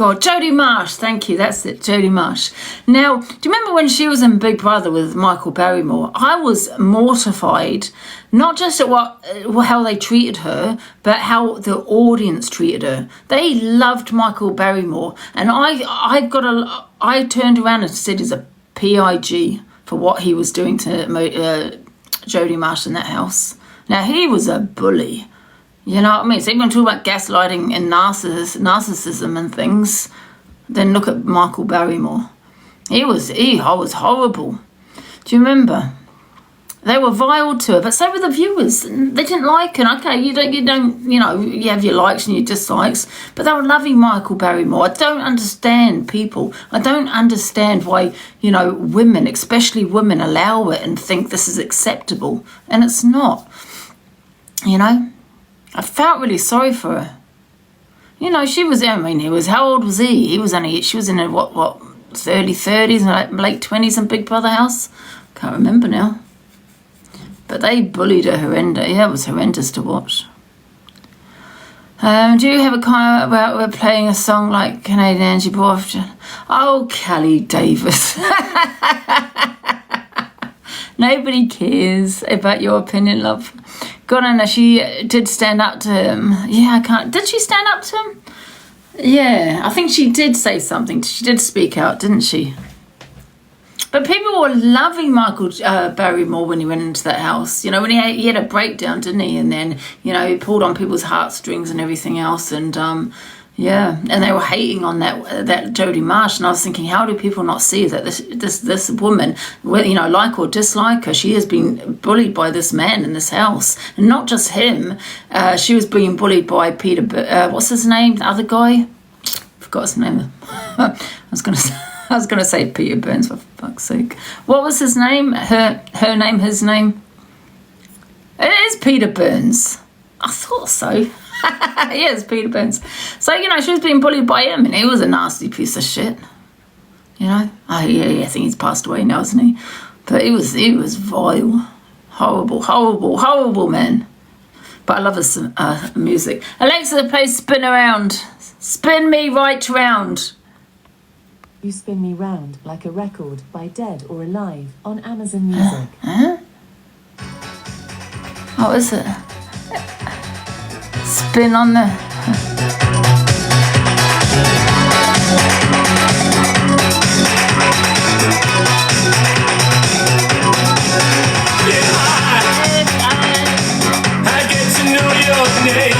God, Jodie Marsh. Thank you. That's it, Jodie Marsh. Now, do you remember when she was in Big Brother with Michael Barrymore? I was mortified, not just at how they treated her, but how the audience treated her. They loved Michael Barrymore, and I turned around and said he's a PIG for what he was doing to Jodie Marsh in that house. Now, he was a bully. You know what I mean? So even talk about gaslighting and narcissism and things, then look at Michael Barrymore. He was horrible. Do you remember? They were vile to her, but so were the viewers. They didn't like her. Okay, you have your likes and your dislikes, but they were loving Michael Barrymore. I don't understand people. I don't understand why, women, especially women, allow it and think this is acceptable, and it's not. I felt really sorry for her. She was, how old was he? She was in her, early 30s, late 20s in Big Brother house? Can't remember now. But they bullied her horrendous. Yeah, it was horrendous to watch. Do you have a comment about we're playing a song like Canadian Angie Borfton? Oh, Kelly Davis. Nobody cares about your opinion, love. God, I know she did stand up to him. Yeah, Did she stand up to him? Yeah, I think she did say something. She did speak out, didn't she? But people were loving Michael Barrymore when he went into that house. When he had a breakdown, didn't he? And then, he pulled on people's heartstrings and everything else. And, and they were hating on that Jodie Marsh. And I was thinking, how do people not see that this woman, like or dislike her, she has been bullied by this man in this house. And not just him. She was being bullied by Peter, what's his name? The other guy? Forgot his name. I was going to say Peter Burns, for fuck's sake. What was his name? Her name, his name? It is Peter Burns. I thought so. Yeah, it's Peter Burns. So, she was being bullied by him, and he was a nasty piece of shit. Oh, yeah, I think he's passed away now, isn't he? But he was vile. Horrible man. But I love his music. Alexa, play Spin Around. Spin me right round. You Spin Me Round Like a Record by Dead or Alive on Amazon Music. Huh? What is it? Spin on the... I get to know your name.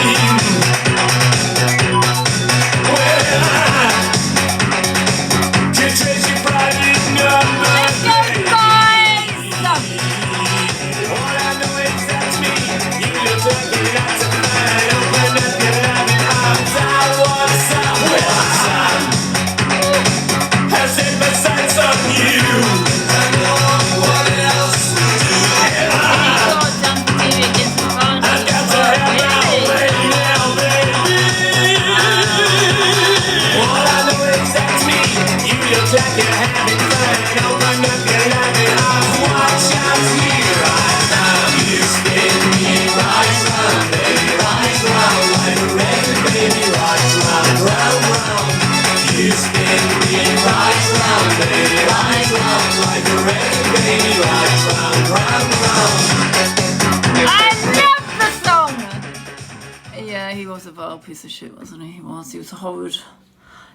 He was a vile piece of shit, wasn't he? He was horrid.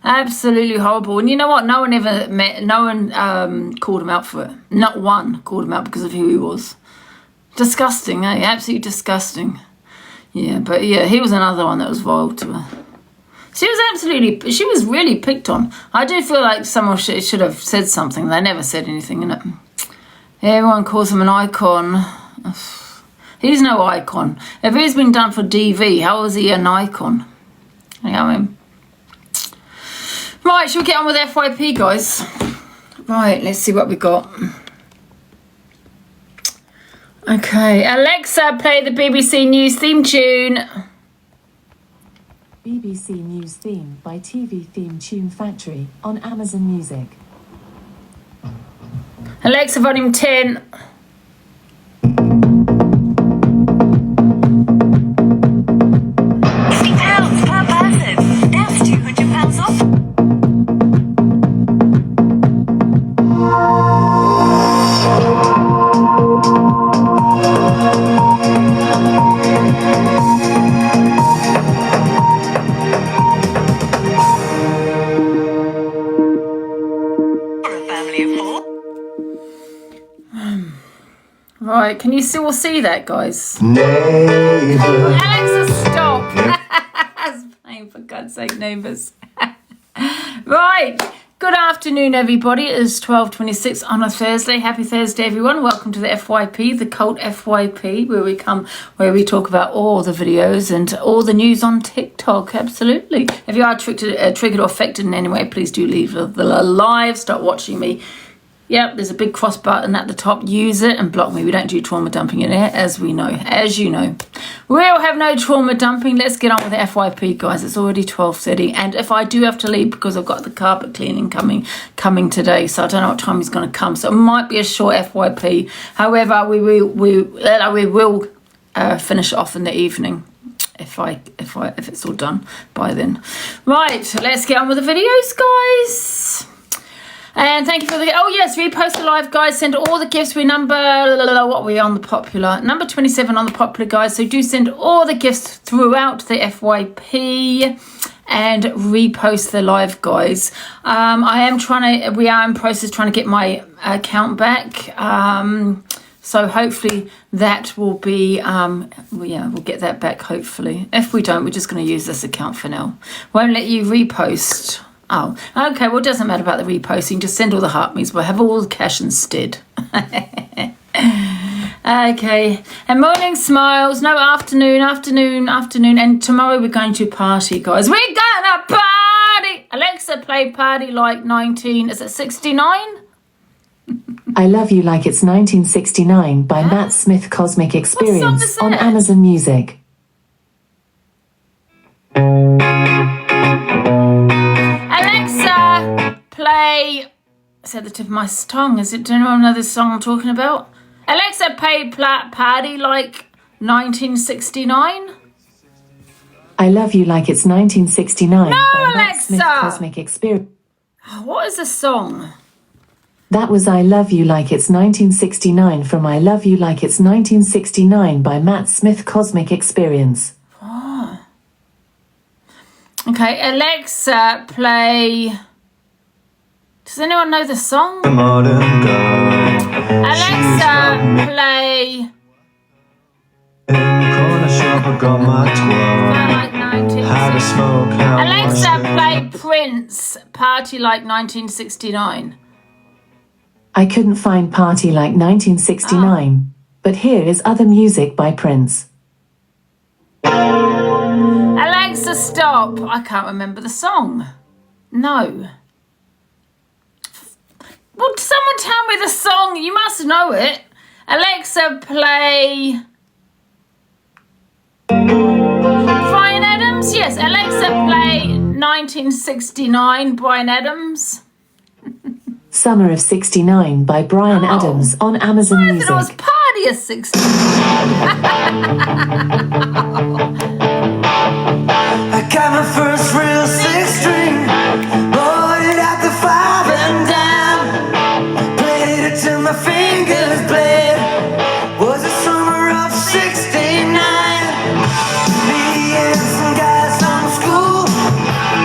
Absolutely horrible. And you know what? No one called him out for it. Not one called him out because of who he was. Disgusting, eh? Absolutely disgusting. Yeah, but yeah, he was another one that was vile to her. She was really picked on. I do feel like someone should have said something. They never said anything, innit? Everyone calls him an icon. He's no icon. If he's been done for DV, how is he an icon? You know what I mean? Right, shall we get on with FYP, guys? Right, let's see what we got. Okay, Alexa, play the BBC News theme tune. BBC News theme by TV Theme Tune Factory on Amazon Music. Alexa, volume 10. £50 per person. That's £200 off. Right, can you still see that, guys? Neighbor. Alexa, stop. That's playing, for God's sake, neighbours. Right. Good afternoon, everybody. It is 12:26 on a Thursday. Happy Thursday, everyone. Welcome to the FYP, the Cult FYP, where we talk about all the videos and all the news on TikTok. Absolutely. If you are triggered or affected in any way, please do leave the live. Start watching me. Yep, there's a big cross button at the top. Use it and block me. We don't do trauma dumping in here, as you know. We'll have no trauma dumping. Let's get on with the FYP, guys. It's already 12:30, and if I do have to leave because I've got the carpet cleaning coming today, so I don't know what time he's going to come. So it might be a short FYP. However, we will finish off in the evening if it's all done by then. Right, so let's get on with the videos, guys. And thank you for repost the live, guys. Send all the gifts. We're number 27 on the popular, guys. So do send all the gifts throughout the FYP and repost the live, guys. We are in process trying to get my account back. So hopefully that will be, we'll get that back, hopefully. If we don't, we're just going to use this account for now. Won't let you repost. Oh, okay. Well, it doesn't matter about the reposting. Just send all the heart me's. We'll have all the cash instead. Okay. And morning smiles. No, afternoon. And tomorrow we're going to party, guys. We're gonna party. Alexa, play Party Like 1969? I Love You Like It's 1969 by Matt Smith Cosmic Experience on Amazon Music. Alexa, play. It's at the tip of my tongue. Do anyone know this song I'm talking about? Alexa, play Party Like 1969. I Love You Like It's 1969 No, by Matt Alexa! Smith Cosmic Experience. What is the song? That was I Love You Like It's 1969 from I Love You Like It's 1969 by Matt Smith Cosmic Experience. Oh. Okay, Alexa, play. Does anyone know the song? Alexa, play. Alexa, play Prince, Party Like 1969. I couldn't find Party Like 1969, but here is other music by Prince. Alexa, stop. I can't remember the song. No. Well, someone tell me the song. You must know it. Alexa, play. Bryan Adams? Yes, Alexa, play 1969, Bryan Adams. Summer of 69 by Bryan Adams on Amazon Music. I thought it was Party of 69. I got my first real six-string, bought it at the 5 and dime, played it till my fingers bled. Was the summer of 69. Me and some guys from school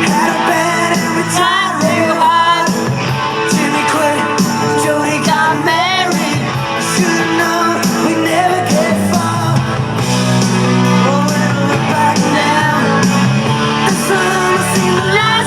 had a band and we tried real hard. Jimmy quit, Jody got married. Should've known we never get far. Oh, when I look back now, the summer seemed to last.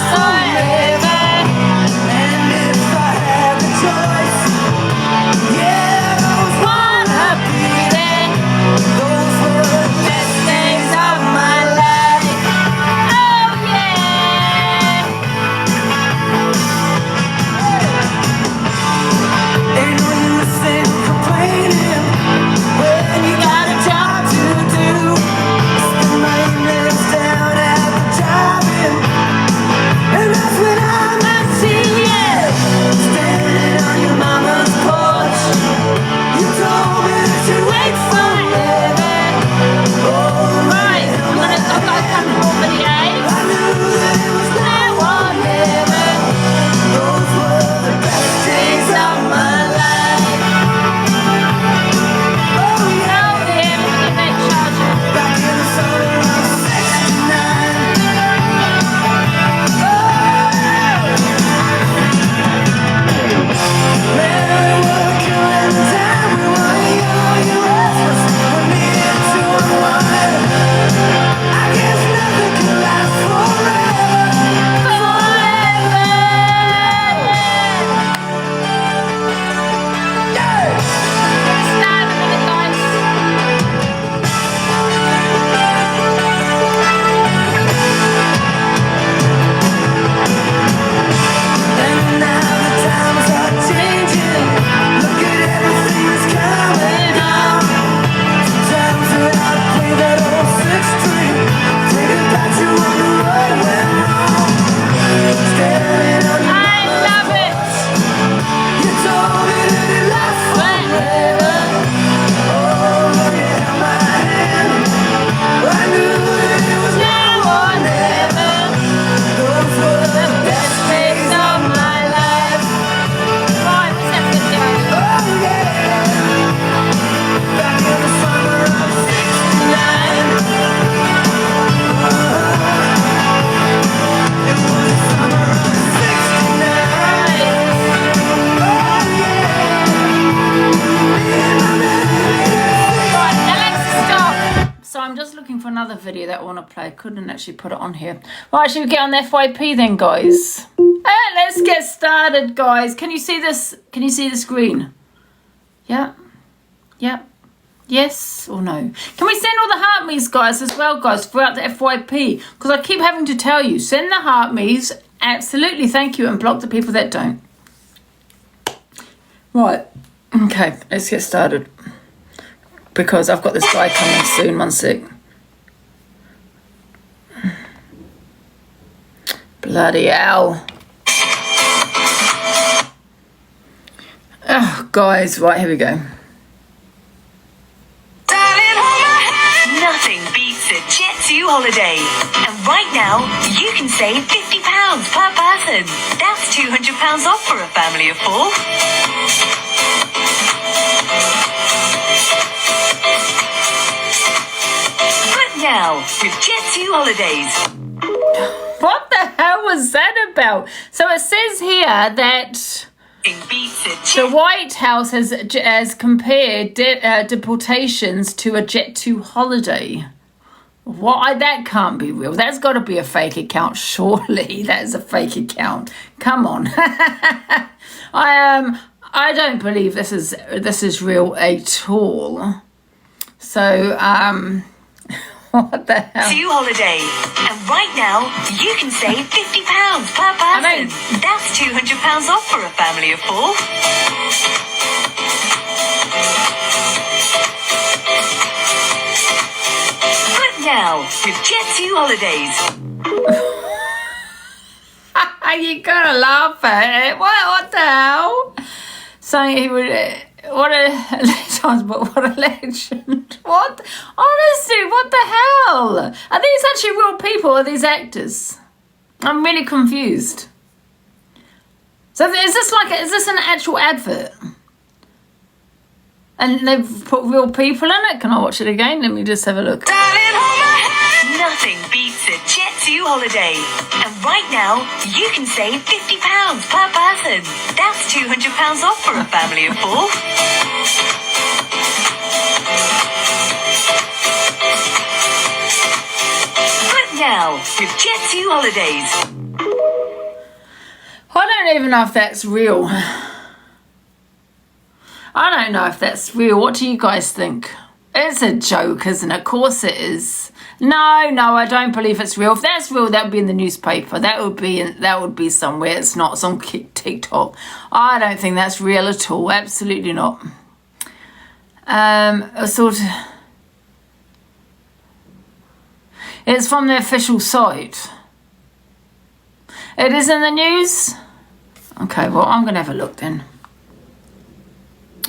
want to play. Couldn't actually put it on here. Right, should we get on the FYP then, guys? Let's get started, guys. Can you see this? Can you see the screen? Yeah. Yeah. Yes or no? Can we send all the heart me's, guys, as well, guys, throughout the FYP? Because I keep having to tell you, send the heart me's. Absolutely, thank you, and block the people that don't. Right. Okay, let's get started. Because I've got this guy coming soon. 1 sec. Bloody hell. Oh, guys, right, here we go. Nothing beats a Jet2 holiday. And right now, you can save £50 per person. That's £200 off for a family of 4. But now, with Jet2 holidays. What the hell was that about? So it says here that the White House has compared deportations to a Jet2 holiday. What? That can't be real. That's got to be a fake account, surely. That is a fake account. Come on. I don't believe this is real at all. So what the hell? Jet2 holiday, and right now you can save £50 per person. That's £200 off for a family of 4. But now with Jet2 holidays. You gotta laugh at it. What the hell? Saying he would. What a legend. What? Honestly, what the hell? Are these actually real people or are these actors? I'm really confused. So is this an actual advert? And they've put real people in it? Can I watch it again? Let me just have a look. Nothing beats a Jet2 holiday. And right now, you can save £50 per person. That's £200 off for a family of 4. But now, with Jet2 holidays. I don't even know if that's real. I don't know if that's real. What do you guys think? It's a joke, isn't it? Of course it is. No, I don't believe it's real. If that's real, that would be in the newspaper. That would be somewhere. It's not some TikTok. I don't think that's real at all. Absolutely not. It's from the official site. It is in the news? Okay, well, I'm going to have a look then.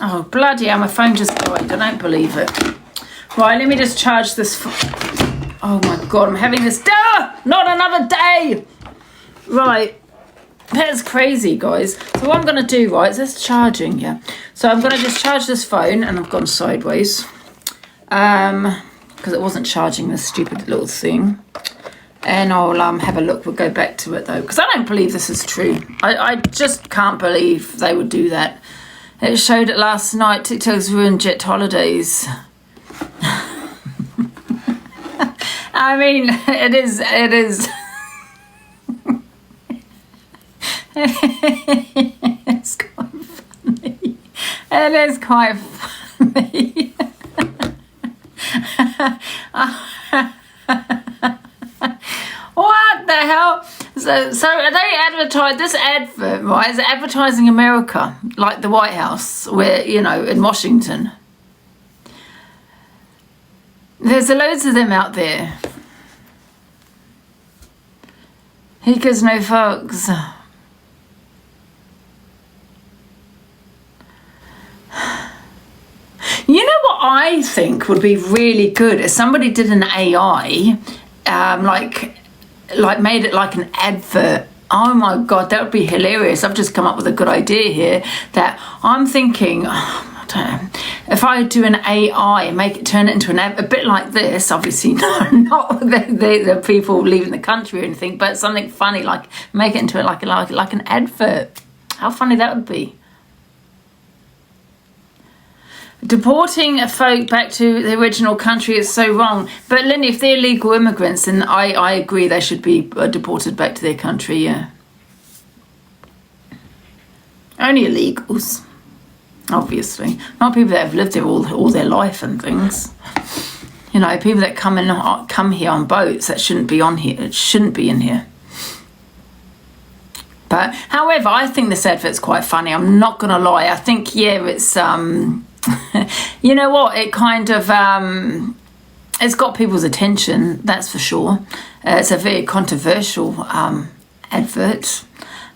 Oh, bloody hell, my phone just died. I don't believe it. Right, let me just charge this. Oh, my God, I'm having this. Not another day. Right. That's crazy, guys. So what I'm going to do, right, is this charging? Yeah. So I'm going to just charge this phone, and I've gone sideways. Because it wasn't charging this stupid little thing. And I'll have a look. We'll go back to it, though. Because I don't believe this is true. I just can't believe they would do that. It showed it last night. TikTok's ruined Jet holidays. I mean, it is. It's quite funny. It is quite funny. What the hell? So are they advertise this advert, right? Is it advertising America, like the White House, where, you know, in Washington? There's loads of them out there. He gives no fucks. You know what I think would be really good if somebody did an AI, like made it like an advert. Oh my God, that would be hilarious. I've just come up with a good idea here that I'm thinking, I don't know, if I do an AI and turn it into a bit like this, obviously not the people leaving the country or anything, but something funny, like make it into like an advert. How funny that would be. Deporting a folk back to the original country is so wrong. But Lynn, if they're legal immigrants, then I agree they should be deported back to their country, yeah. Only illegals, obviously. Not people that have lived there all their life and things. You know, people that come here on boats that shouldn't be on here. It shouldn't be in here. But, however, I think this advert's quite funny. I'm not going to lie. I think, yeah, it's... you know what? It kind of... it's got people's attention, that's for sure. It's a very controversial advert.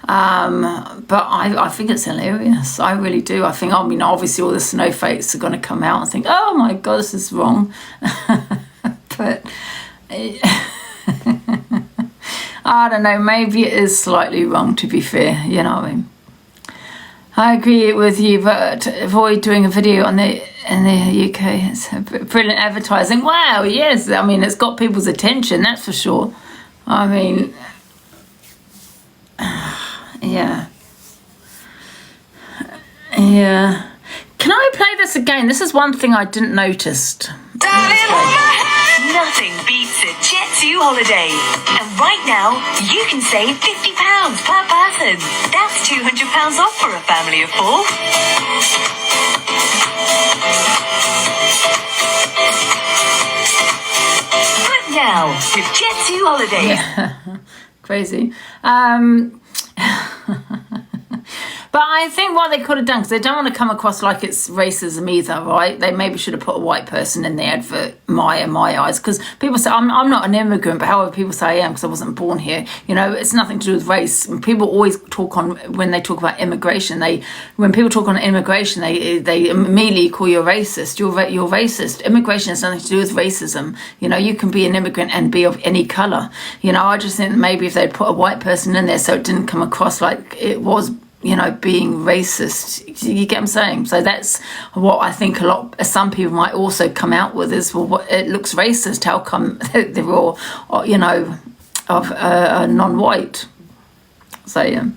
But I think it's hilarious. I really do. I think, obviously all the snowflakes are going to come out and think, oh my God, this is wrong. But I don't know, maybe it is slightly wrong, to be fair, you know what I mean. I agree with you, but avoid doing a video in the UK. It's brilliant advertising. Wow, yes, it's got people's attention, that's for sure. Yeah. Can I play this again? This is one thing I didn't notice. Nothing beats a Jet2 holiday. And right now, you can save £50 per person. That's £200 off for a family of 4. But now, with Jet2 holidays. Yeah. Crazy. But I think what they could have done, because they don't want to come across like it's racism either, right? They maybe should have put a white person in the advert, in my eyes, because people say, I'm not an immigrant, but however people say I am because I wasn't born here. You know, it's nothing to do with race. People always talk on, when they talk about immigration, when people talk on immigration, they immediately call you a racist. You're racist. Immigration has nothing to do with racism. You know, you can be an immigrant and be of any colour. You know, I just think maybe if they'd put a white person in there so it didn't come across like it was, you know, being racist. You get what I'm saying? So that's what I think some people might also come out with is, well, it looks racist. How come they're all, you know, of non-white? So, yeah.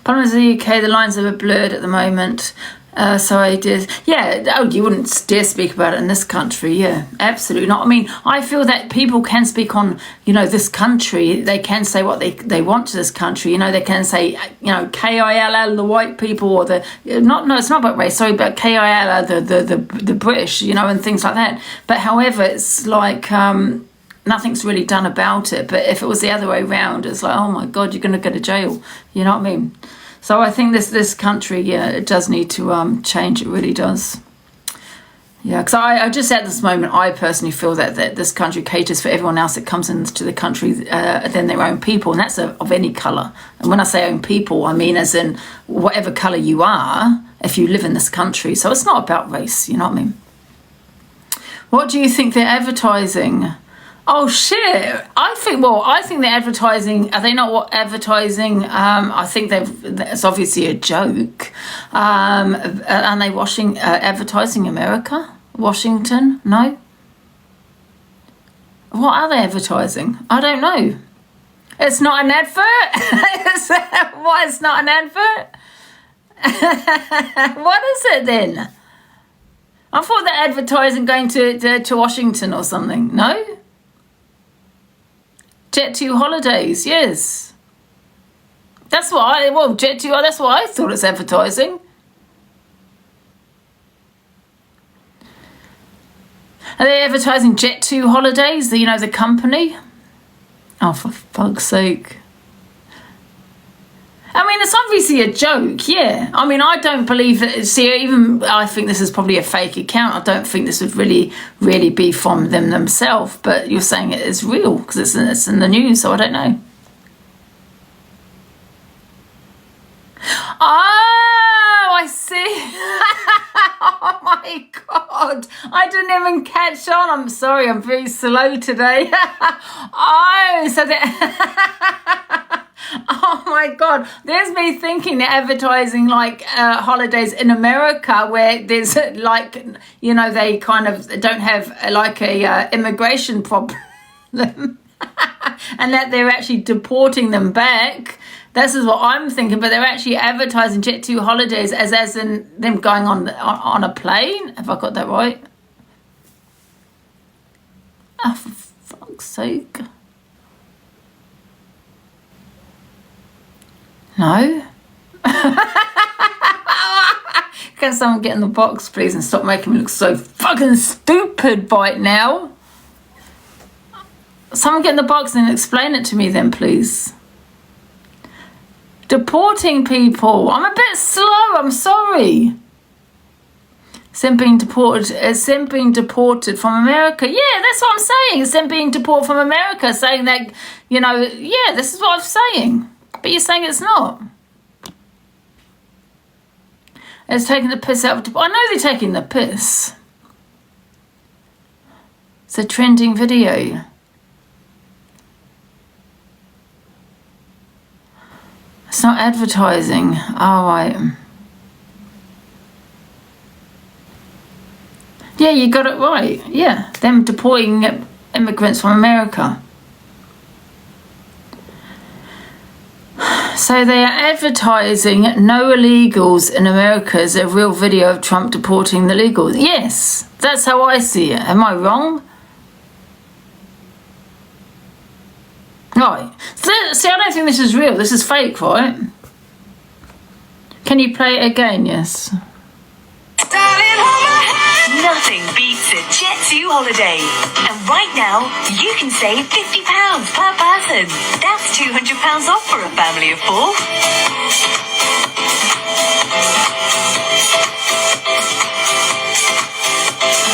Problem is the UK, the lines are blurred at the moment. So I did, you wouldn't dare speak about it in this country, yeah, absolutely not. I feel that people can speak on, you know, this country, they can say what they want to this country, you know, they can say, you know, KILL, the white people, or it's not about race, sorry, but KILL, the British, you know, and things like that. But however, it's like, nothing's really done about it. But if it was the other way around, it's like, oh my God, you're going to go to jail, you know what I mean? So I think this country, yeah, it does need to change. It really does. Yeah, because I just at this moment, I personally feel that this country caters for everyone else that comes into the country than their own people, and that's of any colour. And when I say own people, I mean as in whatever colour you are, if you live in this country. So it's not about race, you know what I mean? What do you think they're advertising? Oh shit! I think they're advertising. Are they not advertising? I think it's obviously a joke. Are they advertising America? Washington? No. What are they advertising? I don't know. It's not an advert. What? It's not an advert. What is it then? I thought they're advertising going to Washington or something. No. Jet2 holidays, yes. That's what Jet2, that's what I thought it's advertising. Are they advertising Jet2 holidays, you know, the company? Oh, for fuck's sake. It's obviously a joke, yeah. I don't believe that. See, even I think this is probably a fake account. I don't think this would really be from them themselves. But you're saying it is real because it's in the news, so I don't know. Oh, I see. Oh my God. I didn't even catch on. I'm sorry, I'm very slow today. Oh, so that... Oh my God, there's me thinking they're advertising like holidays in America where there's like, you know, they kind of don't have like a immigration problem and that they're actually deporting them back This is what I'm thinking, but they're actually advertising Jet2 holidays as in them going on a plane. Have I got that right? Oh, for fuck's sake. No? Can someone get in the box, please, and stop making me look so fucking stupid right now? Someone get in the box and explain it to me then, please. Deporting people. I'm a bit slow, I'm sorry. Sim being deported from America. Yeah, that's what I'm saying. Sim being deported from America, saying that, you know, yeah, this is what I'm saying. But you're saying it's not. It's taking the piss out of... I know they're taking the piss. It's a trending video. It's not advertising. Oh, right. Yeah, you got it right. Yeah, them deporting immigrants from America. So they are advertising no illegals in America as a real video of Trump deporting the illegals. Yes, that's how I see it. Am I wrong? Right. See, I don't think this is real. This is fake, right? Can you play it again? Yes. Nothing beats a Jet2 holiday. And right now, you can save £50 per person. That's £200 off for a family of 4.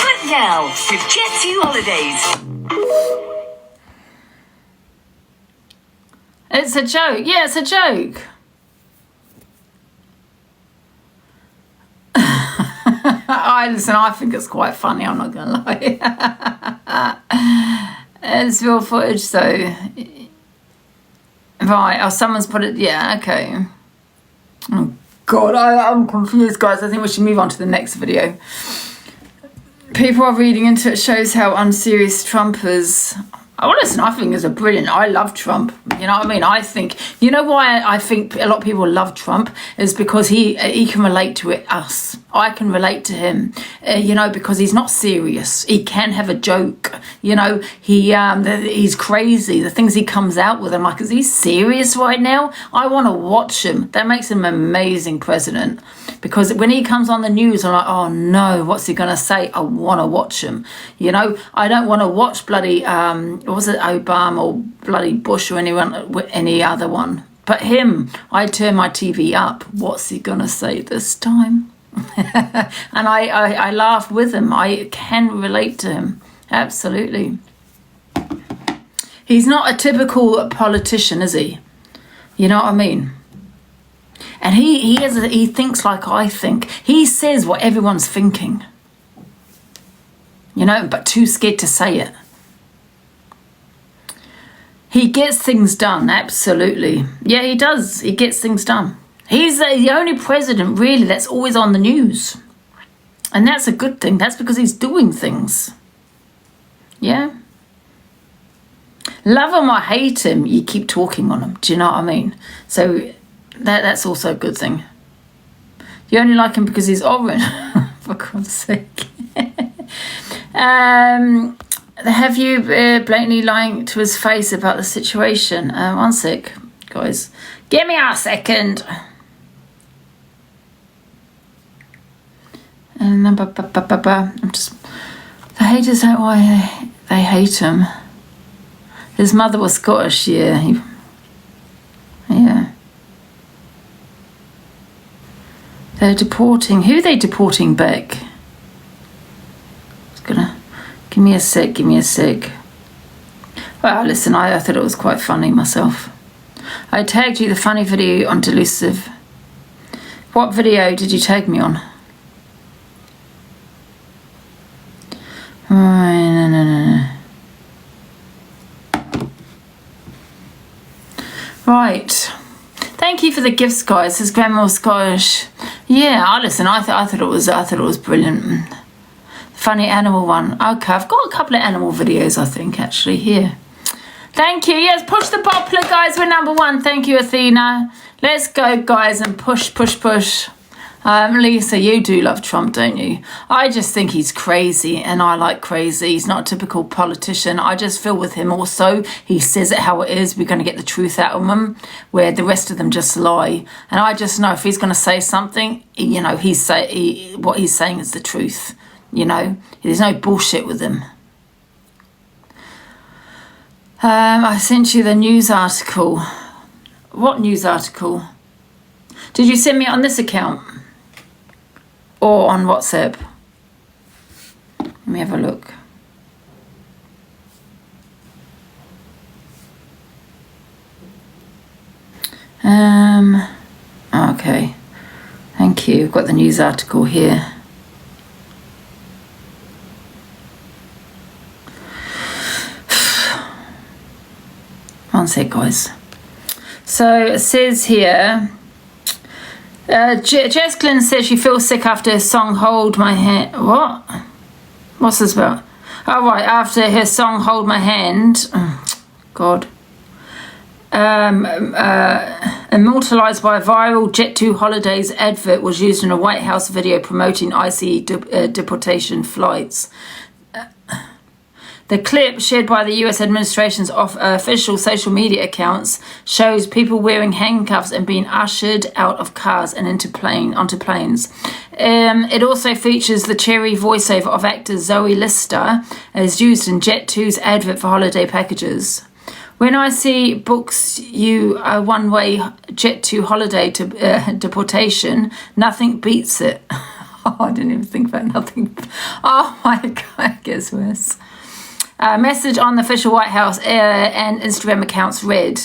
But now, with Jet2 holidays. It's a joke. Yeah, it's a joke. I think it's quite funny, I'm not gonna lie. It's real footage, so right. Oh, someone's put it. Yeah, okay. Oh God, I'm confused, guys. I think we should move on to the next video. People are reading into it. Shows how unserious Trump is. Oh, listen, I think it's a brilliant. I love Trump. You know what I mean? I think, you know why I think a lot of people love Trump is because he can relate to us. I can relate to him, you know, because he's not serious. He can have a joke. You know, he's crazy. The things he comes out with, I'm like, is he serious right now? I want to watch him. That makes him an amazing president. Because when he comes on the news, I'm like, oh no, what's he going to say? I want to watch him. You know, I don't want to watch bloody, was it Obama or bloody Bush or any other one. But him, I turn my TV up. What's he going to say this time? And I laugh with him. I can relate to him. Absolutely. He's not a typical politician, is he? You know what I mean? And he thinks like I think. He says what everyone's thinking. You know, but too scared to say it. He gets things done, absolutely. Yeah, he does. He gets things done. He's the only president, really, that's always on the news. And that's a good thing. That's because he's doing things. Yeah? Love him or hate him, you keep talking on him. Do you know what I mean? So that's also a good thing. You only like him because he's orange. For God's sake. Have you blatantly lying to his face about the situation? One sec, guys. Give me a second. And I'm just... The haters don't why they hate him. His mother was Scottish, yeah. Yeah. They're deporting... Who are they deporting back? Just gonna... Give me a sec. Well, listen, I thought it was quite funny myself. I tagged you the funny video on Delusive. What video did you tag me on? No. Right. Thank you for the gifts, guys. His grandma was Scottish. Yeah, listen, I thought it was brilliant. Funny animal one. Okay, I've got a couple of animal videos, I think, actually, here. Thank you. Yes, push the poplar, guys. We're number one. Thank you, Athena. Let's go, guys, and push. Lisa, you do love Trump, don't you? I just think he's crazy, and I like crazy. He's not a typical politician. I just feel with him also, he says it how it is. We're going to get the truth out of him, where the rest of them just lie. And I just know if he's going to say something, you know, what he's saying is the truth. You know, there's no bullshit with him. I sent you the news article. What news article? Did you send me it on this account? Or on WhatsApp? Let me have a look. Okay. Thank you. I've got the news article here. One sec, guys. So it says here, Jess Glynn says she feels sick after her song Hold My Hand. What? What's this about? Oh, right, after her song Hold My Hand. Oh, God. Immortalised by a viral Jet2 Holidays advert, was used in a White House video promoting ICE deportation flights. The clip, shared by the US administration's official social media accounts, shows people wearing handcuffs and being ushered out of cars and onto planes. It also features the cheery voiceover of actor Zoe Lister, as used in Jet2's advert for holiday packages. When I see books you a one-way Jet2 holiday to deportation, nothing beats it. Oh, I didn't even think about nothing. Oh my God, it gets worse. Message on the official White House and Instagram accounts read,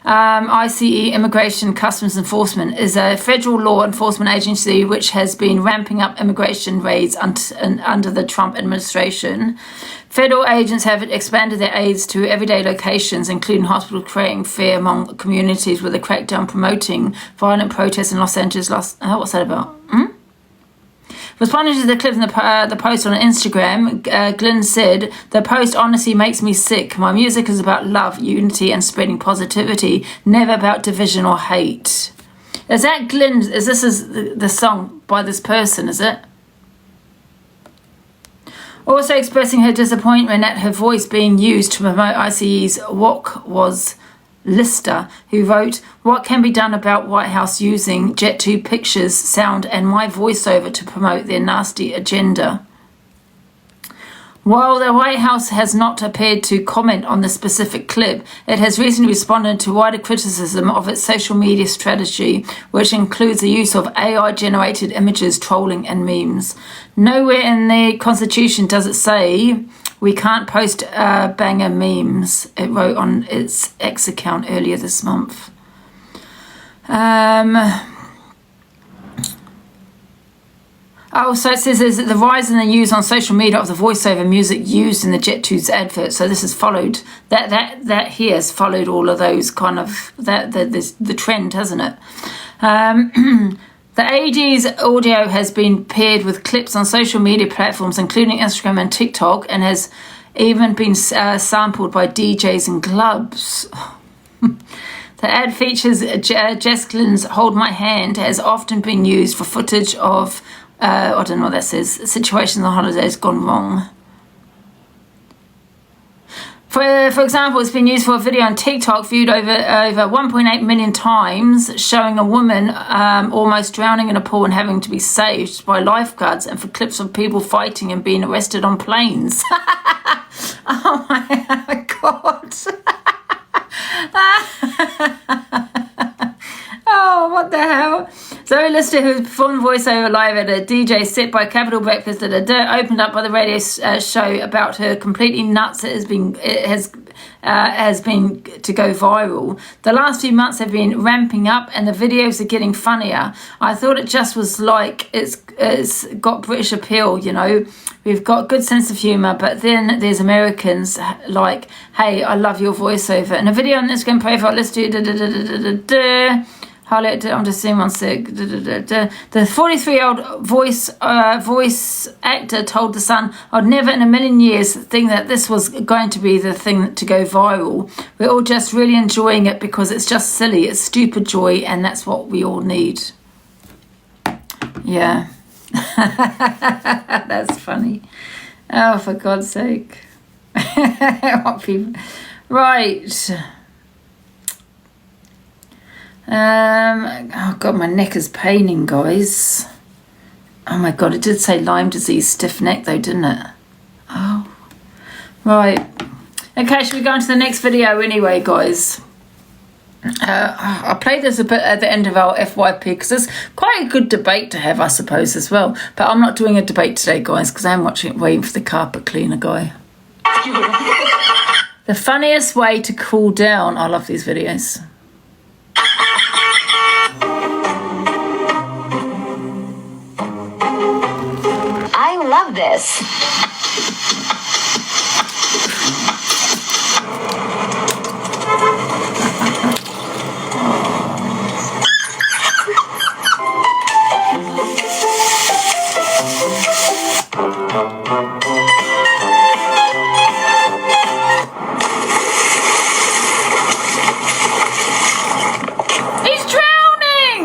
ICE, Immigration Customs Enforcement, is a federal law enforcement agency which has been ramping up immigration raids under the Trump administration. Federal agents have expanded their aids to everyday locations, including hospitals, creating fear among communities with a crackdown promoting violent protests in Los Angeles. What's that about? Responding to the clip in the post on Instagram, Glynn said, "The post honestly makes me sick. My music is about love, unity, and spreading positivity, never about division or hate." Is that Glynn? Is this the song by this person, is it? Also expressing her disappointment at her voice being used to promote ICE's walk was Lister, who wrote, "What can be done about White House using Jet2 pictures, sound, and my voiceover to promote their nasty agenda?" While the White House has not appeared to comment on the specific clip, it has recently responded to wider criticism of its social media strategy, which includes the use of AI-generated images, trolling, and memes. Nowhere in the Constitution does it say we can't post banger memes, it wrote on its X account earlier this month. So it says there's the rise in the use on social media of the voiceover music used in the Jet2's advert. So this has followed, that here has followed all of those kind of, the trend, hasn't it? The AD's audio has been paired with clips on social media platforms, including Instagram and TikTok, and has even been sampled by DJs and clubs. The ad features Jess Glynn's Hold My Hand, has often been used for footage of, I don't know what that says, situations on holidays gone wrong. For example, it's been used for a video on TikTok viewed over 1.8 million times, showing a woman almost drowning in a pool and having to be saved by lifeguards, and for clips of people fighting and being arrested on planes. Oh my God. Oh, what the hell? Zoe Lister, who performed voiceover live at a DJ set by Capital Breakfast at a Dirt, opened up by the radio show about her completely nuts. It has been to go viral. The last few months have been ramping up, and the videos are getting funnier. I thought it just was like it's got British appeal, you know. We've got good sense of humour, but then there's Americans like, hey, I love your voiceover. And a video on Instagram profile, let's do Harley, I'm just seeing one sick. The 43-year-old voice actor told The Sun, "I'd never in a million years think that this was going to be the thing to go viral. We're all just really enjoying it because it's just silly. It's stupid joy, and that's what we all need." Yeah. That's funny. Oh, for God's sake. What people... Right. Oh God, my neck is paining, guys. Oh my God, it did say Lyme disease, stiff neck though, didn't it? Oh, right. Okay, should we go on to the next video anyway, guys? I'll play this a bit at the end of our FYP because it's quite a good debate to have, I suppose, as well. But I'm not doing a debate today, guys, because I'm waiting for the carpet cleaner guy. The funniest way to cool down. I love these videos. I love this. He's drowning!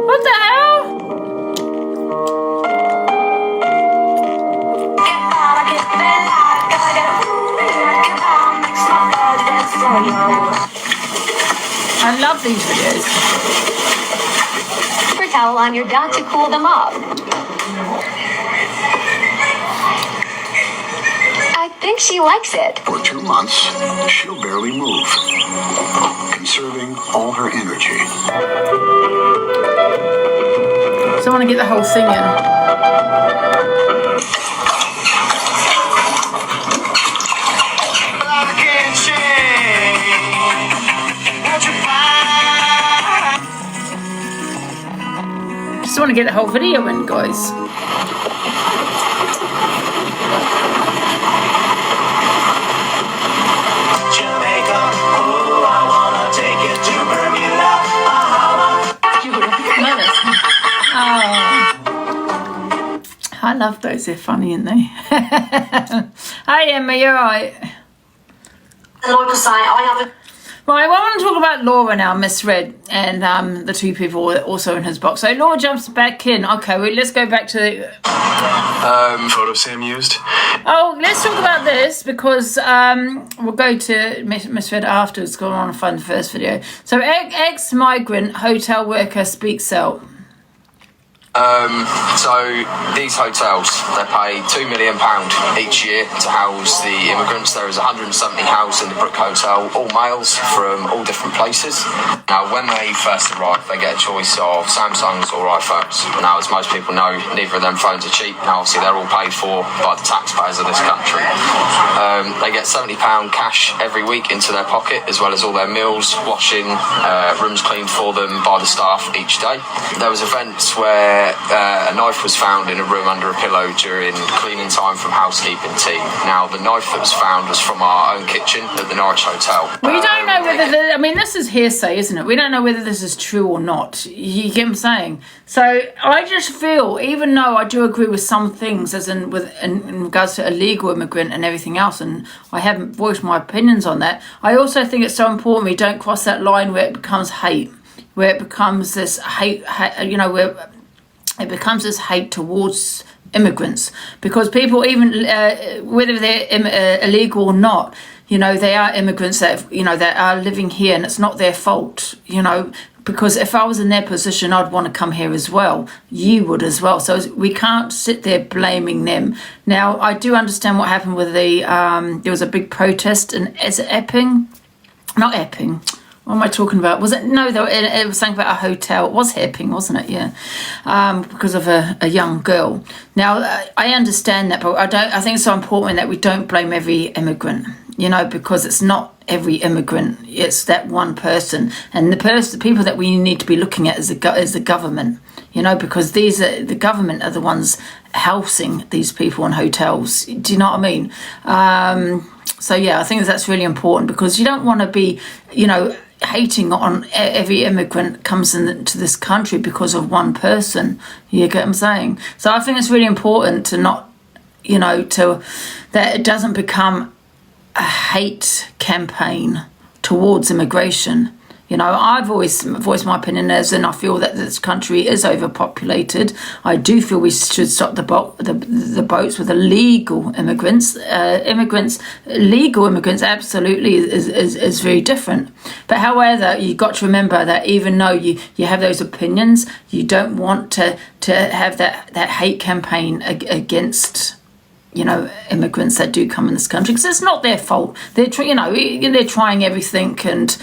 What the hell? I love these videos. Paper towel on your dog to cool them off. I think she likes it. For 2 months, she'll barely move, conserving all her energy. So I want to get the whole thing in. Just want to get the whole video in, guys. I love those, they're funny, aren't they? Hi Emma, you're right. And like I say, I have a... Right, I want to talk about Laura now, misread, and the two people also in his box. So Laura jumps back in. Okay, well, let's go back to the... Photo Sam used. Oh, let's talk about this because we'll go to misread afterwards. Go on and find the first video. So ex-migrant hotel worker speaks out. So these hotels, they pay £2 million each year to house the immigrants. There is 170 houses in the Brick Hotel, all males from all different places. Now, when they first arrive, they get a choice of Samsungs or iPhones. Now, as most people know, neither of them phones are cheap. Now, obviously, they're all paid for by the taxpayers of this country. They get £70 cash every week into their pocket, as well as all their meals, washing, rooms cleaned for them by the staff each day. There was events where a knife was found in a room under a pillow during cleaning time from housekeeping team. Now, the knife that was found was from our own kitchen at the Norwich Hotel. We don't know whether I mean, this is hearsay, isn't it? We don't know whether this is true or not. You get what I'm saying? So I just feel, even though I do agree with some things, as in regards to illegal immigrant and everything else, and I haven't voiced my opinions on that, I also think it's so important we don't cross that line where it becomes hate, where it becomes this hate you know, where it becomes this hate towards immigrants, because people, even whether they're illegal or not, you know, they are immigrants that, you know, that are living here, and it's not their fault, you know, because if I was in their position, I'd want to come here as well. You would as well. So we can't sit there blaming them. Now, I do understand what happened with the, there was a big protest in, is it Epping? Not Epping. What am I talking about? Was it? No, it was something about a hotel. It was Epping, wasn't it? Yeah. Because of a young girl. Now, I understand that, but I think it's so important that we don't blame every immigrant, you know, because it's not every immigrant. It's that one person. And the people that we need to be looking at is the government, you know, because the government are the ones housing these people in hotels. Do you know what I mean? So, yeah, I think that's really important, because you don't want to be, you know, hating on every immigrant comes into this country because of one person. You get what I'm saying? So I think it's really important to not, that it doesn't become a hate campaign towards immigration. I've always voiced my opinion as, and I feel that this country is overpopulated. I do feel we should stop the boats with illegal immigrants. Legal immigrants, absolutely, is very different. But however, you've got to remember that even though you have those opinions, you don't want to have that hate campaign against immigrants that do come in this country, because it's not their fault. They're trying everything and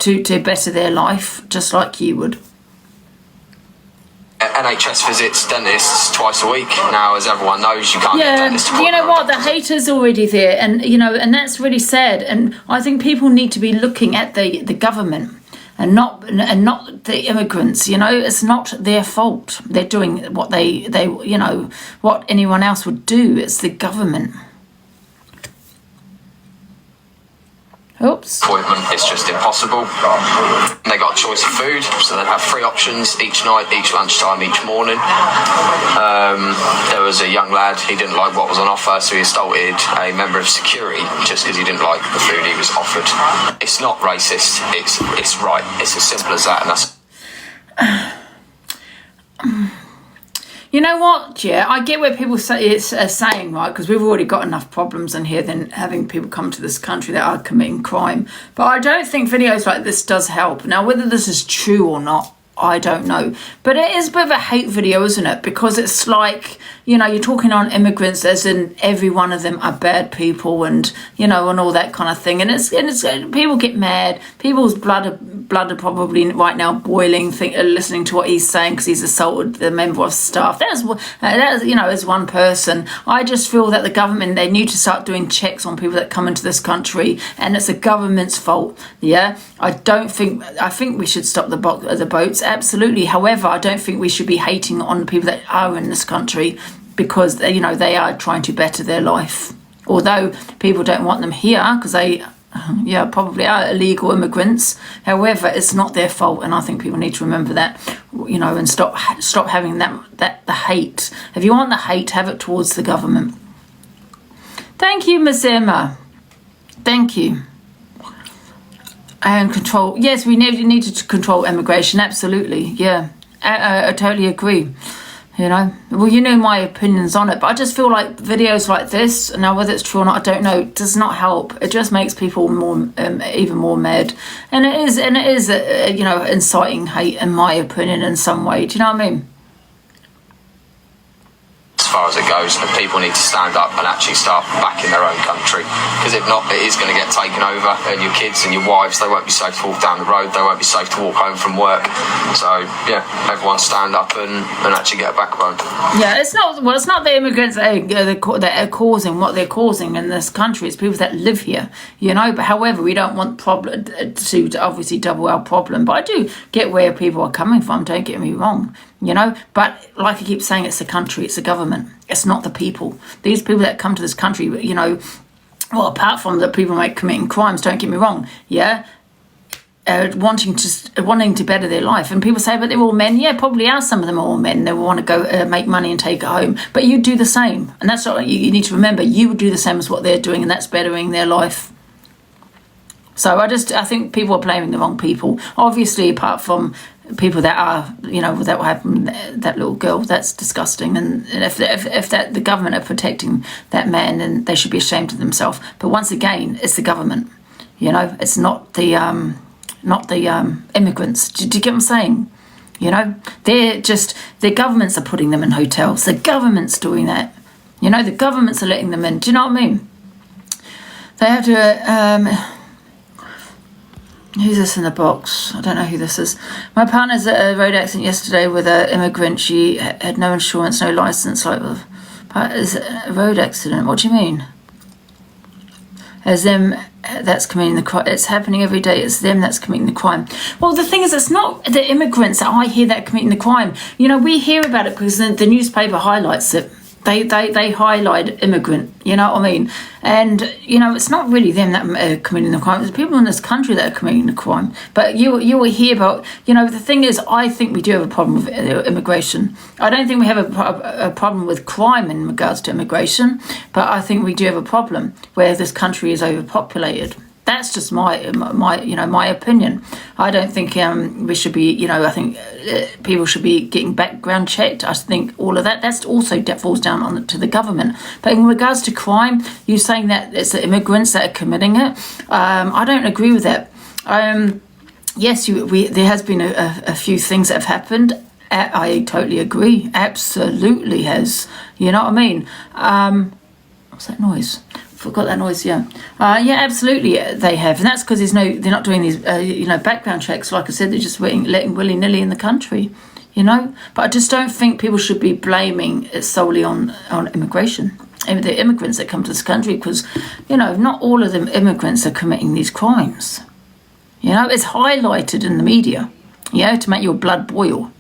to better their life, just like you would. NHS visits dentists twice a week now, as everyone knows. You can't get dentist you know what, the hate is already there, and and that's really sad. And I think people need to be looking at the government and not the immigrants. It's not their fault. They're doing what they what anyone else would do. It's the government. Oops. Appointment, it's just impossible. They got a choice of food, so they'd have 3 options each night, each lunchtime, each morning. There was a young lad, he didn't like what was on offer, so he assaulted a member of security just because he didn't like the food he was offered. It's not racist, it's right. It's as simple as that, and that's... You know what? Yeah, I get where people say it's saying, right, because we've already got enough problems in here than having people come to this country that are committing crime. But I don't think videos like this does help. Now, whether this is true or not, I don't know. But it is a bit of a hate video, isn't it? Because it's like, you're talking on immigrants as in every one of them are bad people and, and all that kind of thing. And it's people get mad. People's blood are probably right now boiling, listening to what he's saying because he's assaulted the member of staff. That's as one person. I just feel that the government, they need to start doing checks on people that come into this country, and it's the government's fault. Yeah, I think we should stop the boats. Absolutely. However, I don't think we should be hating on people that are in this country because they are trying to better their life. Although people don't want them here because they, probably are illegal immigrants. However, it's not their fault, and I think people need to remember that, and stop having the hate. If you want the hate, have it towards the government. Thank you, Miss Emma. Thank you. And control, yes, we need to control immigration, absolutely, yeah. I totally agree, Well, my opinions on it, but I just feel like videos like this, now whether it's true or not, I don't know, does not help. It just makes people more, even more mad. And it is, inciting hate, in my opinion, in some way. Do you know what I mean? As far as it goes, and people need to stand up and actually start back in their own country, because if not, it is going to get taken over, and your kids and your wives, they won't be safe to walk down the road, they won't be safe to walk home from work. So everyone stand up and actually get a backbone. Yeah, it's not the immigrants that are causing what they're causing in this country. It's people that live here, but however, we don't want to obviously double our problem. But I do get where people are coming from, don't get me wrong. But like I keep saying, it's the country, it's the government, it's not the people. These people that come to this country, well, apart from the people committing crimes, don't get me wrong, wanting to better their life. And people say, but they're all men. Yeah, probably are. Some of them are all men. They want to go make money and take it home. But you do the same. And that's what you need to remember. You would do the same as what they're doing, and that's bettering their life. So I think people are blaming the wrong people. Obviously, apart from people that are, that will happen, that little girl, that's disgusting. And if the government are protecting that man, then they should be ashamed of themselves. But once again, it's the government. It's not the immigrants. Do you get what I'm saying? The governments are putting them in hotels. The government's doing that. The governments are letting them in. Do you know what I mean? They have to. Who's this in the box? I don't know who this is. My partner's at a road accident yesterday with an immigrant. She had no insurance, no license. Is it a road accident? What do you mean? As them that's committing the crime. It's happening every day. It's them that's committing the crime. Well, the thing is, it's not the immigrants that I hear that are committing the crime. We hear about it because the newspaper highlights it. They highlight immigrant, you know what I mean? And, you know, it's not really them that are committing the crime. It's people in this country that are committing the crime. But you will hear about, you know, the thing is, I think we do have a problem with immigration. I don't think we have a problem with crime in regards to immigration, but I think we do have a problem where this country is overpopulated. That's just my opinion. I don't think we should be, you know, I think people should be getting background checked. I think all of that's also falls down to the government. But in regards to crime, you're saying that it's the immigrants that are committing it. I don't agree with that. Yes, there has been a few things that have happened. I totally agree. Absolutely has. You know what I mean? What's that noise? Forgot that noise. Yeah, absolutely they have, and that's because they're not doing these background checks. Like I said, they're just letting willy-nilly in the country, you know. But I just don't think people should be blaming it solely on immigration and the immigrants that come to this country, because, you know, not all of them immigrants are committing these crimes. You know, it's highlighted in the media, you know, to make your blood boil.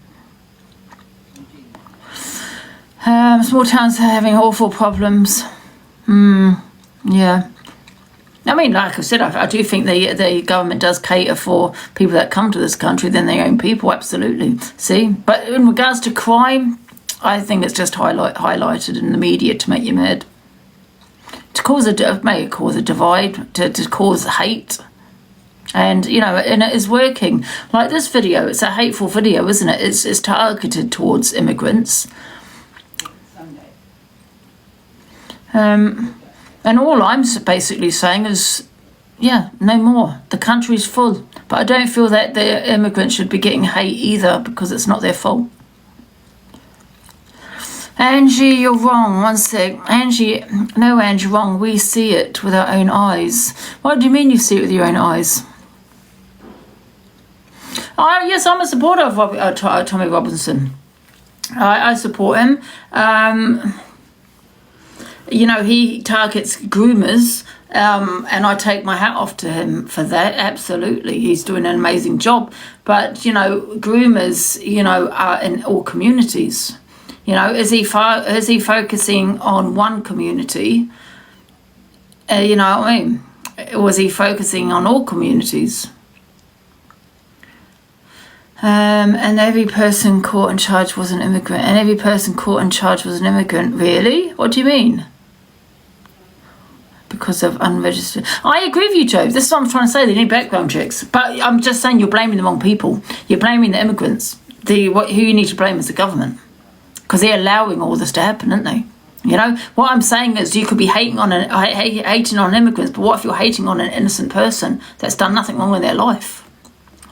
Small towns are having awful problems. Yeah, I mean, like I said, I do think the government does cater for people that come to this country than their own people, absolutely. See, but in regards to crime, I think it's just highlighted in the media to make you mad, to cause a divide, to cause hate, and you know, and it is working. Like this video, it's a hateful video, isn't it? It's targeted towards immigrants. And all I'm basically saying is, yeah, no more. The country's full. But I don't feel that the immigrants should be getting hate either, because it's not their fault. Angie, you're wrong. One sec. Angie, wrong. We see it with our own eyes. What do you mean you see it with your own eyes? Yes, I'm a supporter of Tommy Robinson. I support him. You know, he targets groomers, and I take my hat off to him for that. Absolutely, he's doing an amazing job. But, you know, groomers, you know, are in all communities. You know, is he focusing on one community? You know what I mean? Or was he focusing on all communities? And every person caught and charged was an immigrant. And every person caught and charged was an immigrant. Really? What do you mean? Because of unregistered. I agree with you, Joe. This is what I'm trying to say. They need background checks. But I'm just saying you're blaming the wrong people. You're blaming the immigrants. Who you need to blame is the government. Because they're allowing all this to happen, aren't they? You know, what I'm saying is you could be hating on immigrants, but what if you're hating on an innocent person that's done nothing wrong in their life?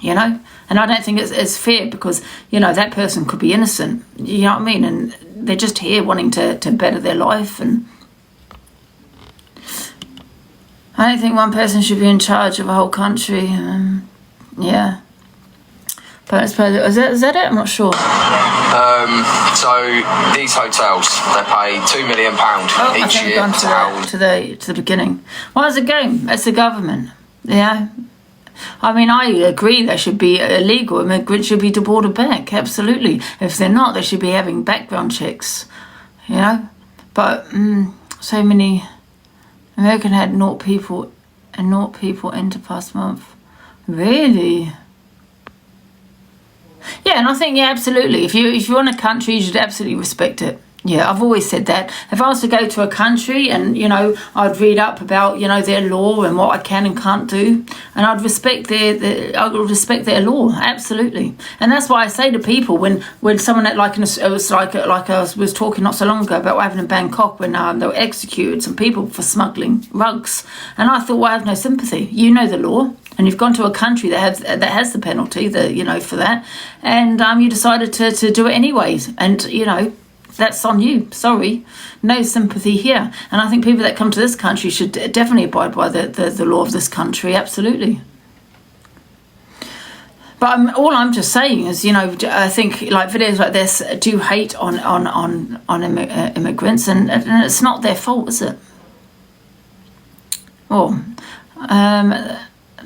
You know? And I don't think it's fair, because, you know, that person could be innocent. You know what I mean? And they're just here wanting to better their life. And I don't think one person should be in charge of a whole country. Yeah. But is that it? I'm not sure. So these hotels, they pay £2 million each year to house. To the beginning. Well, it's a game. It's the government. Yeah. I mean, I agree they should be illegal. Immigrants should be deported back. Absolutely. If they're not, they should be having background checks. You know. But so many. American had 0 people enter past month. Really? Yeah, and I think, yeah, absolutely. If you're in a country, you should absolutely respect it. Yeah, I've always said that. If I was to go to a country and, you know, I'd read up about, you know, their law and what I can and can't do, and I'd respect their law, absolutely. And that's why I say to people when someone it was like I was talking not so long ago about what happened in Bangkok when they were executed some people for smuggling rugs, and I thought, well, I have no sympathy. You know the law. And you've gone to a country that has the penalty, for that, and you decided to do it anyways, and you know that's on you. Sorry, no sympathy here. And I think people that come to this country should definitely abide by the law of this country. Absolutely. But all I'm just saying is, you know, I think like videos like this do hate on immigrants, and it's not their fault, is it? Well,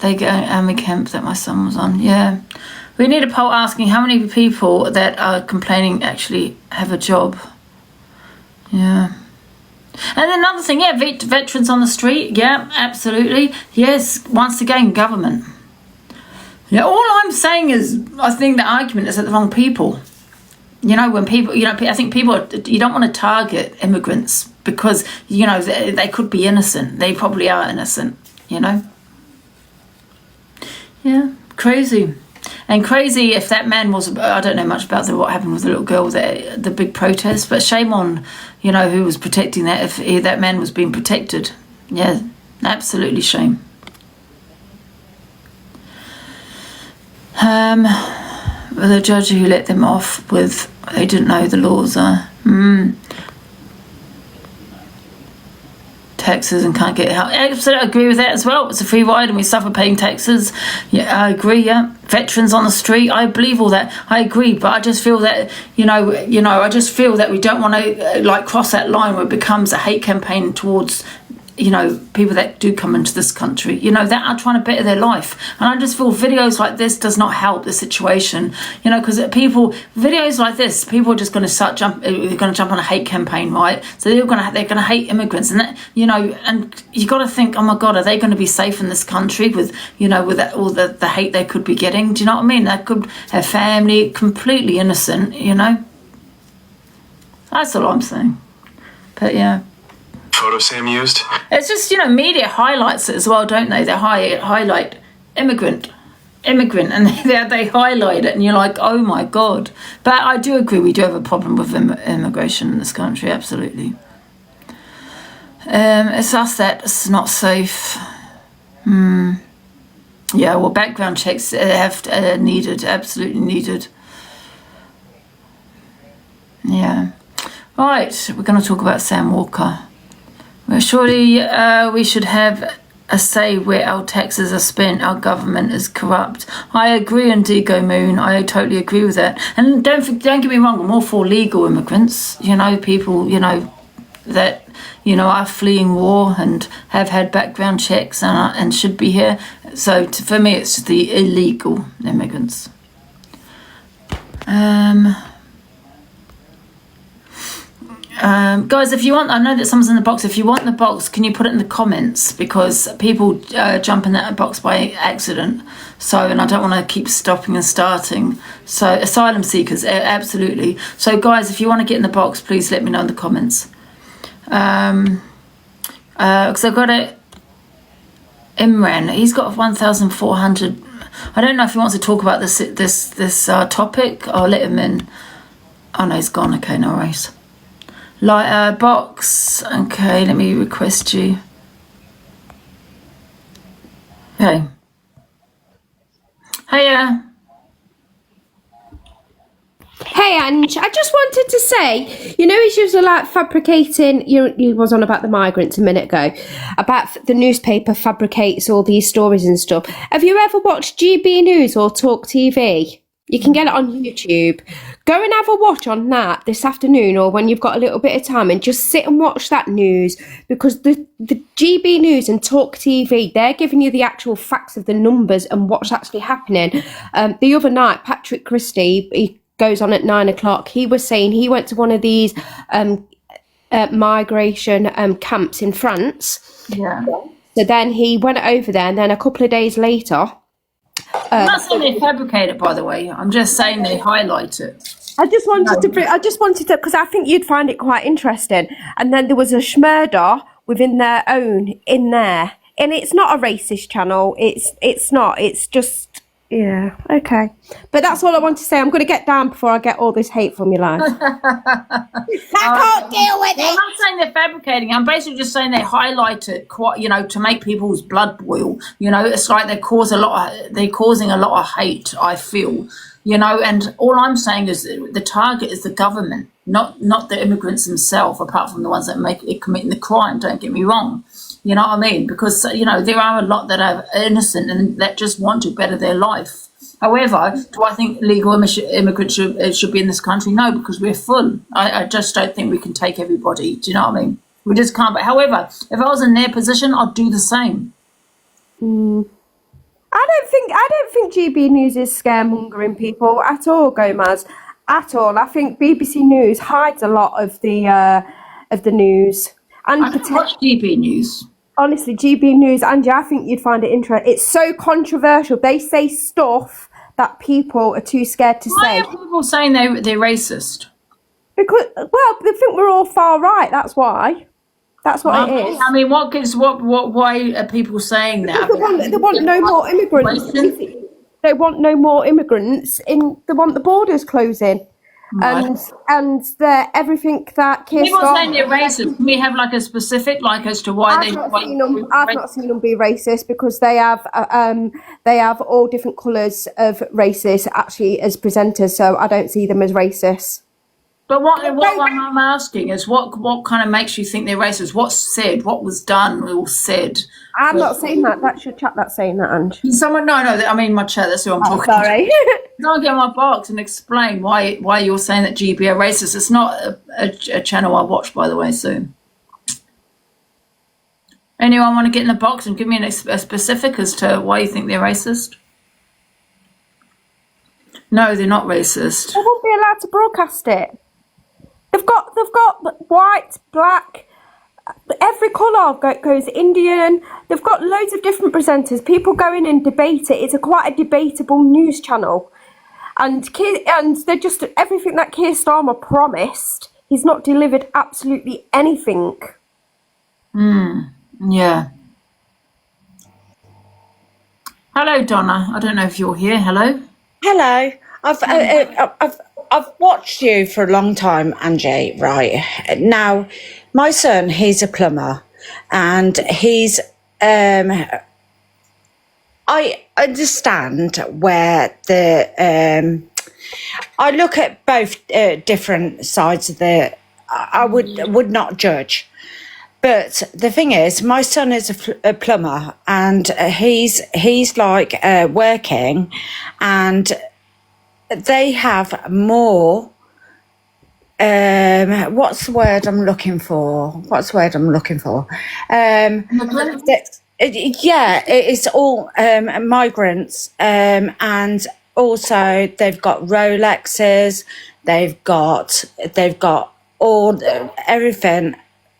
they go army camp that my son was on. Yeah, we need a poll asking how many people that are complaining actually have a job. Yeah. And another thing, yeah, veterans on the street, yeah, absolutely. Yes, once again, government. Yeah, all I'm saying is, I think the argument is at the wrong people. You know, when people, you know, I think people, you don't want to target immigrants because, you know, they could be innocent. They probably are innocent, you know. Yeah, crazy. And crazy if that man was, I don't know much about what happened with the little girl, the big protest, but shame on, you know, who was protecting that, if that man was being protected. Yeah, absolutely shame. The judge who let them off with, they didn't know the laws are, taxes and can't get help. I absolutely agree with that as well. It's a free ride and we suffer paying taxes. Yeah, I agree. Yeah, veterans on the street. I believe all that. I agree, but I just feel that I just feel that we don't want to like cross that line where it becomes a hate campaign towards, you know, people that do come into this country, you know, that are trying to better their life. And I just feel videos like this does not help the situation, you know, because videos like this, people are just going to they're going to jump on a hate campaign, right? So they're going to hate immigrants, and that, you know, and you got to think, oh my God, are they going to be safe in this country with, you know, with all the hate they could be getting? Do you know what I mean? They could have family, completely innocent, you know. That's all I'm saying. But yeah. Photo Sam used? It's just, you know, media highlights it as well, don't they? They highlight immigrant, and they highlight it, and you're like, oh my God. But I do agree, we do have a problem with immigration in this country, absolutely. It's us that's not safe. Yeah, well, background checks have needed, absolutely needed. Yeah. Right, we're going to talk about Sam Walker. Well, surely we should have a say where our taxes are spent. Our government is corrupt. I agree, Indigo Moon. I totally agree with that. And don't get me wrong, I'm all for legal immigrants. You know, people, you know, that, you know, are fleeing war and have had background checks and should be here. So for me, it's the illegal immigrants. Guys, if you want, I know that someone's in the box. If you want the box, can you put it in the comments? Because people jump in that box by accident. So, and I don't want to keep stopping and starting. So, asylum seekers, absolutely. So, guys, if you want to get in the box, please let me know in the comments. Because I've got it. Imran, he's got 1,400. I don't know if he wants to talk about this topic. I'll let him in. Oh no, he's gone. Okay, no worries. Like box. Okay, let me request you. Okay. Hiya. Hey Ange, I just wanted to say, you know, as you were like fabricating, you was on about the migrants a minute ago, about the newspaper fabricates all these stories and stuff. Have you ever watched GB News or Talk TV? You can get it on YouTube. Go and have a watch on that this afternoon or when you've got a little bit of time, and just sit and watch that news, because the GB News and Talk TV, they're giving you the actual facts of the numbers and what's actually happening. The other night, Patrick Christie, he goes on at 9 o'clock. He was saying he went to one of these migration camps in France. Yeah. So then he went over there, and then a couple of days later. I'm not saying they fabricate it, by the way. I'm just saying they highlight it. I just wanted to, because I think you'd find it quite interesting. And then there was a schmurder within their own in there, and it's not a racist channel. It's not. It's just. Yeah, okay. But that's all I want to say. I'm going to get down before I get all this hate from your life. I can't deal with it. I'm not saying they're fabricating. I'm basically just saying they highlight it, quite, you know, to make people's blood boil. You know, it's like they're causing a lot of hate, I feel. You know, and all I'm saying is the target is the government, not the immigrants themselves, apart from the ones that committing the crime. Don't get me wrong. You know what I mean? Because, you know, there are a lot that are innocent and that just want to better their life. However, do I think legal immigrants should be in this country? No, because we're full. I just don't think we can take everybody. Do you know what I mean? We just can't. But however, if I was in their position, I'd do the same. I don't think GB News is scaremongering people at all, Gomez. At all. I think BBC News hides a lot of the of the news. And I don't watch GB News. Honestly, GB News, Angie, I think you'd find it interesting. It's so controversial. They say stuff that people are too scared to Why say. are people saying they're racist? Because, well, they think we're all far right. That's why. That's what it is. I mean, why are people saying that? They want no more immigrants. They want no more immigrants. They want the borders closing. Right. And everything that Keir People Starmer... saying they're racist. Can we have like a specific, like as to why I've not seen them be racist, because they have all different colours of races actually as presenters, so I don't see them as racist. But what I'm asking is what kind of makes you think they're racist? What's said? What was done or said? I'm not saying that. That's your chat that's saying that, Ange. Someone, no, I mean my chat. That's who I'm talking. Sorry. Don't get my box and explain why you're saying that GB are racist. It's not a channel I watch, by the way. So, anyone want to get in the box and give me a specific as to why you think they're racist? No, they're not racist. They won't be allowed to broadcast it. They've got white, black, every colour goes Indian. They've got loads of different presenters. People go in and debate it. It's quite a debatable news channel. And they're just everything that Keir Starmer promised. He's not delivered absolutely anything. Yeah. Hello, Donna. I don't know if you're here. Hello. Hello. I've watched you for a long time, Angie, right? Now, my son, he's a plumber, and he's, I understand where I look at both different sides of I would not judge. But the thing is, my son is a plumber, and he's like working, and they have more. What's the word I'm looking for? Yeah, it's all migrants, and also they've got Rolexes. They've got all everything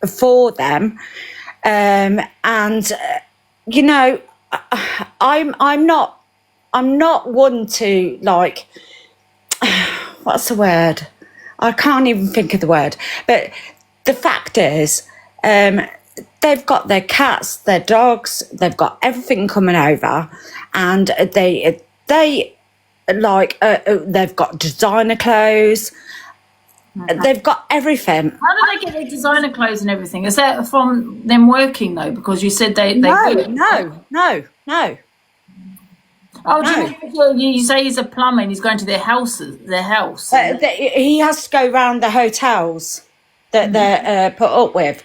for them, and you know, I'm not one to like. What's the word? I can't even think of the word. But the fact is, they've got their cats, their dogs, they've got everything coming over, and they've got designer clothes. They've got everything. How do they get their designer clothes and everything? Is that from them working though? Because you said they No. Oh, no. You say he's a plumber and he's going to their house. He has to go around the hotels that they're put up with.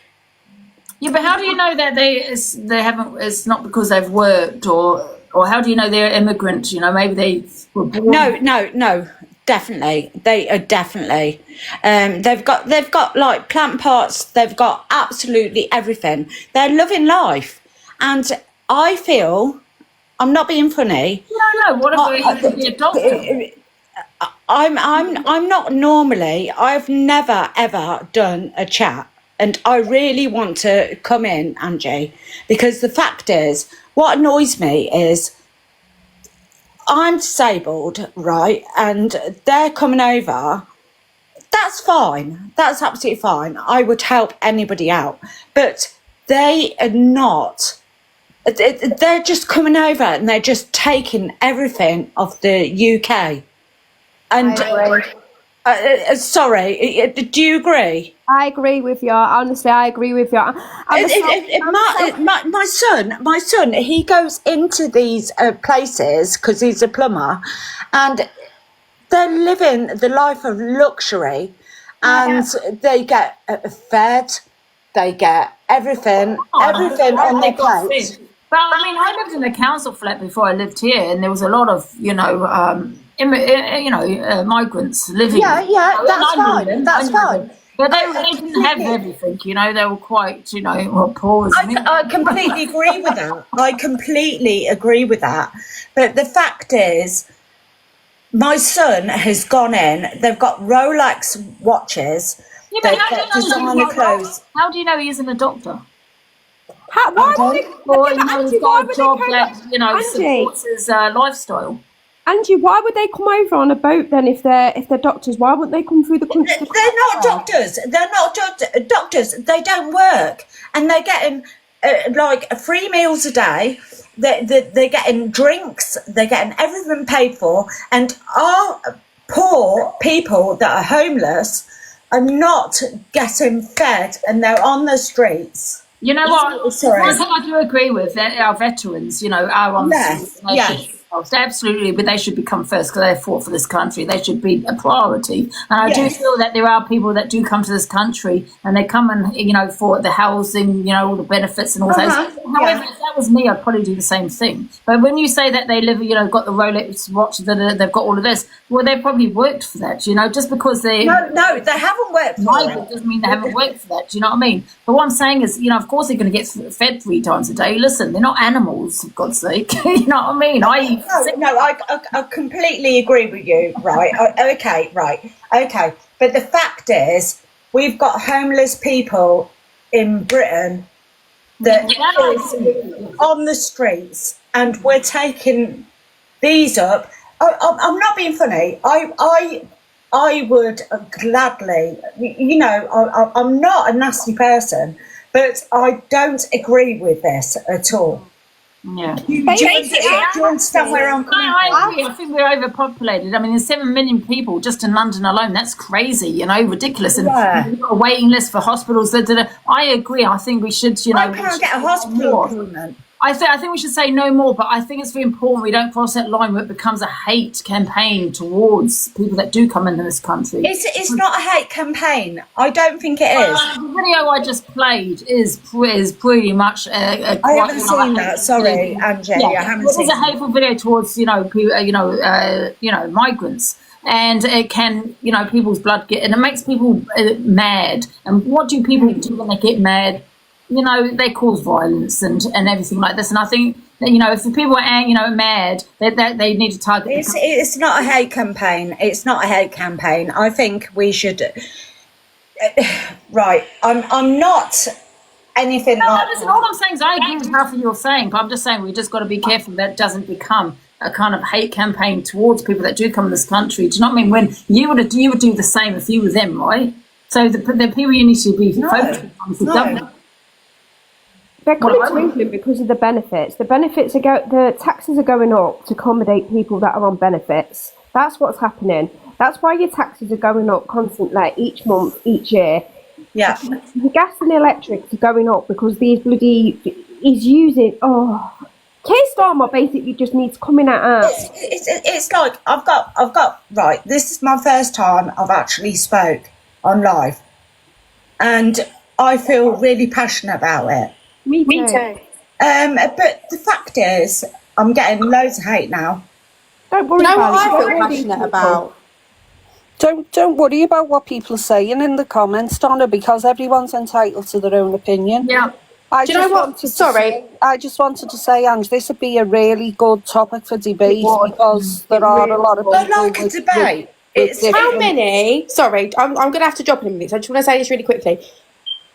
Yeah, but how do you know that they haven't? It's not because they've worked, or how do you know they're immigrants? You know, maybe they were born. No, definitely they are definitely. They've got like plant pots. They've got absolutely everything. They're loving life, and I feel. I'm not being funny. No. What about you to be a doctor? I'm not normally. I've never ever done a chat, and I really want to come in, Angie, because the fact is, what annoys me is, I'm disabled, right, and they're coming over. That's fine. That's absolutely fine. I would help anybody out, but they are not. They're just coming over and they're just taking everything off the UK. And sorry, do you agree? I agree with you. Honestly, I agree with you. My son, he goes into these places because he's a plumber, and they're living the life of luxury, and they get fed, they get everything on their plate. But I mean, I lived in a council flat before I lived here, and there was a lot of, migrants living. Yeah, that's fine. That's fine. But they didn't have everything, they were quite, poor. I completely agree with that. I completely agree with that. But the fact is, my son has gone in, they've got Rolex watches. Yeah, They've but got designer clothes. how do you know he isn't a doctor? Why would they, Or yeah, but he's Angie, why got a would job they come that Angie, supports his lifestyle. Angie, why would they come over on a boat then if they're doctors? Why wouldn't they come through the country? They're not doctors. They're not doctors. They don't work, and they're getting like 3 meals a day. They're getting drinks. They're getting everything paid for, and our poor people that are homeless are not getting fed, and they're on the streets. You know what? Sorry. One thing I do agree with, that our veterans, are on the streets. They should- absolutely, but they should become first because they fought for this country. They should be a priority. And I do feel that there are people that do come to this country and they come and, for the housing, all the benefits and all those. However, if that was me, I'd probably do the same thing. But when you say that they live, got the Rolex watch, that they've got all of this, well, they probably worked for that, just because they... No, they haven't worked for it. Doesn't mean they haven't worked for that, do you know what I mean? But what I'm saying is, of course they're going to get fed 3 times a day. Listen, they're not animals, for God's sake. You know what I mean? I completely agree with you. Right. Okay. But the fact is, we've got homeless people in Britain that is on the streets, and we're taking these up. I'm not being funny. I would gladly, I'm not a nasty person, but I don't agree with this at all. Yeah. Do you understand where I'm coming from? I agree. I think we're overpopulated. I mean, there's 7 million people just in London alone. That's crazy, ridiculous. And we've got a waiting list for hospitals. I agree. I think we should, I can't get a hospital appointment. I think we should say no more, but I think it's very important we don't cross that line where it becomes a hate campaign towards people that do come into this country. It's not a hate campaign. I don't think it is. The video I just played is pretty much I haven't seen that. Sorry, Angie. I haven't seen it. It's a hateful video towards, migrants. And it can, people's blood and it makes people mad. And what do people do when they get mad? They cause violence and everything like this. And I think that, if the people are, mad, they need to target. It's not a hate campaign. It's not a hate campaign. I think we should. Right. I'm not anything like. Listen, all I'm saying is I agree with half of you're saying, but I'm just saying we just got to be careful that it doesn't become a kind of hate campaign towards people that do come to this country. Do you know what I mean? When you would do the same if you were them, right? So the people you need to be focusing on is the government. They're coming to England because of the benefits. The taxes are going up to accommodate people that are on benefits. That's what's happening. That's why your taxes are going up constantly, each month, each year. Yeah. The gas and the electric are going up because these is using. Keir Starmer basically just needs coming out. It's like I've got right. This is my first time I've actually spoke on live, and I feel really passionate about it. Me too. But the fact is, I'm getting loads of hate now. Don't worry about it. I feel passionate about. Don't worry about what people are saying in the comments, Donna, because everyone's entitled to their own opinion. Yeah. Do you know what? Sorry. I just wanted to say, Ange, this would be a really good topic for debate because there are a lot of people. I like a debate. It's how many? Sorry, I'm going to have to drop in a minute. So I just want to say this really quickly.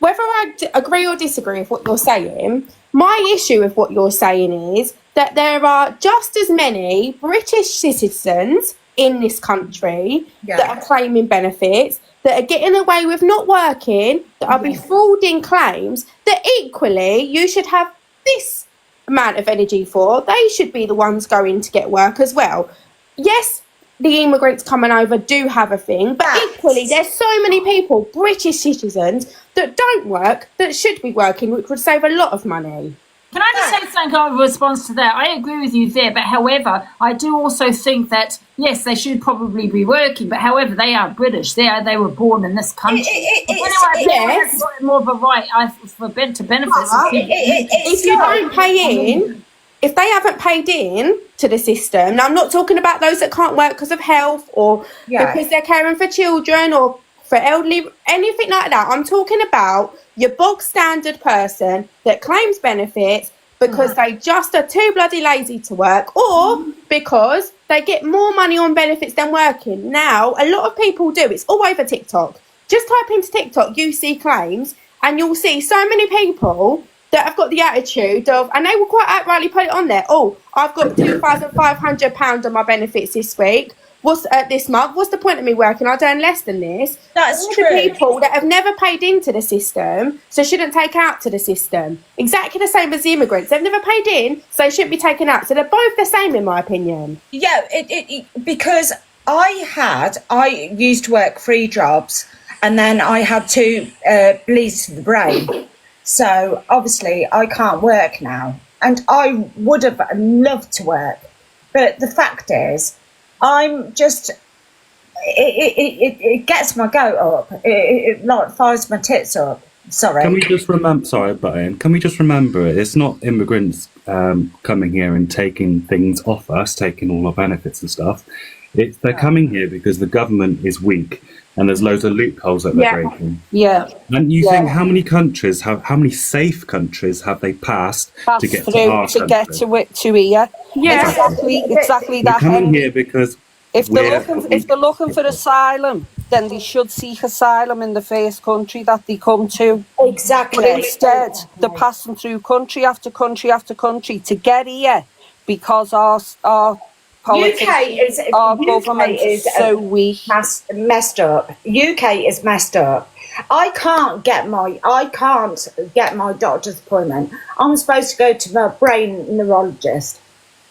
Whether I agree or disagree with what you're saying, my issue with what you're saying is that there are just as many British citizens in this country that are claiming benefits, that are getting away with not working, that are defrauding claims, that equally you should have this amount of energy for. They should be the ones going to get work as well. Yes, the immigrants coming over do have a thing, but equally there's so many people, British citizens, that don't work, that should be working, which would save a lot of money. Can I just say something in response to that? I agree with you there, but however, I do also think that, yes, they should probably be working, but however, they are British. They were born in this country. Yes. More of a right to benefits. If you don't pay in, if they haven't paid in to the system, now I'm not talking about those that can't work because of health or because they're caring for children or for elderly, anything like that. I'm talking about your bog standard person that claims benefits because they just are too bloody lazy to work or because they get more money on benefits than working. Now, a lot of people do. It's all over TikTok. just type into TikTok UC claims, and you'll see so many people that have got the attitude of, and they will quite outrightly put it on there. Oh, I've got £2,500 on my benefits this week. What's this month? What's the point of me working? I'll earn less than this. That's All true. the people that have never paid into the system, so shouldn't take out to the system. Exactly the same as the immigrants. They've never paid in, so they shouldn't be taken out. So they're both the same, in my opinion. Yeah, because I used to work 3 jobs, and then I had 2 bleeds to the brain. So obviously I can't work now, and I would have loved to work, but the fact is, I'm just, it gets my goat up. It like fires my tits up. Sorry. Can we just remember? Sorry, but can we just remember it's not immigrants coming here and taking things off us, taking all our benefits and stuff. They're coming here because the government is weak and there's loads of loopholes that they're breaking. Yeah. And you think how many safe countries have they passed to get to our country? Get to here? Yeah, exactly They're that. coming here because if they're looking for asylum, then they should seek asylum in the first country that they come to. Exactly. But instead, they're passing through country after country after country to get here because our politics, our government is so weak. Messed up. UK is messed up. I can't get my doctor's appointment. I'm supposed to go to my brain neurologist.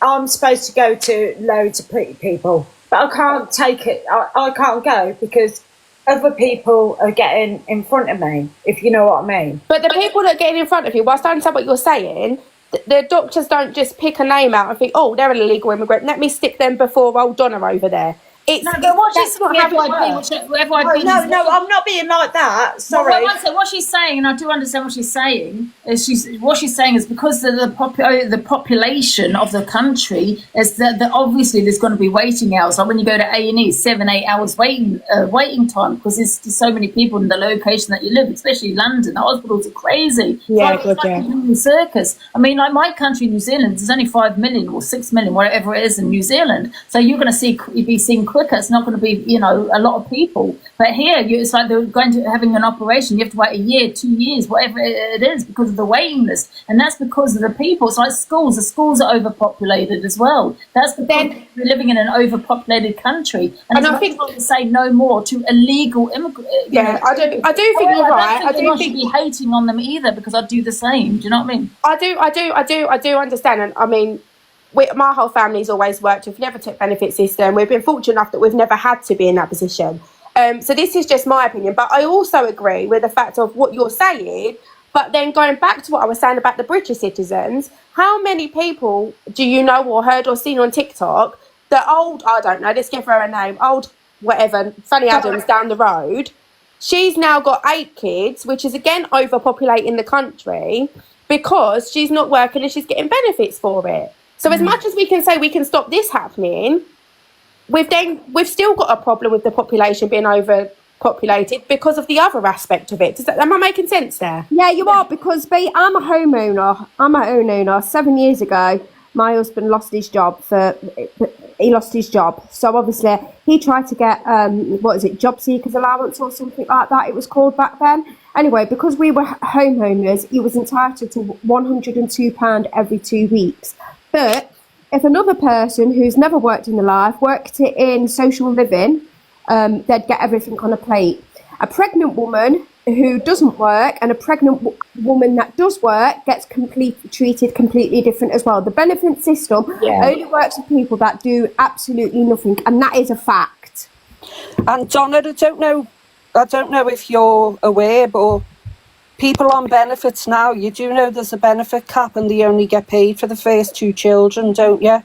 I'm supposed to go to loads of people, but I can't take it. I can't go because other people are getting in front of me, if you know what I mean. But the people that are getting in front of you, whilst I understand what you're saying, the doctors don't just pick a name out and think, oh, they're an illegal immigrant, let me stick them before old Donna over there. No, I'm not being like that. Sorry. What she's saying, and I do understand what she's saying, is what she's saying is because of the population of the country is that obviously there's going to be waiting hours. Like when you go to A&E, 7-8 hours waiting time because there's so many people in the location that you live, especially London. The hospitals are crazy. Yeah, it's like a human circus. I mean, like my country, New Zealand, there's only 5 million or 6 million, whatever it is in New Zealand. So you're going to be seeing quicker. It's not going to be, a lot of people. But here, it's like they're having an operation. You have to wait a year, 2 years, whatever it is, because of the waiting list. And that's because of the people. It's like schools. The schools are overpopulated as well. That's because we're living in an overpopulated country. And I think to say no more to illegal immigrants. Yeah, I do think you're right. I don't think be hating on them either because I do the same. Do you know what I mean? I do understand. And I mean, my whole family's always worked. We've never took benefit system. We've been fortunate enough that we've never had to be in that position. So this is just my opinion. But I also agree with the fact of what you're saying. But then going back to what I was saying about the British citizens, how many people do you know or heard or seen on TikTok that I don't know, let's give her a name, Fanny Adams down the road. She's now got 8 kids, which is again overpopulating the country because she's not working and she's getting benefits for it. So as much as we can say we can stop this happening, we've still got a problem with the population being overpopulated because of the other aspect of it. Am I making sense there? Yeah, you are, because I'm a homeowner. 7 years ago, my husband lost his job. So obviously he tried to get job seekers allowance or something like that it was called back then. Anyway, because we were homeowners, he was entitled to £102 every 2 weeks. But if another person who's never worked in their life worked in social living, they'd get everything on a plate. A pregnant woman who doesn't work and a pregnant woman that does work gets treated completely different as well. The benefit system only works for people that do absolutely nothing, and that is a fact. And Donna, I don't know if you're aware, but people on benefits now, you do know there's a benefit cap and they only get paid for the first 2 children, don't you?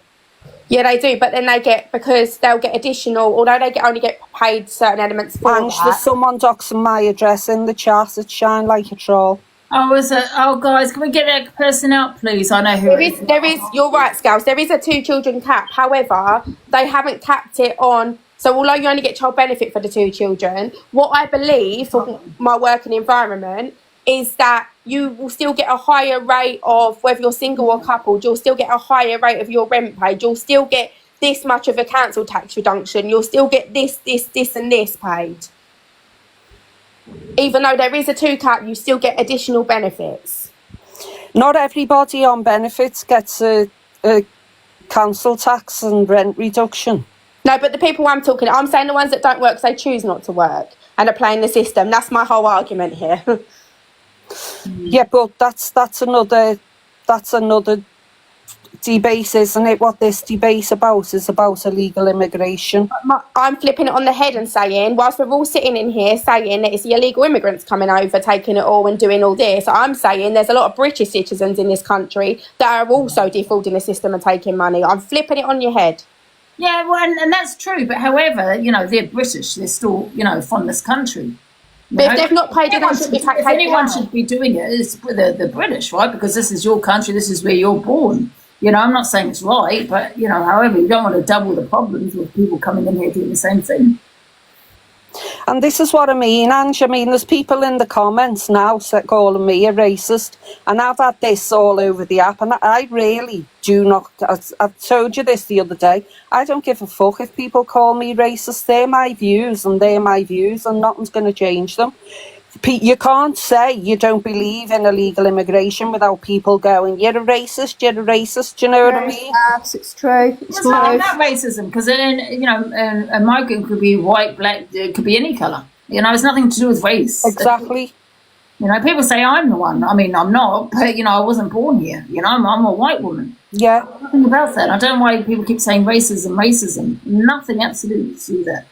Yeah, they do, but then because they'll get additional, although they only get paid certain elements for Ange, there's someone doxing my address in the chat. It's Shine Like a Troll. Oh, is it? Oh, guys, can we get that person out, please? I know who there is. There is. You're right, Scales. There is a 2 children cap. However, they haven't capped it on. So although you only get child benefit for the 2 children, what I believe from my working environment is that you will still get a higher rate of, whether you're single or coupled, you'll still get a higher rate of your rent paid. You'll still get this much of a council tax reduction. You'll still get this and this paid. Even though there is a 2 cap, you still get additional benefits. Not everybody on benefits gets a council tax and rent reduction. No, but the people I'm saying the ones that don't work, 'cause they choose not to work and are playing the system. That's my whole argument here. Yeah, but that's another debate, isn't it? What this debate about is about illegal immigration. I'm flipping it on the head and saying, whilst we're all sitting in here saying that it's the illegal immigrants coming over, taking it all and doing all this, I'm saying there's a lot of British citizens in this country that are also defrauding the system and taking money. I'm flipping it on your head. Yeah, well, and that's true. But however, you know, they're British. They're still, you know, from this country. But if they've not paid it, if anyone should be doing it, it's the British, right? Because this is your country. This is where you're born. You know, I'm not saying it's right, but, you know, however, you don't want to double the problems with people coming in here doing the same thing. And this is what I mean, Angie. I mean, there's people in the comments now calling me a racist, and I've had this all over the app, and I really do not. I've told you this the other day. I don't give a fuck if people call me racist. They're my views, and nothing's going to change them. You can't say you don't believe in illegal immigration without people going, "You're a racist. You're a racist." Do you know what I mean? Yes, it's true. It's not racism, because you know, a migrant could be white, black, it could be any colour. You know, it's nothing to do with race. Exactly. You know, people say I'm the one. I mean, I'm not, but, you know, I wasn't born here. You know, I'm a white woman. Yeah. Nothing about that. I don't know why people keep saying racism. Nothing absolutely to do with that.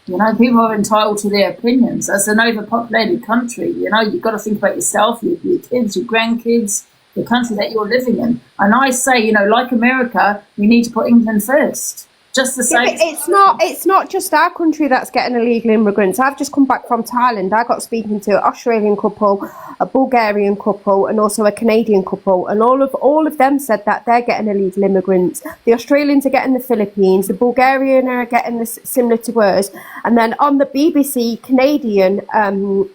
You know, people are entitled to their opinions. It's an overpopulated country. You know, you've got to think about yourself, your kids, your grandkids, the country that you're living in. And I say, you know, like America, we need to put England first. Just the same. Yeah, it's not just our country that's getting illegal immigrants. I've just come back from Thailand. I got speaking to an Australian couple, a Bulgarian couple, and also a Canadian couple, and all of them said that they're getting illegal immigrants. The Australians are getting the Philippines, the Bulgarian are getting this similar to us, and then on the BBC Canadian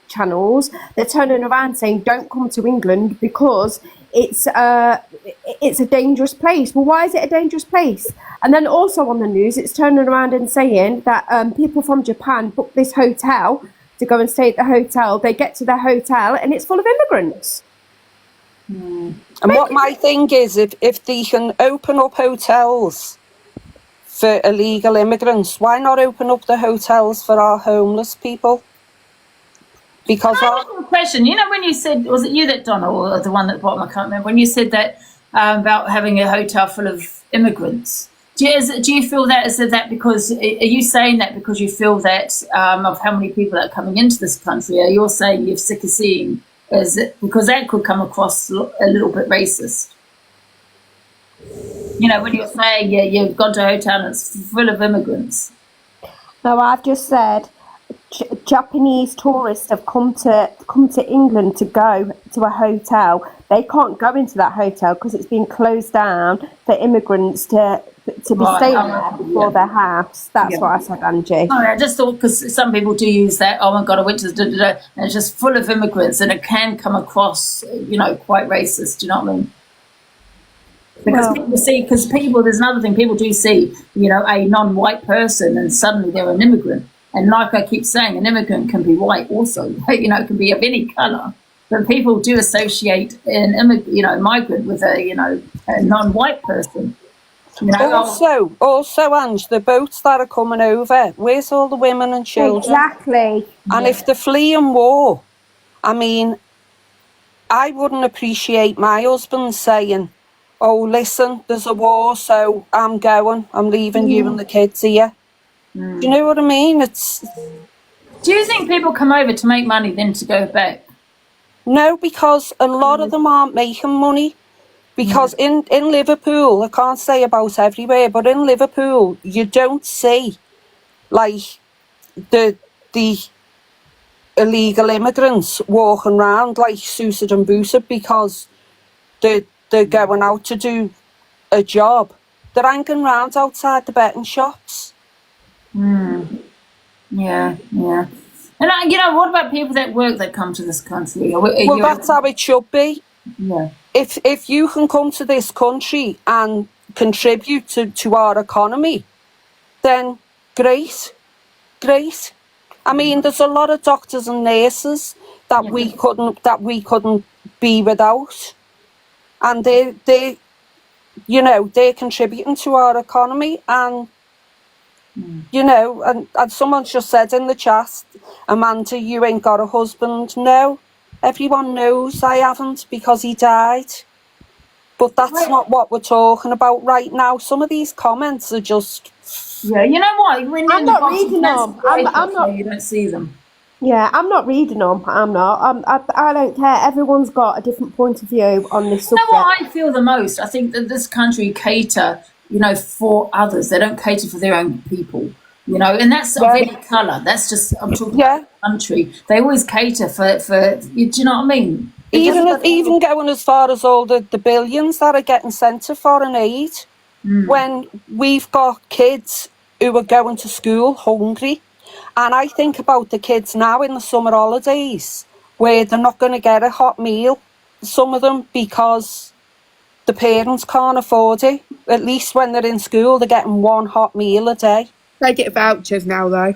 channels, they're turning around saying, "Don't come to England because it's a dangerous place." Well, why is it a dangerous place? And then also on the news, it's turning around and saying that people from Japan book this hotel to go and stay at the hotel. They get to their hotel and it's full of immigrants. And what my thing is, if they can open up hotels for illegal immigrants, why not open up the hotels for our homeless people? Because I have a question. You know, when you said, was it you that, Donna, or the one at the bottom, I can't remember, when you said that about having a hotel full of immigrants, do you feel that, is that because, are you saying that because you feel that of how many people are coming into this country, or you're saying you're sick of seeing, is it because that could come across a little bit racist? You know, when you're saying, yeah, you've gone to a hotel and it's full of immigrants. No, I've just said Japanese tourists have come to England to go to a hotel. They can't go into that hotel because it's been closed down for immigrants to be staying there before their house. That's what I said, Angie. Oh, I just thought, because some people do use that, oh my God, I went to and it's just full of immigrants, and it can come across, you know, quite racist. Do you know what I mean? Because people see, there's another thing, people do see, you know, a non-white person and suddenly they're an immigrant. And like I keep saying, an immigrant can be white also, you know, it can be of any colour. But people do associate migrant with a non-white person. You know? Also, Ange, the boats that are coming over, where's all the women and children? Exactly. And if they're fleeing war, I mean, I wouldn't appreciate my husband saying, "Oh, listen, there's a war, so I'm leaving you and the kids here." Do you know what I mean? Do you think people come over to make money then to go back? No, because a lot of them aren't making money. Because in Liverpool, I can't say about everywhere, but in Liverpool, you don't see like the illegal immigrants walking around like suited and booted because they're going out to do a job. They're hanging around outside the betting shops. Yeah. And what about people that work that come to this country? Well, that's how it should be. Yeah. If you can come to this country and contribute to our economy, then great. I mean, there's a lot of doctors and nurses that we couldn't be without, and they you know, they're contributing to our economy. And you know, and someone's just said in the chat, Amanda, you ain't got a husband. No, everyone knows I haven't, because he died. But that's not what we're talking about right now. Some of these comments are just... Yeah, you know what? When you're I'm in the not box, reading them. I'm not. you don't see them. Yeah, I'm not reading them. I'm not. I don't care. Everyone's got a different point of view on this You subject. know what I feel the most? I think that this country cater, you know, for others. They don't cater for their own people, you know, and that's of any colour. That's just, I'm talking about the country. They always cater for do you know what I mean? Even going as far as all the billions that are getting sent to foreign aid, when we've got kids who are going to school hungry. And I think about the kids now in the summer holidays, where they're not going to get a hot meal, some of them, because the parents can't afford it. At least when they're in school, they're getting one hot meal a day. They get vouchers now, though.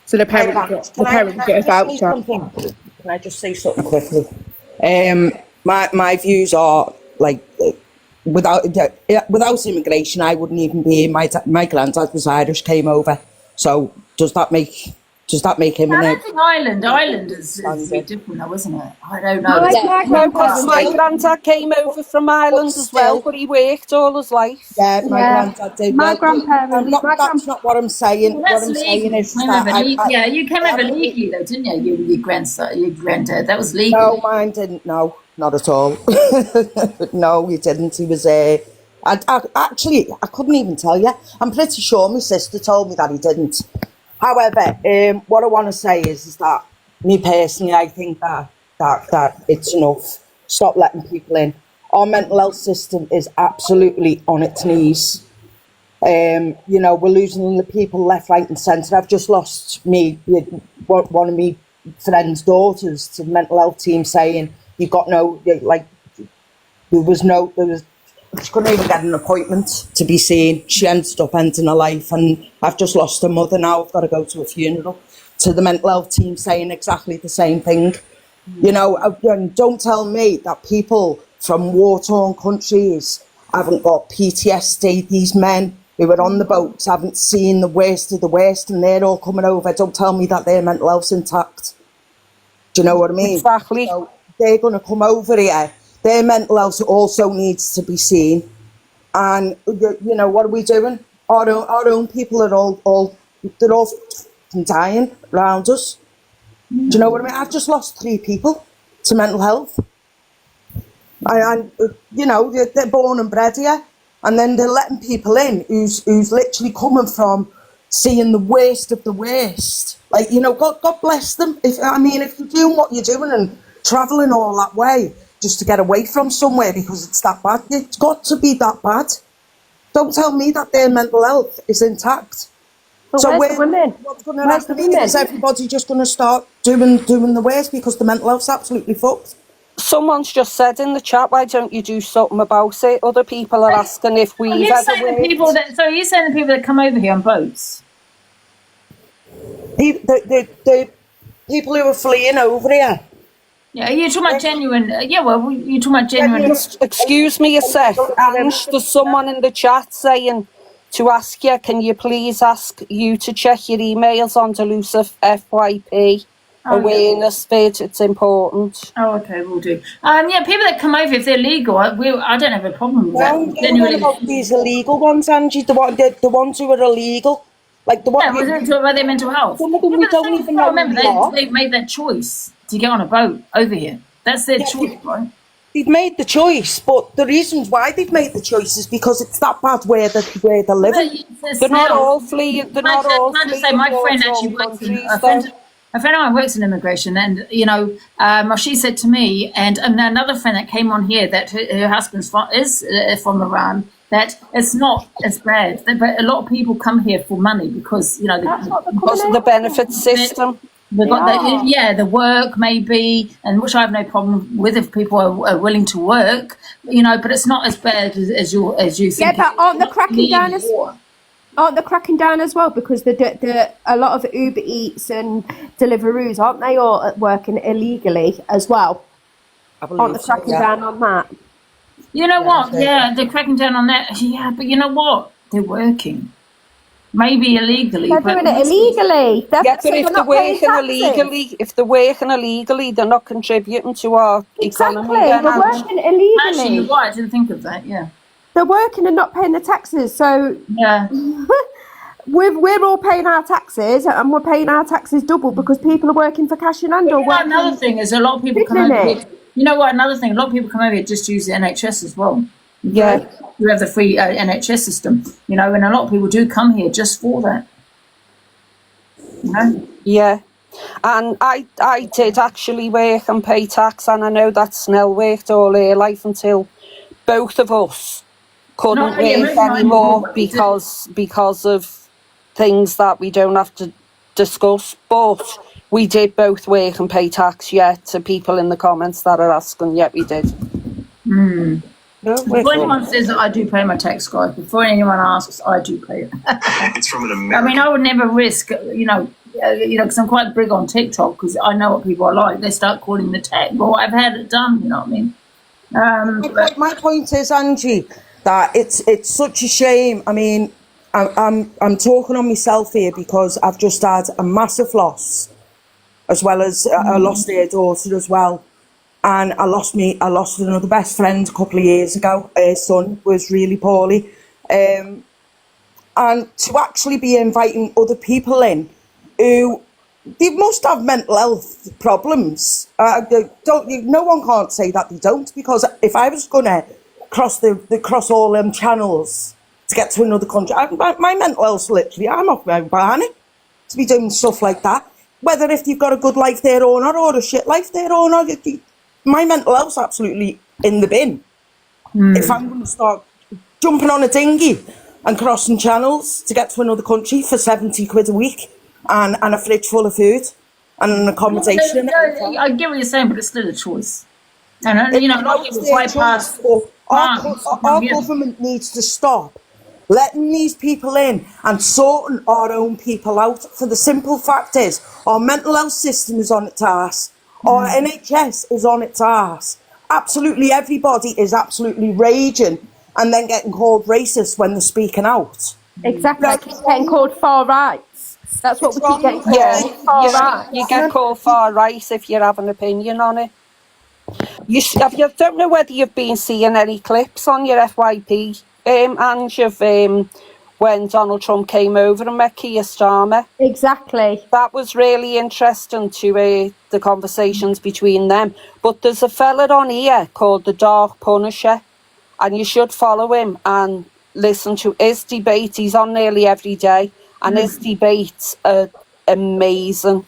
So the parents get a voucher. Can I just say something quickly? My views are like, without immigration, I wouldn't even be here. My granddad was Irish, came over. So does that make him? I don't think Ireland is different, though, isn't it? I don't know. No, because my granddad came over from Ireland as well, but he worked all his life. Yeah, my granddad did. My grandparents. That's not what I'm saying. Well, what that's I'm legal. saying is You came over legally, though, didn't you? Your granddad. That was legal. No, mine didn't. No, not at all. No, he didn't. He was actually, I couldn't even tell you. I'm pretty sure my sister told me that he didn't. However, what I want to say is that me personally, I think that it's enough. Stop letting people in. Our mental health system is absolutely on its knees. You know, we're losing the people left, right, and centre. I've just lost one of my friend's daughters to the mental health team, saying you got no, like, she couldn't even get an appointment to be seen. She ended up ending her life, and I've just lost her mother now. I've got to go to a funeral. To the mental health team saying exactly the same thing. You know, don't tell me that people from war-torn countries haven't got PTSD. These men who were on the boats haven't seen the worst of the worst, and they're all coming over. Don't tell me that their mental health's intact. Do you know what I mean? Exactly. So they're going to come over here. Their mental health also needs to be seen. And, you know, what are we doing? Our own people are all dying around us. Do you know what I mean? I've just lost 3 people to mental health. And you know, they're born and bred here. And then they're letting people in who's literally coming from seeing the worst of the worst. Like, you know, God bless them. If you're doing what you're doing and travelling all that way, just to get away from somewhere because it's that bad. It's got to be that bad. Don't tell me that their mental health is intact. But So where's the women? what's going to happen is everybody just going to start doing the worst because the mental health's absolutely fucked. Someone's just said in the chat, why don't you do something about it? Other people are asking if we've You're ever saying the worked. people that, so you're saying the people that come over here on boats? The people who are fleeing over here. Yeah, you're talking about genuine. You're talking about genuine. Excuse me a sec, Ange, there's someone in the chat saying to ask you, can you please ask you to check your emails on Delusive FYP awareness bit? It's important. Oh, okay, we'll do. Yeah, people that come over, if they're legal, I don't have a problem with Well, that. what about these illegal ones, Angie? The ones who are illegal, like the ones. Yeah, we're talking about their mental health. Some of them we don't even know. Remember, they've made that choice to get on a boat over here. That's their choice, right? They've made the choice, but the reasons why they've made the choice is because it's that bad where they're living. They're not all fleeing. They're not all fleeing. Say, my friend actually works in a friend of mine works in immigration, and you know, she said to me, and another friend that came on here that her husband's is from Iran, that it's not as bad. But a lot of people come here for money because you know because of the benefit system. They've got the work maybe, and which I have no problem with if people are willing to work, you know. But it's not as bad as you think. Yeah, but aren't the cracking down Aren't they cracking down as well? Because a lot of Uber Eats and Deliveroos, aren't they all working illegally as well? Aren't they cracking down on that? You know what? Yeah, they're cracking down on that. Yeah, but you know what? They're working. Maybe illegally. They're doing it illegally. But if they're working illegally, they're not contributing to our economy. They're working illegally. Actually, you're right. I didn't think of that. Yeah. They're working and not paying the taxes. So yeah, we're all paying our taxes, and we're paying our taxes double because people are working for cash in hand. Or working. Another thing is a lot of people come over here. You know what? Another thing, a lot of people come over here just to use the NHS as well. Yeah. We have the free NHS system, you know, and a lot of people do come here just for that. You know? Yeah. And I did actually work and pay tax, and I know that Snell worked all her life until both of us couldn't work anymore because of things that we don't have to discuss. But we did both work and pay tax, to people in the comments that are asking, we did. Before anyone says that I do pay my tax, guys, before anyone asks, I do pay it. It's from an American. I mean, I would never risk, because I'm quite big on TikTok, because I know what people are like. They start calling the tech, well, I've had it done, you know what I mean? My point is, Angie, that it's such a shame. I mean, I'm talking on myself here because I've just had a massive loss, as well as I lost their daughter as well. And I lost another best friend a couple of years ago. Her son was really poorly. And to actually be inviting other people in who, they must have mental health problems. No one can't say that they don't, because if I was going to cross all them channels to get to another country, my mental health's literally, I'm off my barney to be doing stuff like that. Whether if you've got a good life there or not, or a shit life there or not, my mental health's absolutely in the bin. If I'm going to start jumping on a dinghy and crossing channels to get to another country for 70 quid a week and a fridge full of food and an accommodation. I get what you're saying, but it's still a choice. And, a lot of people bypass. Our government needs to stop letting these people in and sorting our own people out. For the simple fact is, our mental health system is on its arse. Our NHS is on its arse. Absolutely everybody is absolutely raging and then getting called racist when they're speaking out. Exactly, getting called far rights. That's what we keep getting called. Far right. You get called far right if you have an opinion on it. I don't know whether you've been seeing any clips on your FYP, Angie, of when Donald Trump came over and met Keir Starmer. Exactly. That was really interesting to the conversations between them. But there's a fella on here called the Dark Punisher, and you should follow him and listen to his debate. He's on nearly every day, and his debates are amazing.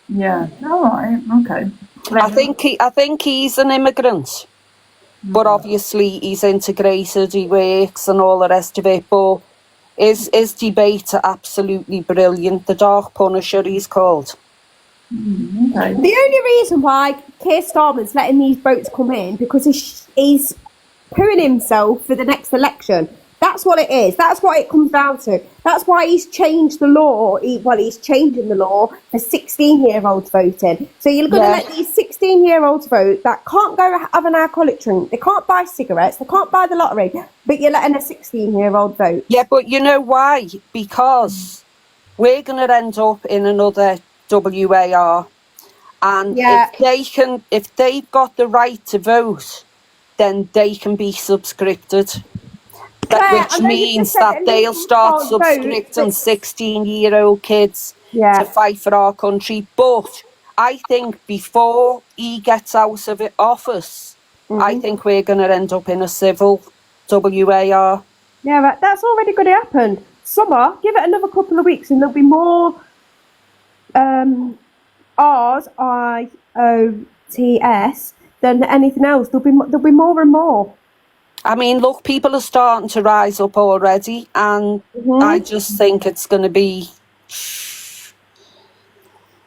Yeah. All right. Okay. I think he's an immigrant, but obviously he's integrated. He works and all the rest of it. But his debates are absolutely brilliant. The Dark Punisher, he's called. Okay. The only reason why Keir Starmer's letting these boats come in because he's pooing himself for the next election. That's what it is. That's what it comes down to. That's why he's changed the law. He's changing the law for 16-year-olds voting. So you're going to let these 16-year-olds vote that can't go have an alcoholic drink. They can't buy cigarettes. They can't buy the lottery. But you're letting a 16-year-old vote. Yeah, but you know why? Because we're going to end up in another WAR. And if they've got the right to vote, then they can be subscripted. Which means that they'll start subscripting 16-year-old kids to fight for our country. But I think before he gets out of office, I think we're going to end up in a civil WAR. Yeah, right. That's already going to happen. Summer, give it another couple of weeks and there'll be more R's, I-O-T-S than anything else. There'll be more and more. I mean, look, people are starting to rise up already, and I just think it's going to be.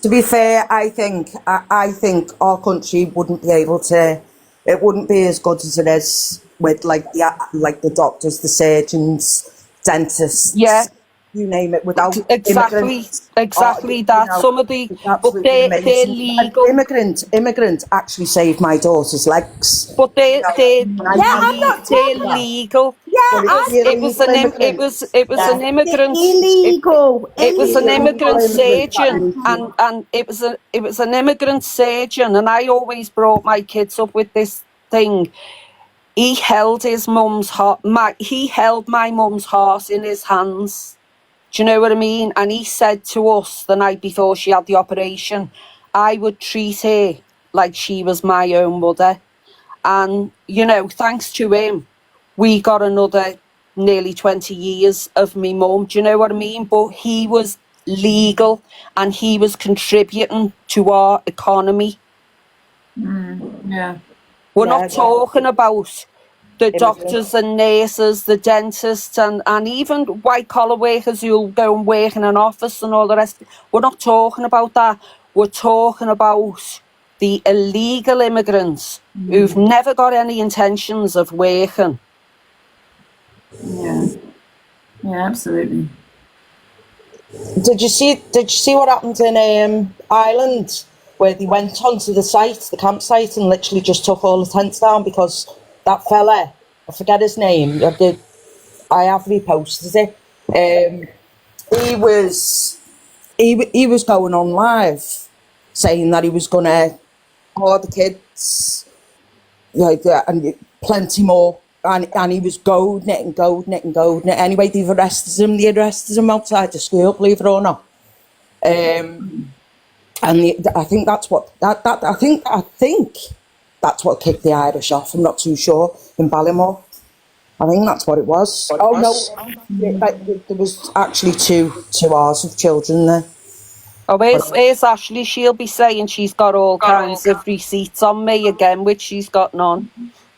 To be fair, I think our country wouldn't be able to. It wouldn't be as good as it is with like the doctors, the surgeons, dentists. Yeah, you name it, without Exactly, immigrants. exactly You that. know, Some of the, it's but absolutely they're amazing. legal. Immigrants actually saved my daughter's legs. But You know, and I they're thank they're you for that. legal. But it's the It was illegal immigrants. it was an Yeah. immigrant. Illegal. It was an Illegal immigrant immigrants that surgeon, need to. and it was an immigrant surgeon, and I always brought my kids up with this thing. He held his mum's heart. He held my mum's heart in his hands. Do you know what I mean? And he said to us the night before she had the operation, I would treat her like she was my own mother. And, you know, thanks to him, we got another nearly 20 years of me mum. Do you know what I mean? But he was legal and he was contributing to our economy. Yeah. We're not talking about the doctors and nurses, the dentists, and even white collar workers who'll go and work in an office and all the rest. We're not talking about that. We're talking about the illegal immigrants who've never got any intentions of working. Yeah. Yeah, absolutely. Did you see what happened in Ireland, where they went onto the campsite, and literally just took all the tents down because that fella, I forget his name, I have reposted it. He was going on live saying that he was gonna all the kids, and plenty more. And he was goading it. Anyway, they arrested him outside the school, believe it or not. And I think that's what I think that's what kicked the Irish off. I'm not too sure, in Ballymore. I think that's what it was. There was actually two hours of children there. Oh, here's Ashley. She'll be saying she's got all kinds of receipts on me again, which she's got none.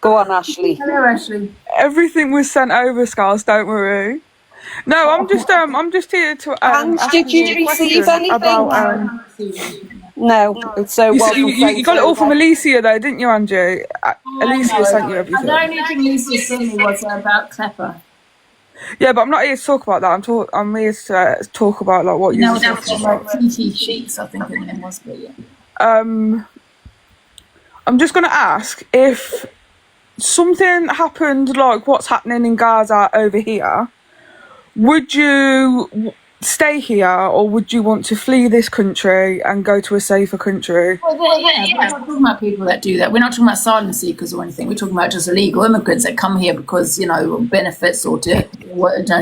Go on, Ashley. Hello, Ashley. Everything was sent over, Scars. Don't worry. No, I'm just here to. And ask did you a receive question anything? about, No. So you got it all from Alicia, though, didn't you, Angie? Alicia sent you everything. The only thing Alicia sent me was about Klepper. Yeah, but I'm not here to talk about that. I'm here to talk about like what you. No, that's like TT Sheets, I think her name was, but yeah. I'm just gonna ask if something happened like what's happening in Gaza over here. Would you stay here, or would you want to flee this country and go to a safer country? Well, we're not talking about people that do that. We're not talking about asylum seekers or anything. We're talking about just illegal immigrants that come here because, benefits or to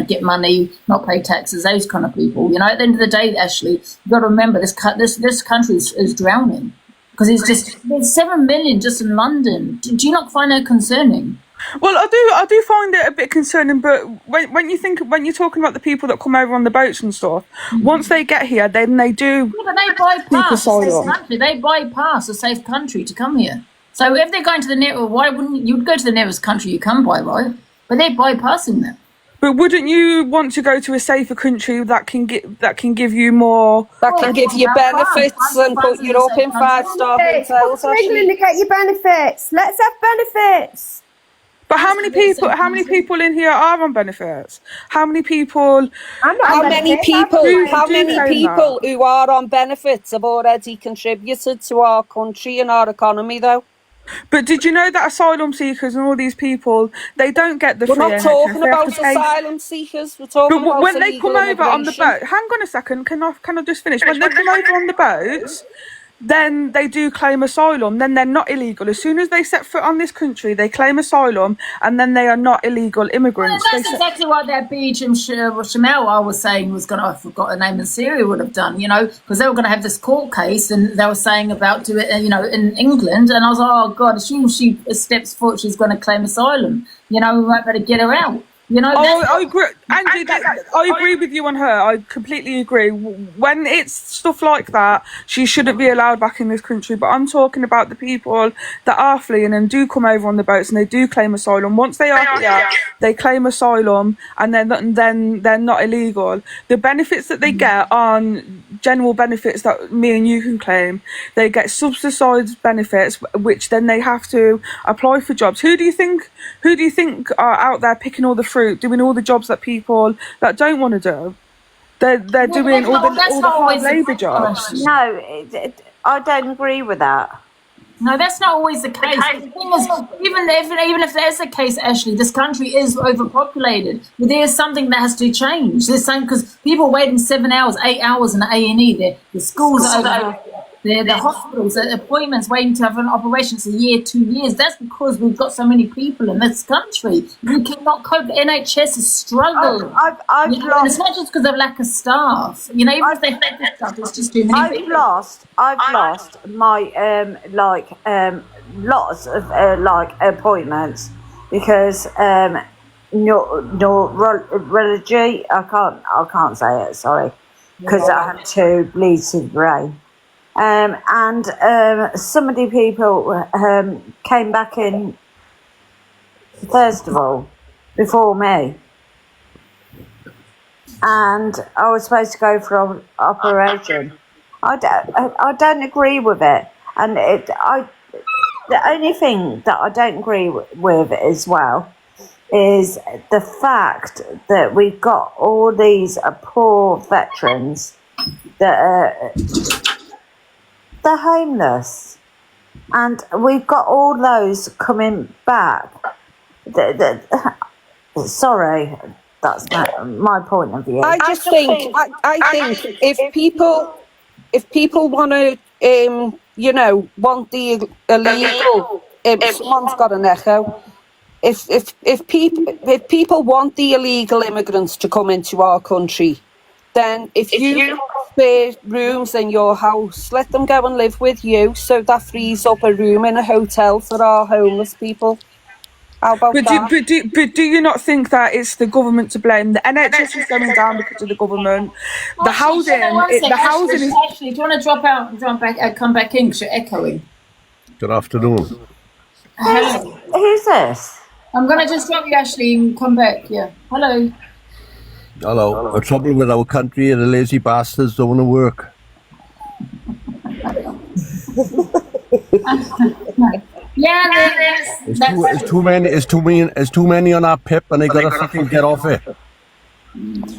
get money, not pay taxes, those kind of people. At the end of the day, Ashley, you've got to remember this country is drowning because there's 7 million just in London. Do you not find that concerning? Well, I do find it a bit concerning, but when you're talking about the people that come over on the boats and stuff, once they get here, then they do. Yeah, but they bypass a safe country. They bypass a safe country to come here. So if they're going to the nearest, why wouldn't you go to the nearest country you come by, right? But they're bypassing them. But wouldn't you want to go to a safer country that can give you more? That can give you benefits and put you up in 5-star hotels. Come to England to get your benefits. Let's have benefits. But how many people in here are on benefits? How many people who are on benefits have already contributed to our country and our economy, though? But did you know that asylum seekers and all these people, they don't get the free NHS? We're not talking about asylum seekers. We're talking about when they come over on the boat, hang on a second, can I just finish? When they come over on the boats, then they do claim asylum, then they're not illegal. As soon as they set foot on this country, they claim asylum, and then they are not illegal immigrants. Well, that's exactly what that Beecham Shamel I was saying was going to, I forgot her name, in Syria would have done, because they were going to have this court case, and they were saying about do it, in England, and I was like, oh God, as soon as she steps foot, she's going to claim asylum. We might better get her out. I agree, Angie. I agree with you on her. I completely agree. When it's stuff like that, she shouldn't be allowed back in this country. But I'm talking about the people that are fleeing and do come over on the boats and they do claim asylum. Once they are here, they claim asylum, and then they're not illegal. The benefits that they get are general benefits that me and you can claim. They get subsidised benefits, which then they have to apply for jobs. Who do you think are out there picking all the fruit, doing all the jobs that people that don't want to do? They're doing all the hard always labour jobs. No, I don't agree with that. No, that's not always the case. The thing is, even if there's a case, Ashley, this country is overpopulated. But there's something that has to change. There's something because people waiting 7 hours, 8 hours in the A&E. The schools are over. The hospitals, the appointments, waiting to have an operation. It's a year, 2 years. That's because we've got so many people in this country. We cannot cope. The NHS is struggling. And it's not just because of lack of staff. You know, even if they have the staff, it's just too many people. I've lost my lots of appointments because neurology. I can't say it. Sorry, because I have 2 bleeds in the brain. And some of the people came back in, first of all, before me. And I was supposed to go for an operation. I don't agree with it. And the only thing that I don't agree with as well is the fact that we've got all these poor veterans that are... They're homeless, and we've got all those coming back. Sorry, that's my point of view. I just think if people want to, want the illegal, someone's got an echo. If people want the illegal immigrants to come into our country, then if you spare rooms in your house, let them go and live with you, so that frees up a room in a hotel for our homeless people. How about that? But do you not think that it's the government to blame? The NHS is going down because of the government. The housing is... Actually, do you want to drop out, come back in because you're echoing? Good afternoon. Who's this? I'm going to just drop you, Ashley, and come back. Yeah. Hello. Hello. The trouble with our country, the lazy bastards don't want to work. Yeah, It's too many on our PIP, and they gotta fucking get off it.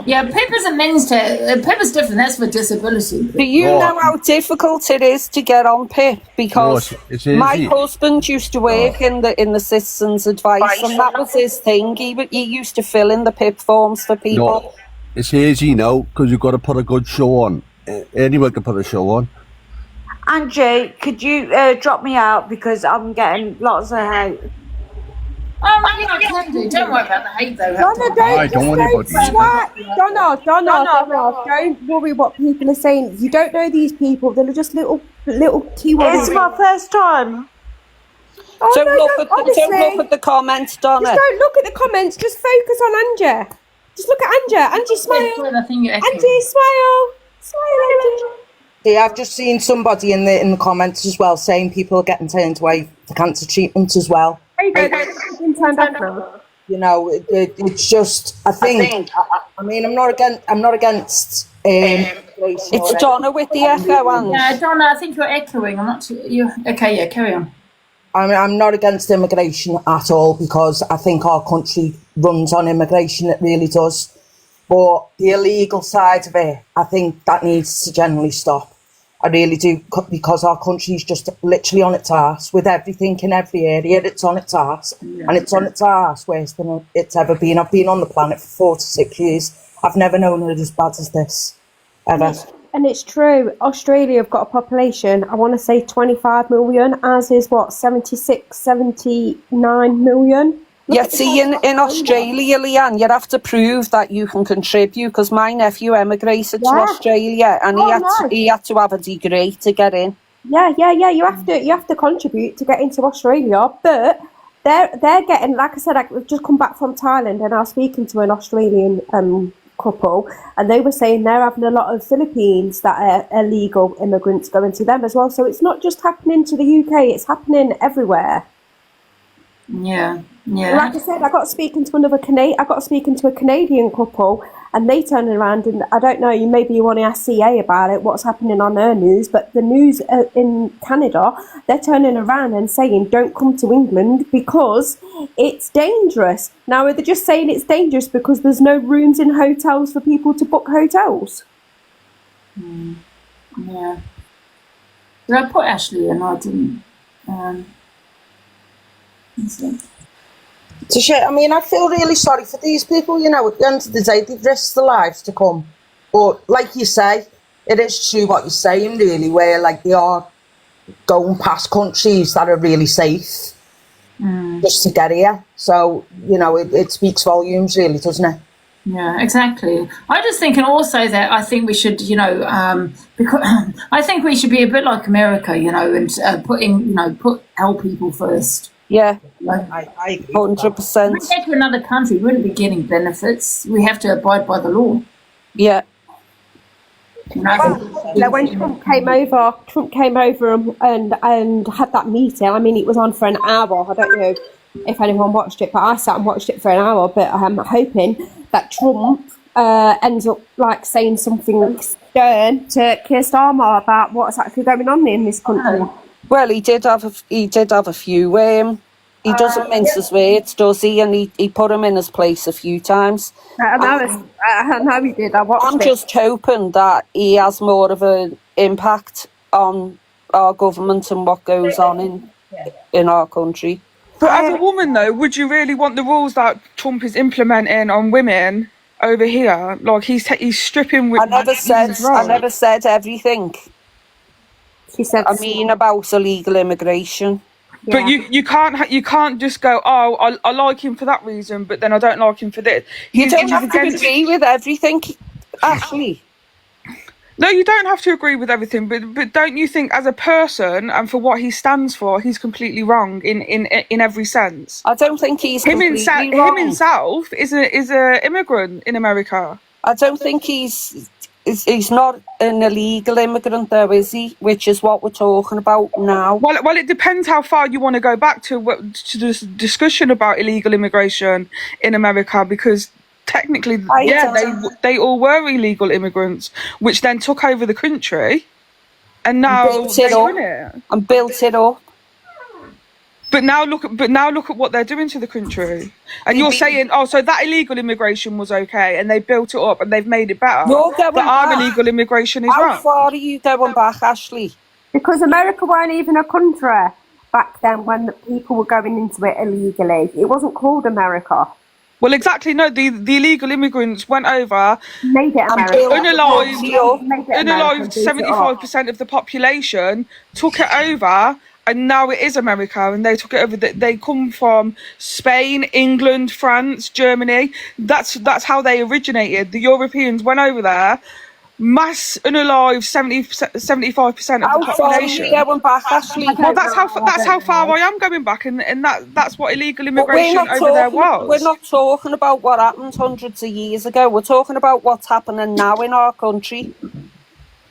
Yeah, PIP is a means to. PIP is different. That's for disability. Do you know how difficult it is to get on PIP? Because my husband used to work in the citizens' advice, and that was his thing. He used to fill in the PIP forms for people. No, it's easy now because you've got to put a good show on. Anyone can put a show on. Angie, could you drop me out because I'm getting lots of hate. Oh, yeah, I can do. Don't worry about the hate, though. Don't worry what people are saying. You don't know these people. They're just little keywords. It's my first time. Don't look at the comments, Donna. Just don't look at the comments. Just focus on Angie. Just look at Angie. Angie, smile. Angie, smile. Smile, Angie. Yeah, I've just seen somebody in the comments as well saying people are getting turned away for cancer treatment as well. You know, it's just. I think. I mean, I'm not against. It's Donna with the echo, Ange. Yeah, Donna, I think you're echoing. I'm not. Okay? Yeah, carry on. I mean, I'm not against immigration at all because I think our country runs on immigration. It really does. But the illegal side of it, I think that needs to generally stop. I really do, because our country's just literally on its arse with everything in every area. It's on its arse, and it's on its arse worse than it's ever been. I've been on the planet for 4 to 6 years. I've never known it as bad as this, ever. And it's true. Australia have got a population, I want to say 25 million, as is 76, 79 million. Yeah, see, in Australia, Leanne, you have to prove that you can contribute, because my nephew emigrated to Australia, and he had to have a degree to get in. Yeah. You have to contribute to get into Australia, but they're getting, like I said, I've just come back from Thailand, and I was speaking to an Australian couple, and they were saying they're having a lot of Philippines that are illegal immigrants going to them as well. So it's not just happening to the UK; it's happening everywhere. Yeah. Like I said, I got speaking to a Canadian couple, and they turn around and I don't know, maybe you want to ask CA about it, what's happening on their news, but the news in Canada, they're turning around and saying don't come to England because it's dangerous. Now, are they just saying it's dangerous because there's no rooms in hotels for people to book hotels? Yeah. Did I put Ashley in? I didn't. It's a shame. I mean, I feel really sorry for these people, you know, at the end of the day, they've risked their lives to come. But like you say, it is true what you're saying, really, where like they are going past countries that are really safe just to get here. So, you know, it speaks volumes, really, doesn't it? Yeah, exactly. I just think, and also that I think we should, you know, because I think we should be a bit like America, you know, and put our people first. Yeah, I 100%. If we get to another country, we wouldn't be getting benefits. We have to abide by the law. Yeah. Now, when Trump came over and had that meeting. I mean, it was on for an hour. I don't know if anyone watched it, but I sat and watched it for an hour. But I'm hoping that Trump ends up like saying something stern to Keir Starmer about what's actually going on in this country. Well, he did have a few. He doesn't mince his words, does he? And he put him in his place a few times. I know he did. I watched I'm it. just hoping that he has more of an impact on our government and what goes on in our country. But as a woman, though, would you really want the rules that Trump is implementing on women over here? Like he's stripping women. I never said everything. She said. I mean about illegal immigration. But you can't just go, oh, I like him for that reason, but then I don't like him for this. You don't have to agree with everything, Ashley. No, you don't have to agree with everything, but don't you think as a person and for what he stands for, he's completely wrong in every sense? I don't think he's completely wrong. Him himself is a immigrant in America. I don't think he's not an illegal immigrant though, is he? Which is what we're talking about now. Well, it depends how far you want to go back to this discussion about illegal immigration in America, because technically, they all were illegal immigrants, which then took over the country, and now they run it. And built it up. But now look at what they're doing to the country, and you're saying, oh, so that illegal immigration was okay, and they built it up and they've made it better. But our illegal immigration is wrong. How far are you going back, Ashley? Because America weren't even a country back then when the people were going into it illegally. It wasn't called America. Well, exactly. No, the illegal immigrants went over, made it America. Unalived 75% of the population, took it over. And now it is America, and they took it over. They come from Spain, England, France, Germany. That's how they originated. The Europeans went over there, mass unalived 75% of the population. How far are you going back, Ashley? Well, that's how far I am going back, and that's what illegal immigration over there was. We're not talking about what happened hundreds of years ago. We're talking about what's happening now in our country.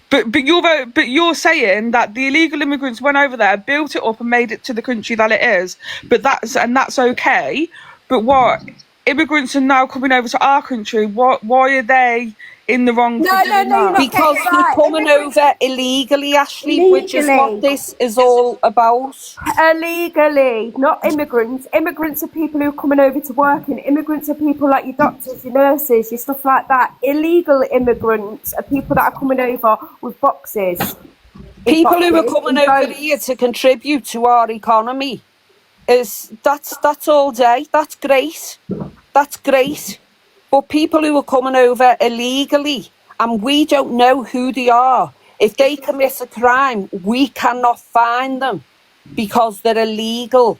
But you're saying that the illegal immigrants went over there, built it up, and made it to the country that it is. But that's okay. But what immigrants are now coming over to our country? Why are they in the wrong? No, because they're coming over illegally, Ashley, which is what this is all about. Illegally, not immigrants. Immigrants are people who are coming over to work, and immigrants are people like your doctors, your nurses, your stuff like that. Illegal immigrants are people that are coming over with boxes. People who are coming over here to contribute to our economy. That's all day. That's great. That's great. But people who are coming over illegally, and we don't know who they are, if they commit a crime, we cannot find them because they're illegal.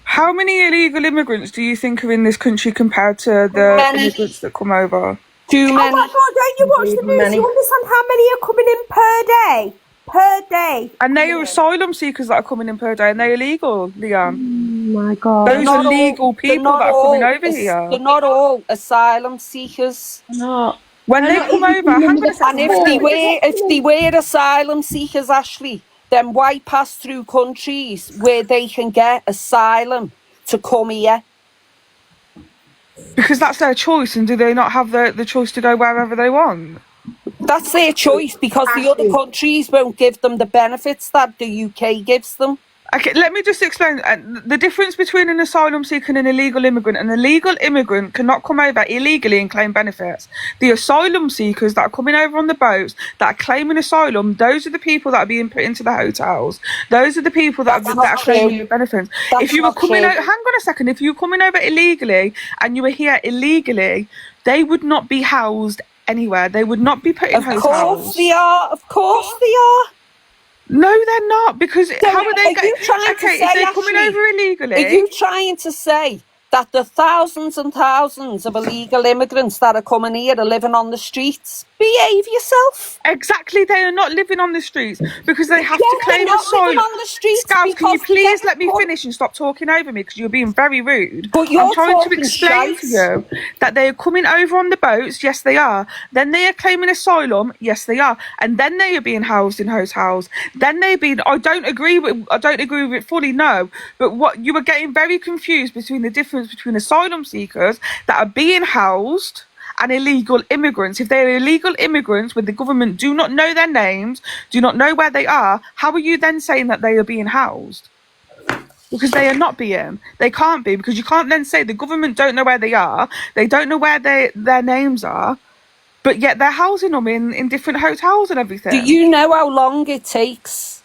How many illegal immigrants do you think are in this country compared to the immigrants that come over? Too many. Oh my God, don't you watch the news? You understand how many are coming in per day? Per day. And they are asylum seekers that are coming in per day, and they're illegal, Leanne. Oh my God. Those are legal people that are coming over here. They're not all asylum seekers. No. When they come over, and if they were asylum seekers, Ashley, then why pass through countries where they can get asylum to come here? Because that's their choice, and do they not have the choice to go wherever they want? That's their choice because the other countries won't give them the benefits that the UK gives them. Okay, let me just explain the difference between an asylum seeker and an illegal immigrant. An illegal immigrant cannot come over illegally and claim benefits. The asylum seekers that are coming over on the boats that are claiming asylum, those are the people that are being put into the hotels. Those are the people that are claiming benefits. If you were coming out, hang on a second, if you were coming over illegally and you were here illegally, they would not be housed anywhere. They would not be put in hotels. Of course they are. Of course they are. No, they're not, because So how are they you trying to say, if they're coming Ashley, over illegally? Are you trying to say that the thousands and thousands of illegal immigrants that are coming here are living on the streets? Behave yourself. Exactly, they are not living on the streets because they have Yeah, to claim they're not asylum. living on the streets Scabs, can you because please they're let me finish and stop talking over me because you're being very rude. But you're I'm trying to talking explain to you that they are coming over on the boats, yes they are. Then they are claiming asylum, yes they are. And then they are being housed in hotels. Then they're being, I don't agree with it fully, no. But what you are getting very confused between the difference between asylum seekers that are being housed and illegal immigrants. If they're illegal immigrants where the government do not know their names, do not know where they are, how are you then saying that they are being housed? Because they are not being. They can't be, because you can't then say the government don't know where they are, they don't know where their names are, but yet they're housing them in different hotels and everything. Do you know how long it takes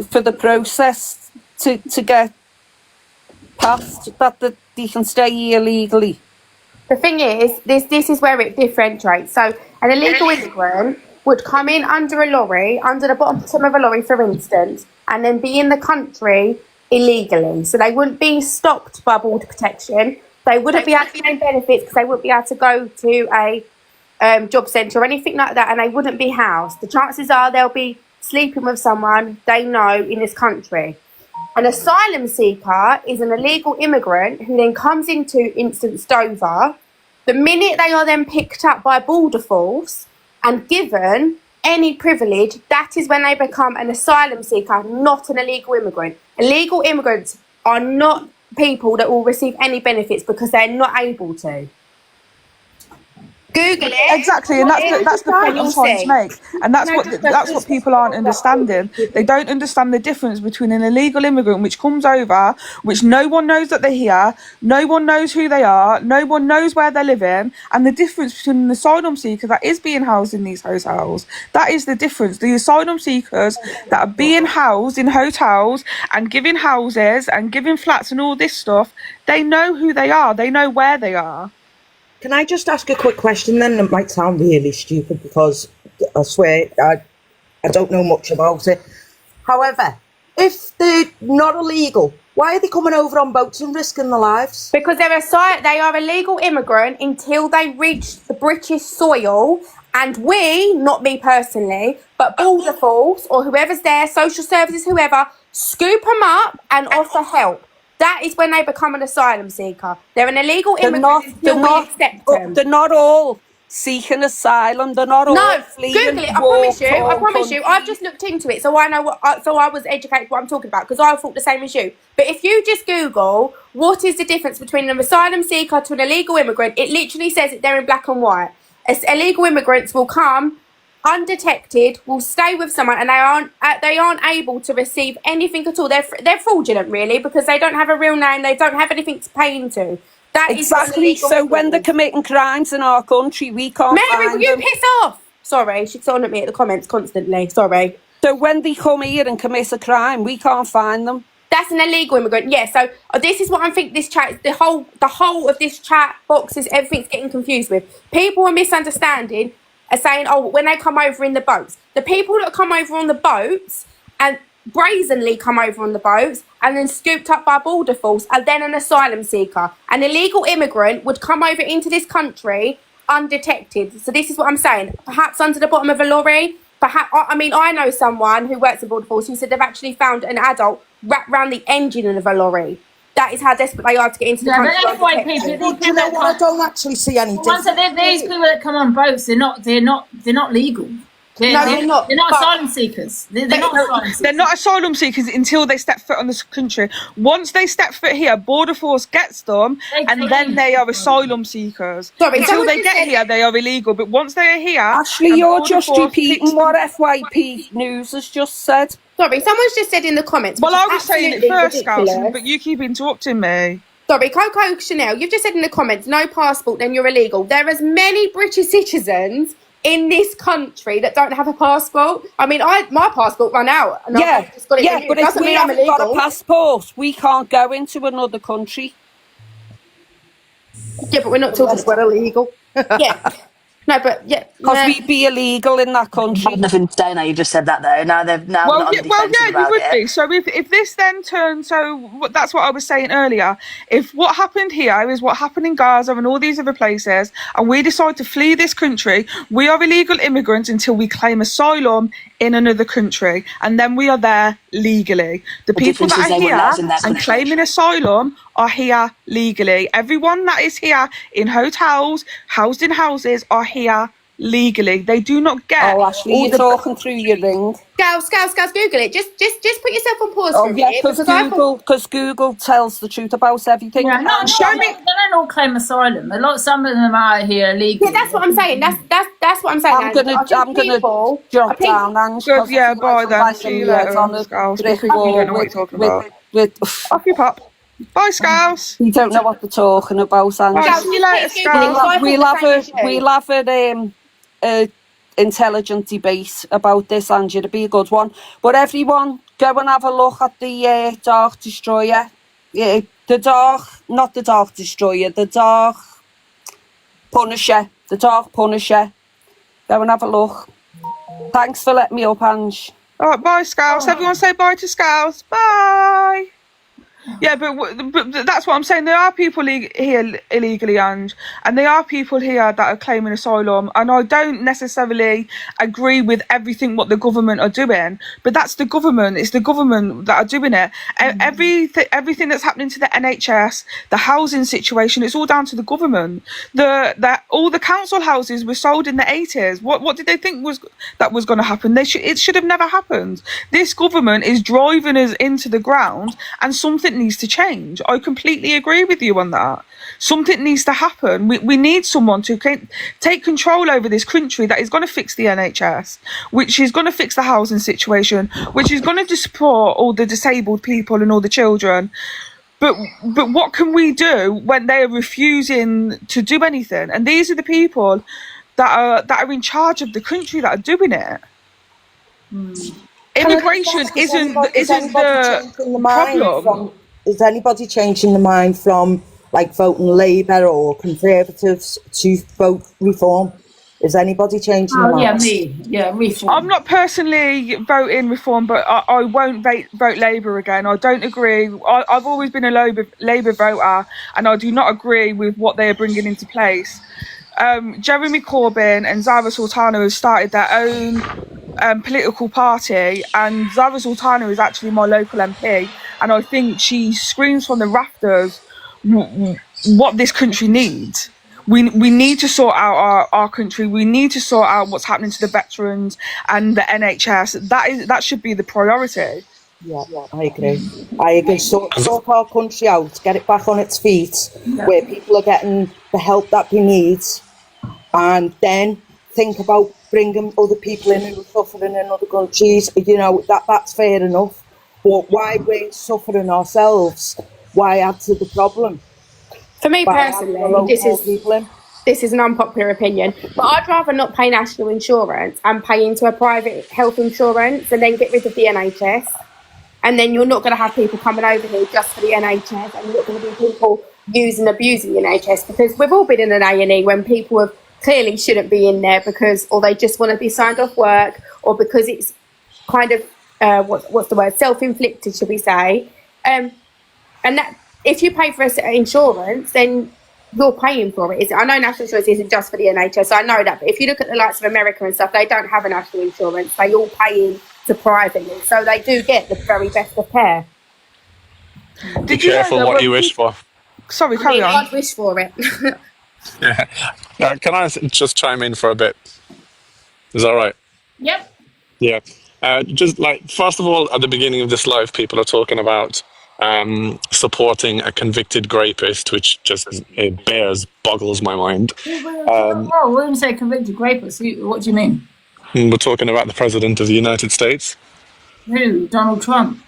for the process to get passed that they can stay here illegally? The thing is, this is where it differentiates. So an illegal immigrant would come in under a lorry, under the bottom of a lorry, for instance, and then be in the country illegally. So they wouldn't be stopped by border protection. They wouldn't be able to claim benefits because they wouldn't be able to go to a job centre or anything like that, and they wouldn't be housed. The chances are they'll be sleeping with someone they know in this country. An asylum seeker is an illegal immigrant who then comes into instance Dover. The minute they are then picked up by border force and given any privilege, that is when they become an asylum seeker, not an illegal immigrant. Illegal immigrants are not people that will receive any benefits because they're not able to. Google it. Exactly, and that's the point I'm trying to make, and that's what people aren't understanding. They don't understand the difference between an illegal immigrant which comes over, which no one knows that they're here, no one knows who they are, no one knows where they're living, and the difference between an asylum seeker that is being housed in these hotels. That is the difference. The asylum seekers that are being housed in hotels and given houses and given flats and all this stuff, they know who they are, they know where they are. Can I just ask a quick question then? It might sound really stupid because I swear I don't know much about it. However, if they're not illegal, why are they coming over on boats and risking their lives? Because they are illegal immigrant until they reach the British soil, and we, not me personally, but border force or whoever's there, social services, whoever, scoop them up and offer help. That is when they become an asylum seeker. They're an illegal immigrant until we accept them. They're not all seeking asylum. They're not all fleeing. Google it. I promise you. I've just looked into it, so I know so I was educated what I'm talking about because I thought the same as you. But if you just Google what is the difference between an asylum seeker to an illegal immigrant, it literally says it there in black and white. Illegal immigrants will come undetected, will stay with someone, and they aren't able to receive anything at all. They're fraudulent, really, because they don't have a real name. They don't have anything to pay into. That exactly. Is so when they're committing crimes in our country, we can't. Mary, will you them. piss off? Sorry, she's on at me at the comments constantly. Sorry. So when they come here and commit a crime, we can't find them. That's an illegal immigrant. Yeah. So this is what I think. This chat, the whole of this chat box is everything's getting confused with. People are misunderstanding. Are saying, oh, when they come over in the boats, the people that come over on the boats and brazenly come over on the boats and then scooped up by border force are then an asylum seeker. An illegal immigrant would come over into this country undetected. So this is what I'm saying. Perhaps under the bottom of a lorry. Perhaps I know someone who works at border force who said they've actually found an adult wrapped around the engine of a lorry. That is how desperate they are to get into the country. That's why people You know what? I don't actually see any difference. These people that come on boats, they're not legal. They're not But- asylum seekers. They're not asylum seekers. They're not asylum seekers until they step foot on this country. Once they step foot here, Border Force gets them, and then they are asylum seekers. Sorry, until someone they just get said- here, they are illegal. But once they are here, Ashley, and you're Border just Force repeating picks what them- FYP News has just said. Sorry, someone's just said in the comments. Well, which I is was saying it absolutely first, Scouse, ridiculous. but you keep interrupting me. Sorry, Coco Chanel, you've just said in the comments, no passport, then you're illegal. There are as many British citizens in this country that don't have a passport. I mean, my passport ran out, and I've just got it renewed. but It if doesn't we mean I'm haven't got a illegal. passport, we can't go into another country. Yeah, but we're not talking. We're illegal. Yeah. No, but yeah, Because we'd be illegal in that country. Had nothing to say now. You've just said that though. Now they've now Well, not on yeah, the well, defensive yeah, you about would it. be. So if this then turns, that's what I was saying earlier. If what happened here is what happened in Gaza and all these other places, and we decide to flee this country, we are illegal immigrants until we claim asylum in another country, and then we are there legally. The people difference that is are they won't let us here in their and country. claiming asylum are here legally. Everyone that is here in hotels, housed in houses, are here legally. They do not get. Oh, Ashley, all you're the talking through your ring. Scouts, Google it. Just put yourself on pause Oh, for a yeah, minute. because Google tells the truth about everything. Yeah, they don't all claim asylum. Some of them are out here illegally. Yeah, that's what I'm saying. That's what I'm saying. I'm gonna jump down and Good, yeah, bye then. See you later, Scouse. You don't know what you're talking about. Off you pop. Bye, Scouse. You don't know what they're talking about, Angie. Bye, see you later, Scouse. We'll have a intelligent debate about this, Angie. It'll be a good one. But everyone, go and have a look at the Dark Destroyer. Not the Dark Destroyer, the Dark Punisher. The Dark Punisher. Go and have a look. Thanks for letting me up, Ange. All right, bye, Scouse. Everyone say bye to Scouse. Bye. Yeah, but that's what I'm saying. There are people here illegally, and there are people here that are claiming asylum. And I don't necessarily agree with everything what the government are doing, but that's the government. It's the government that are doing it. Everything that's happening to the NHS, the housing situation, it's all down to the government. All the council houses were sold in the 80s. What did they think was going to happen? It should have never happened. This government is driving us into the ground, and something needs to change. I completely agree with you on that. Something needs to happen. We need someone to take control over this country that is going to fix the NHS, which is going to fix the housing situation, which is going to support all the disabled people and all the children. But what can we do when they are refusing to do anything? And these are the people that are in charge of the country that are doing it. Immigration isn't the problem. Is anybody changing the mind from like voting Labour or Conservatives to vote Reform? Is anybody changing the mind? Reform. I'm not personally voting Reform, but I won't vote Labour again. I don't agree. I've always been a Labour voter, and I do not agree with what they are bringing into place. Jeremy Corbyn and Zara Sultana have started their own political party, and Zara Sultana is actually my local MP, and I think she screams from the rafters what this country needs. We need to sort out our country. We need to sort out what's happening to the veterans and the NHS. That should be the priority. Yeah, I agree. Sort our country out, get it back on its feet, where people are getting the help that they need, and then think about bringing other people in who are suffering in other countries. You know, that's fair enough. But why we're suffering ourselves? Why add to the problem? For me personally, this is an unpopular opinion, but I'd rather not pay national insurance and pay into a private health insurance and then get rid of the NHS. And then you're not going to have people coming over here just for the NHS, and you're not going to be people using and abusing the NHS, because we've all been in an A&E when people have clearly shouldn't be in there because, or they just want to be signed off work, or because it's kind of what's the word, self-inflicted, should we say? And that if you pay for insurance, then you're paying for it. I know national insurance isn't just for the NHS, I know that, but if you look at the likes of America and stuff, they don't have a national insurance. They all pay in to privately, so they do get the very best of care. Be careful what you wish for. Sorry, carry on. I'd wish for it. Yeah. Can I just chime in for a bit? Is that right? Yep. Yeah. Just like, first of all, at the beginning of this live, people are talking about supporting a convicted rapist, which just boggles my mind. Oh, when you say convicted rapist, what do you mean? We're talking about the President of the United States. Who? Donald Trump?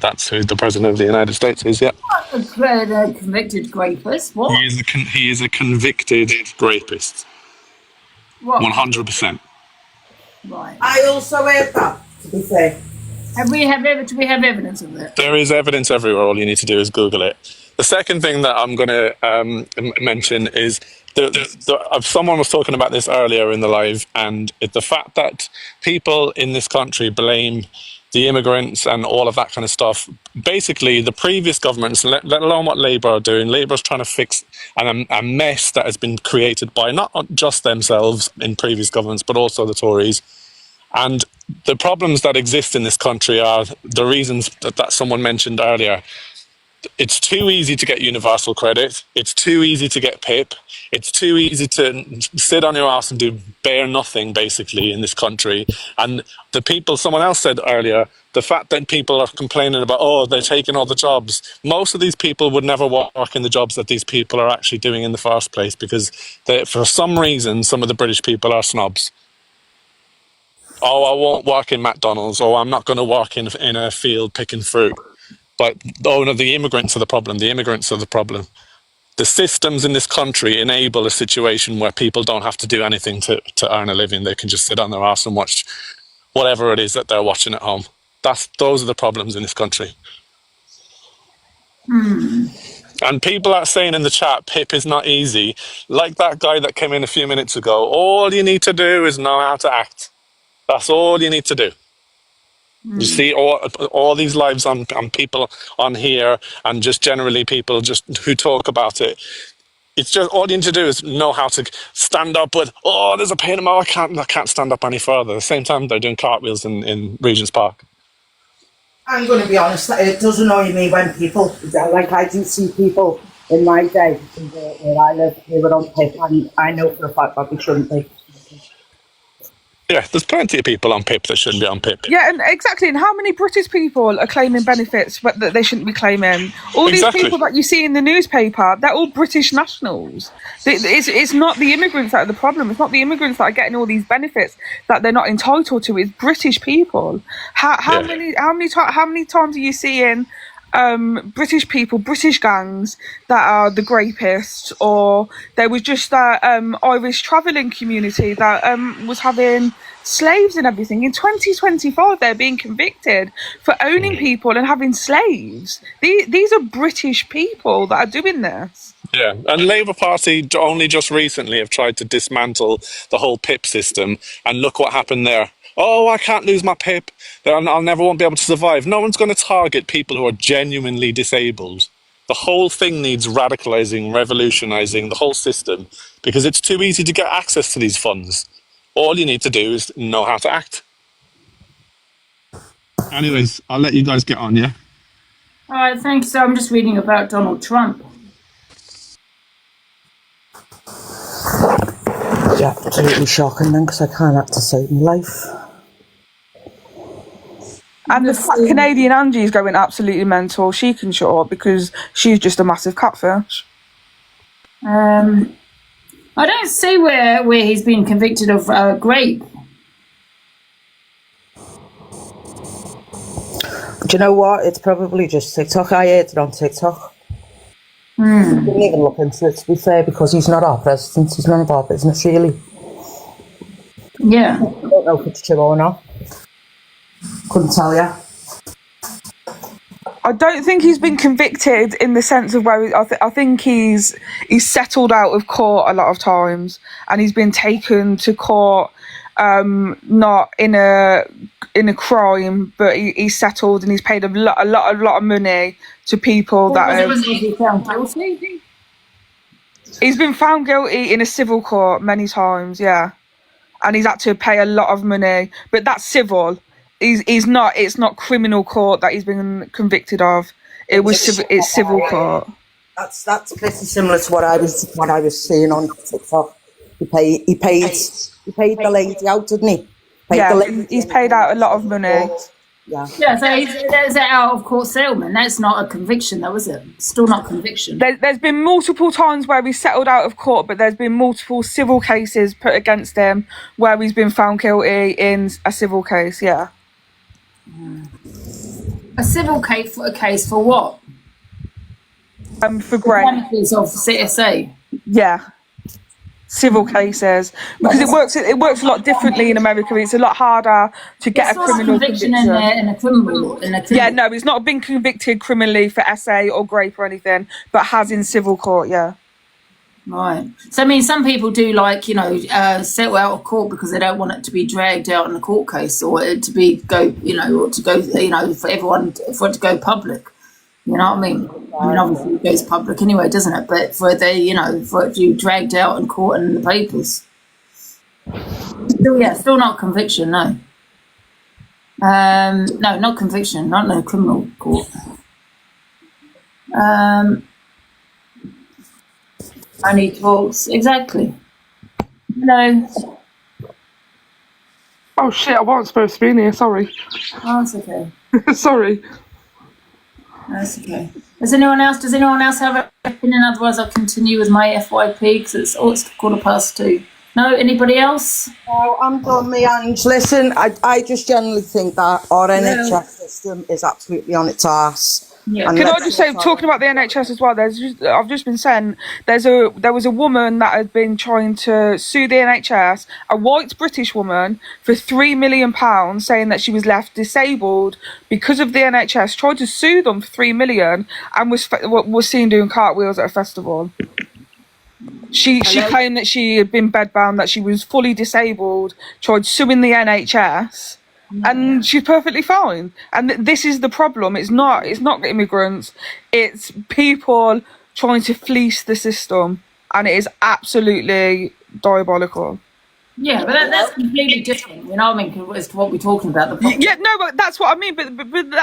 That's who the President of the United States is, yeah. What a convicted rapist? What? He is a convicted rapist. What? 100%. Right. I also heard that, to be fair. Do we have evidence of that? There is evidence everywhere. All you need to do is Google it. The second thing that I'm going to mention is someone was talking about this earlier in the live, and the fact that people in this country blame the immigrants and all of that kind of stuff. Basically, the previous governments, let alone what Labour are doing, Labour's trying to fix a mess that has been created by not just themselves in previous governments, but also the Tories. And the problems that exist in this country are the reasons that someone mentioned earlier. It's too easy to get universal credit. It's too easy to get PIP. It's too easy to sit on your ass and do bare nothing, basically, in this country. And the people, someone else said earlier, the fact that people are complaining about, oh, they're taking all the jobs. Most of these people would never work in the jobs that these people are actually doing in the first place, because for some reason, some of the British people are snobs. Oh, I won't work in McDonald's, or I'm not going to work in a field picking fruit. But, oh no, the immigrants are the problem. The immigrants are the problem. The systems in this country enable a situation where people don't have to do anything to earn a living. They can just sit on their arse and watch whatever it is that they're watching at home. Those are the problems in this country. And people are saying in the chat, PIP is not easy. Like that guy that came in a few minutes ago, all you need to do is know how to act. That's all you need to do. You see all these lives on people on here, and just generally people just who talk about it. It's just all you need to do is know how to stand up with, oh, there's a pain in my, I can't stand up any further. At the same time, they're doing cartwheels in Regent's Park. I'm going to be honest, it does annoy me when people, like I do see people in my day where I live, who were on PIP, and I know for a fact that they shouldn't be. Yeah, there's plenty of people on PIP that shouldn't be on PIP. Yeah, and exactly. And how many British people are claiming benefits but that they shouldn't be claiming? All these people that you see in the newspaper, they're all British nationals. It's not the immigrants that are the problem. It's not the immigrants that are getting all these benefits that they're not entitled to. It's British people. How many times are you seeing British people, British gangs that are the rapists? Or there was just that Irish travelling community that was having slaves and everything. In 2025, they're being convicted for owning people and having slaves. These are British people that are doing this. Yeah, and Labour Party only just recently have tried to dismantle the whole PIP system, and look what happened there. Oh, I can't lose my PIP. I'll never won't be able to survive. No one's going to target people who are genuinely disabled. The whole thing needs radicalising, revolutionising, the whole system, because it's too easy to get access to these funds. All you need to do is know how to act. Anyways, I'll let you guys get on, yeah? All right, thanks. So I'm just reading about Donald Trump. Yeah, absolutely shocking then, because I can't act to save my life. And the fat Canadian Angie is going absolutely mental. She can shut up because she's just a massive catfish. I don't see where he's been convicted of rape. Do you know what? It's probably just TikTok. I heard it on TikTok. I didn't even look into it, to be fair, because he's not our president. He's none of our business, really. Yeah. I don't know if it's true or not. Couldn't tell you. I don't think he's been convicted in the sense of where I think he's settled out of court a lot of times, and he's been taken to court not in a crime, but he's settled and he's paid a lot of money to people that he's been found guilty in a civil court many times, yeah, and he's had to pay a lot of money, but that's civil. It's not criminal court that he's been convicted of. It's civil court. That's pretty similar to what I was seeing on TikTok. He paid the lady out, didn't he? He's paid out a lot of money. Yeah. Yeah, so there's an out of court settlement. That's not a conviction, though, is it? Still not conviction. There's been multiple times where he's settled out of court, but there's been multiple civil cases put against him where he's been found guilty in a civil case. Yeah. A civil case for what? For Greg. Damages of CSA. Yeah. Civil cases, because it works a lot differently in America. It's a lot harder to get a criminal conviction. In a criminal. Yeah, no, he's not been convicted criminally for SA or rape or anything, but has in civil court. Yeah. Right. So I mean, some people do settle out of court because they don't want it to be dragged out in a court case, or it to for everyone for it to go public. You know what I mean? I mean, obviously it goes public anyway, doesn't it? But for it to be dragged out in court and in the papers. Still not conviction, no. No, not conviction, not in a criminal court. Only talks, exactly. No. Oh shit, I wasn't supposed to be in here, sorry. Oh, that's okay. Sorry. That's okay. Does anyone else have an opinion? Otherwise, I'll continue with my FYP because it's 2:15. No, anybody else? No, I'm done, me, Ange. Listen, I just generally think that our NHS system is absolutely on its arse. Yeah. Can I just say, talking about the NHS as well, I've just been saying there was a woman that had been trying to sue the NHS, a white British woman, for £3 million, saying that she was left disabled because of the NHS, tried to sue them for £3 million and was seen doing cartwheels at a festival. She claimed that she had been bedbound, that she was fully disabled, tried suing the NHS. And she's perfectly fine. And this is the problem. It's not immigrants. It's people trying to fleece the system. And it is absolutely diabolical. Yeah, but that's completely different. You know what I mean? As to what we're talking about. Yeah, no, but that's what I mean. But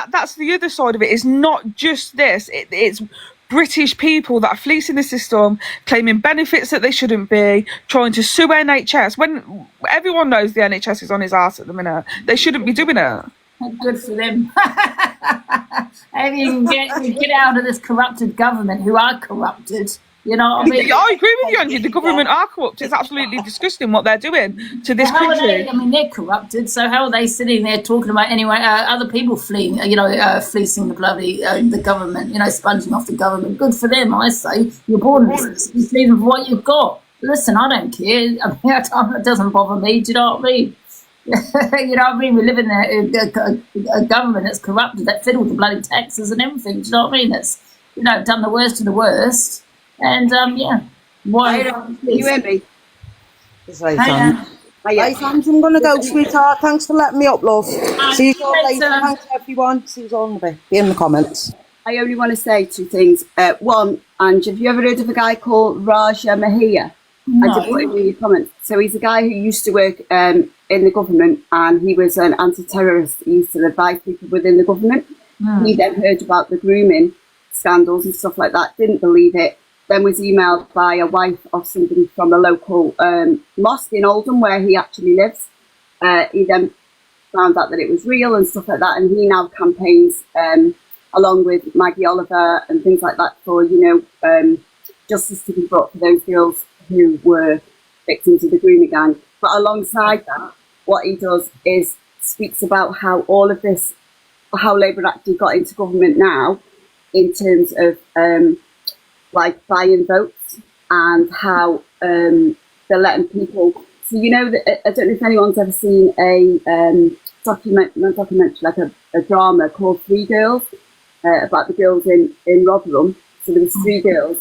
that's the other side of it. It's not just this. It's British people that are fleecing the system, claiming benefits that they shouldn't be, trying to sue NHS when everyone knows the NHS is on his arse at the minute. They shouldn't be doing it. Good for them. And you can get out of this corrupted government who are corrupted. You know what I mean? I agree with you, Angie. The government are corrupt. It's absolutely disgusting what they're doing to this country. They're corrupted. So how are they sitting there talking about other people fleeing? Fleecing the bloody the government. Sponging off the government. Good for them, I say. You're born with even for what you've got. Listen, I don't care. I mean, it doesn't bother me. Do you know what I mean? You know what I mean? We live in a government that's corrupted, that fiddled the bloody taxes and everything. Do you know what I mean? That's done the worst of the worst. And why? You hear me? Right, Ange, I'm gonna go, sweetheart. Thanks for letting me up, love. See you all later. Thanks, everyone. See you all in a bit. Be in the comments. I only want to say two things. One, Ange, have you ever heard of a guy called Raja Mahia? No. I did put it in your comments. So he's a guy who used to work in the government, and he was an anti-terrorist. He used to advise people within the government. He then heard about the grooming scandals and stuff like that, didn't believe it, then was emailed by a wife of somebody from a local mosque in Oldham where he actually lives. He then found out that it was real and stuff like that, and he now campaigns along with Maggie Oliver and things like that for justice to be brought for those girls who were victims of the grooming gang. But alongside that, what he does is speaks about how all of this, how Labour actually got into government now in terms of like buying votes, and how they're letting people. So that, I don't know if anyone's ever seen a documentary, like a drama called Three Girls, about the girls in Rotherham. So there was three girls.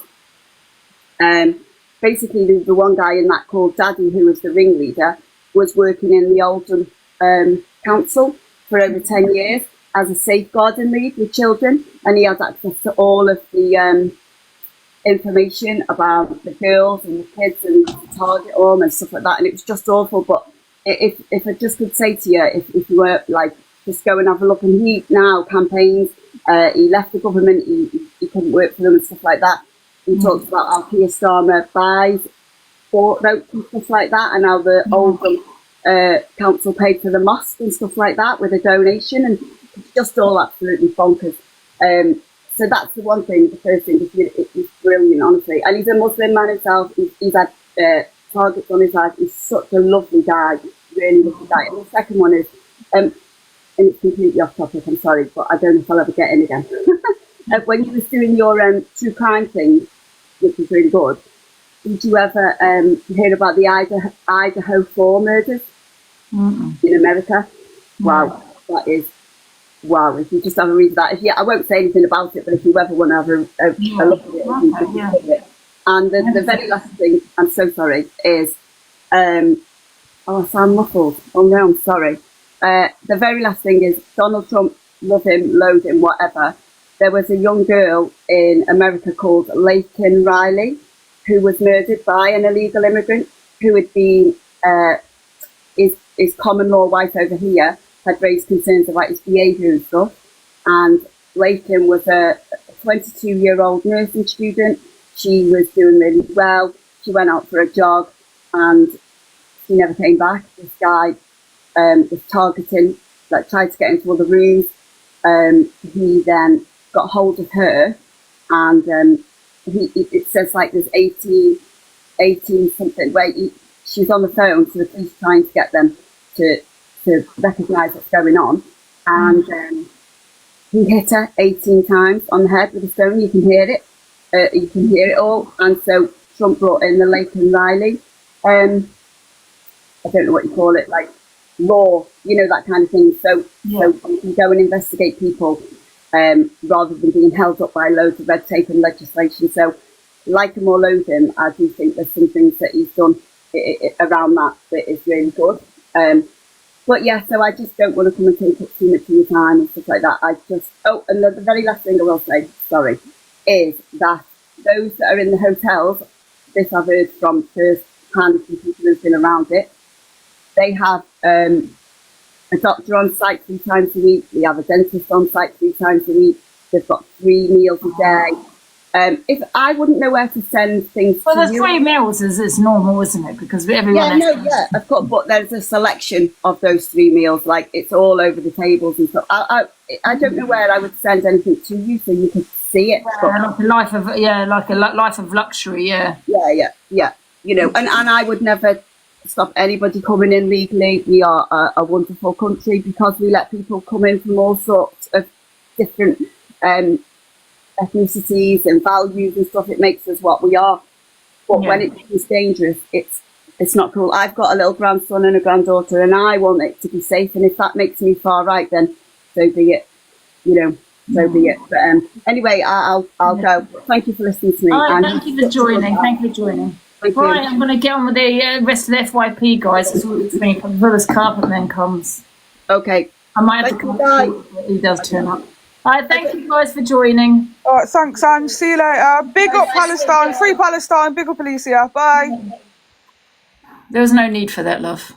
Basically, the one guy in that called Daddy, who was the ringleader, was working in the Oldham council for over 10 years as a safeguarding lead with children, and he had access to all of the information about the girls and the kids and the target them and stuff like that, and it was just awful. But if I just could say to you, if you were like, just go and have a look, and he now campaigns, he left the government, he couldn't work for them and stuff like that. He talks about how Keir Starmer buys votes and stuff like that, and how the Oldham council paid for the mosque and stuff like that with a donation, and it's just all absolutely bonkers. So that's the one thing, the first thing, it's brilliant, honestly. And he's a Muslim man himself. He's had targets on his life. He's such a lovely guy, really lovely guy. And the second one is, and it's completely off topic, I'm sorry, but I don't know if I'll ever get in again. When you was doing your true crime thing, which was really good, did you ever hear about the Idaho 4 murders in America? Wow, that is, wow, if you just have a read of that. I won't say anything about it, but if you ever want to have a look at it, and the very last thing, I'm so sorry, is, oh, I sound muffled. Oh no, I'm sorry. The very last thing is Donald Trump, love him, loathe him, whatever. There was a young girl in America called Laken Riley, who was murdered by an illegal immigrant who had been, his common law wife over here had raised concerns about his behaviour and stuff. And Laken was a 22-year-old nursing student. She was doing really well. She went out for a jog and she never came back. This guy was targeting, like tried to get into all the rooms. He then got hold of her, and it says like there's 18 something where she's on the phone to the police trying to get them to recognise what's going on, and he hit her 18 times on the head with a stone. You can hear it. You can hear it all. And so Trump brought in the Laken Riley, I don't know what you call it, like law, that kind of thing. So you can go and investigate people rather than being held up by loads of red tape and legislation. So like him or loathe him, I do think there's some things that he's done around that is really good. But yeah, so I just don't want to come and take up too much of your time and stuff like that. And the very last thing I will say, sorry, is that those that are in the hotels, this I've heard from first hand from people who've been around it, they have a doctor on site 3 times a week, they have a dentist on site 3 times a week, they've got 3 meals a day. If I wouldn't know where to send things well, to the 3 meals is normal, isn't it? Because everyone of course, but there's a selection of those 3 meals, like it's all over the tables and stuff. I don't know where I would send anything to you so you could see it. like a life of life of luxury, yeah. And I would never stop anybody coming in legally. We are a wonderful country because we let people come in from all sorts of different ethnicities and values and stuff. It makes us what we are. But when it becomes dangerous, it's not cool. I've got a little grandson and a granddaughter, and I want it to be safe. And if that makes me far right, then so be it. So be it. But anyway, I'll go. Thank you for listening to me. All right, thank you for joining. Thank you for joining. Right, I'm going to get on with the rest of the FYP, guys, as well as Carpet Man comes. Okay. I might have to come. He does turn up. All right, thank you guys for joining. All right, thanks, Ange. See you later. Big up Palestine. Free Palestine. Big up Alicia. Bye. There was no need for that, love.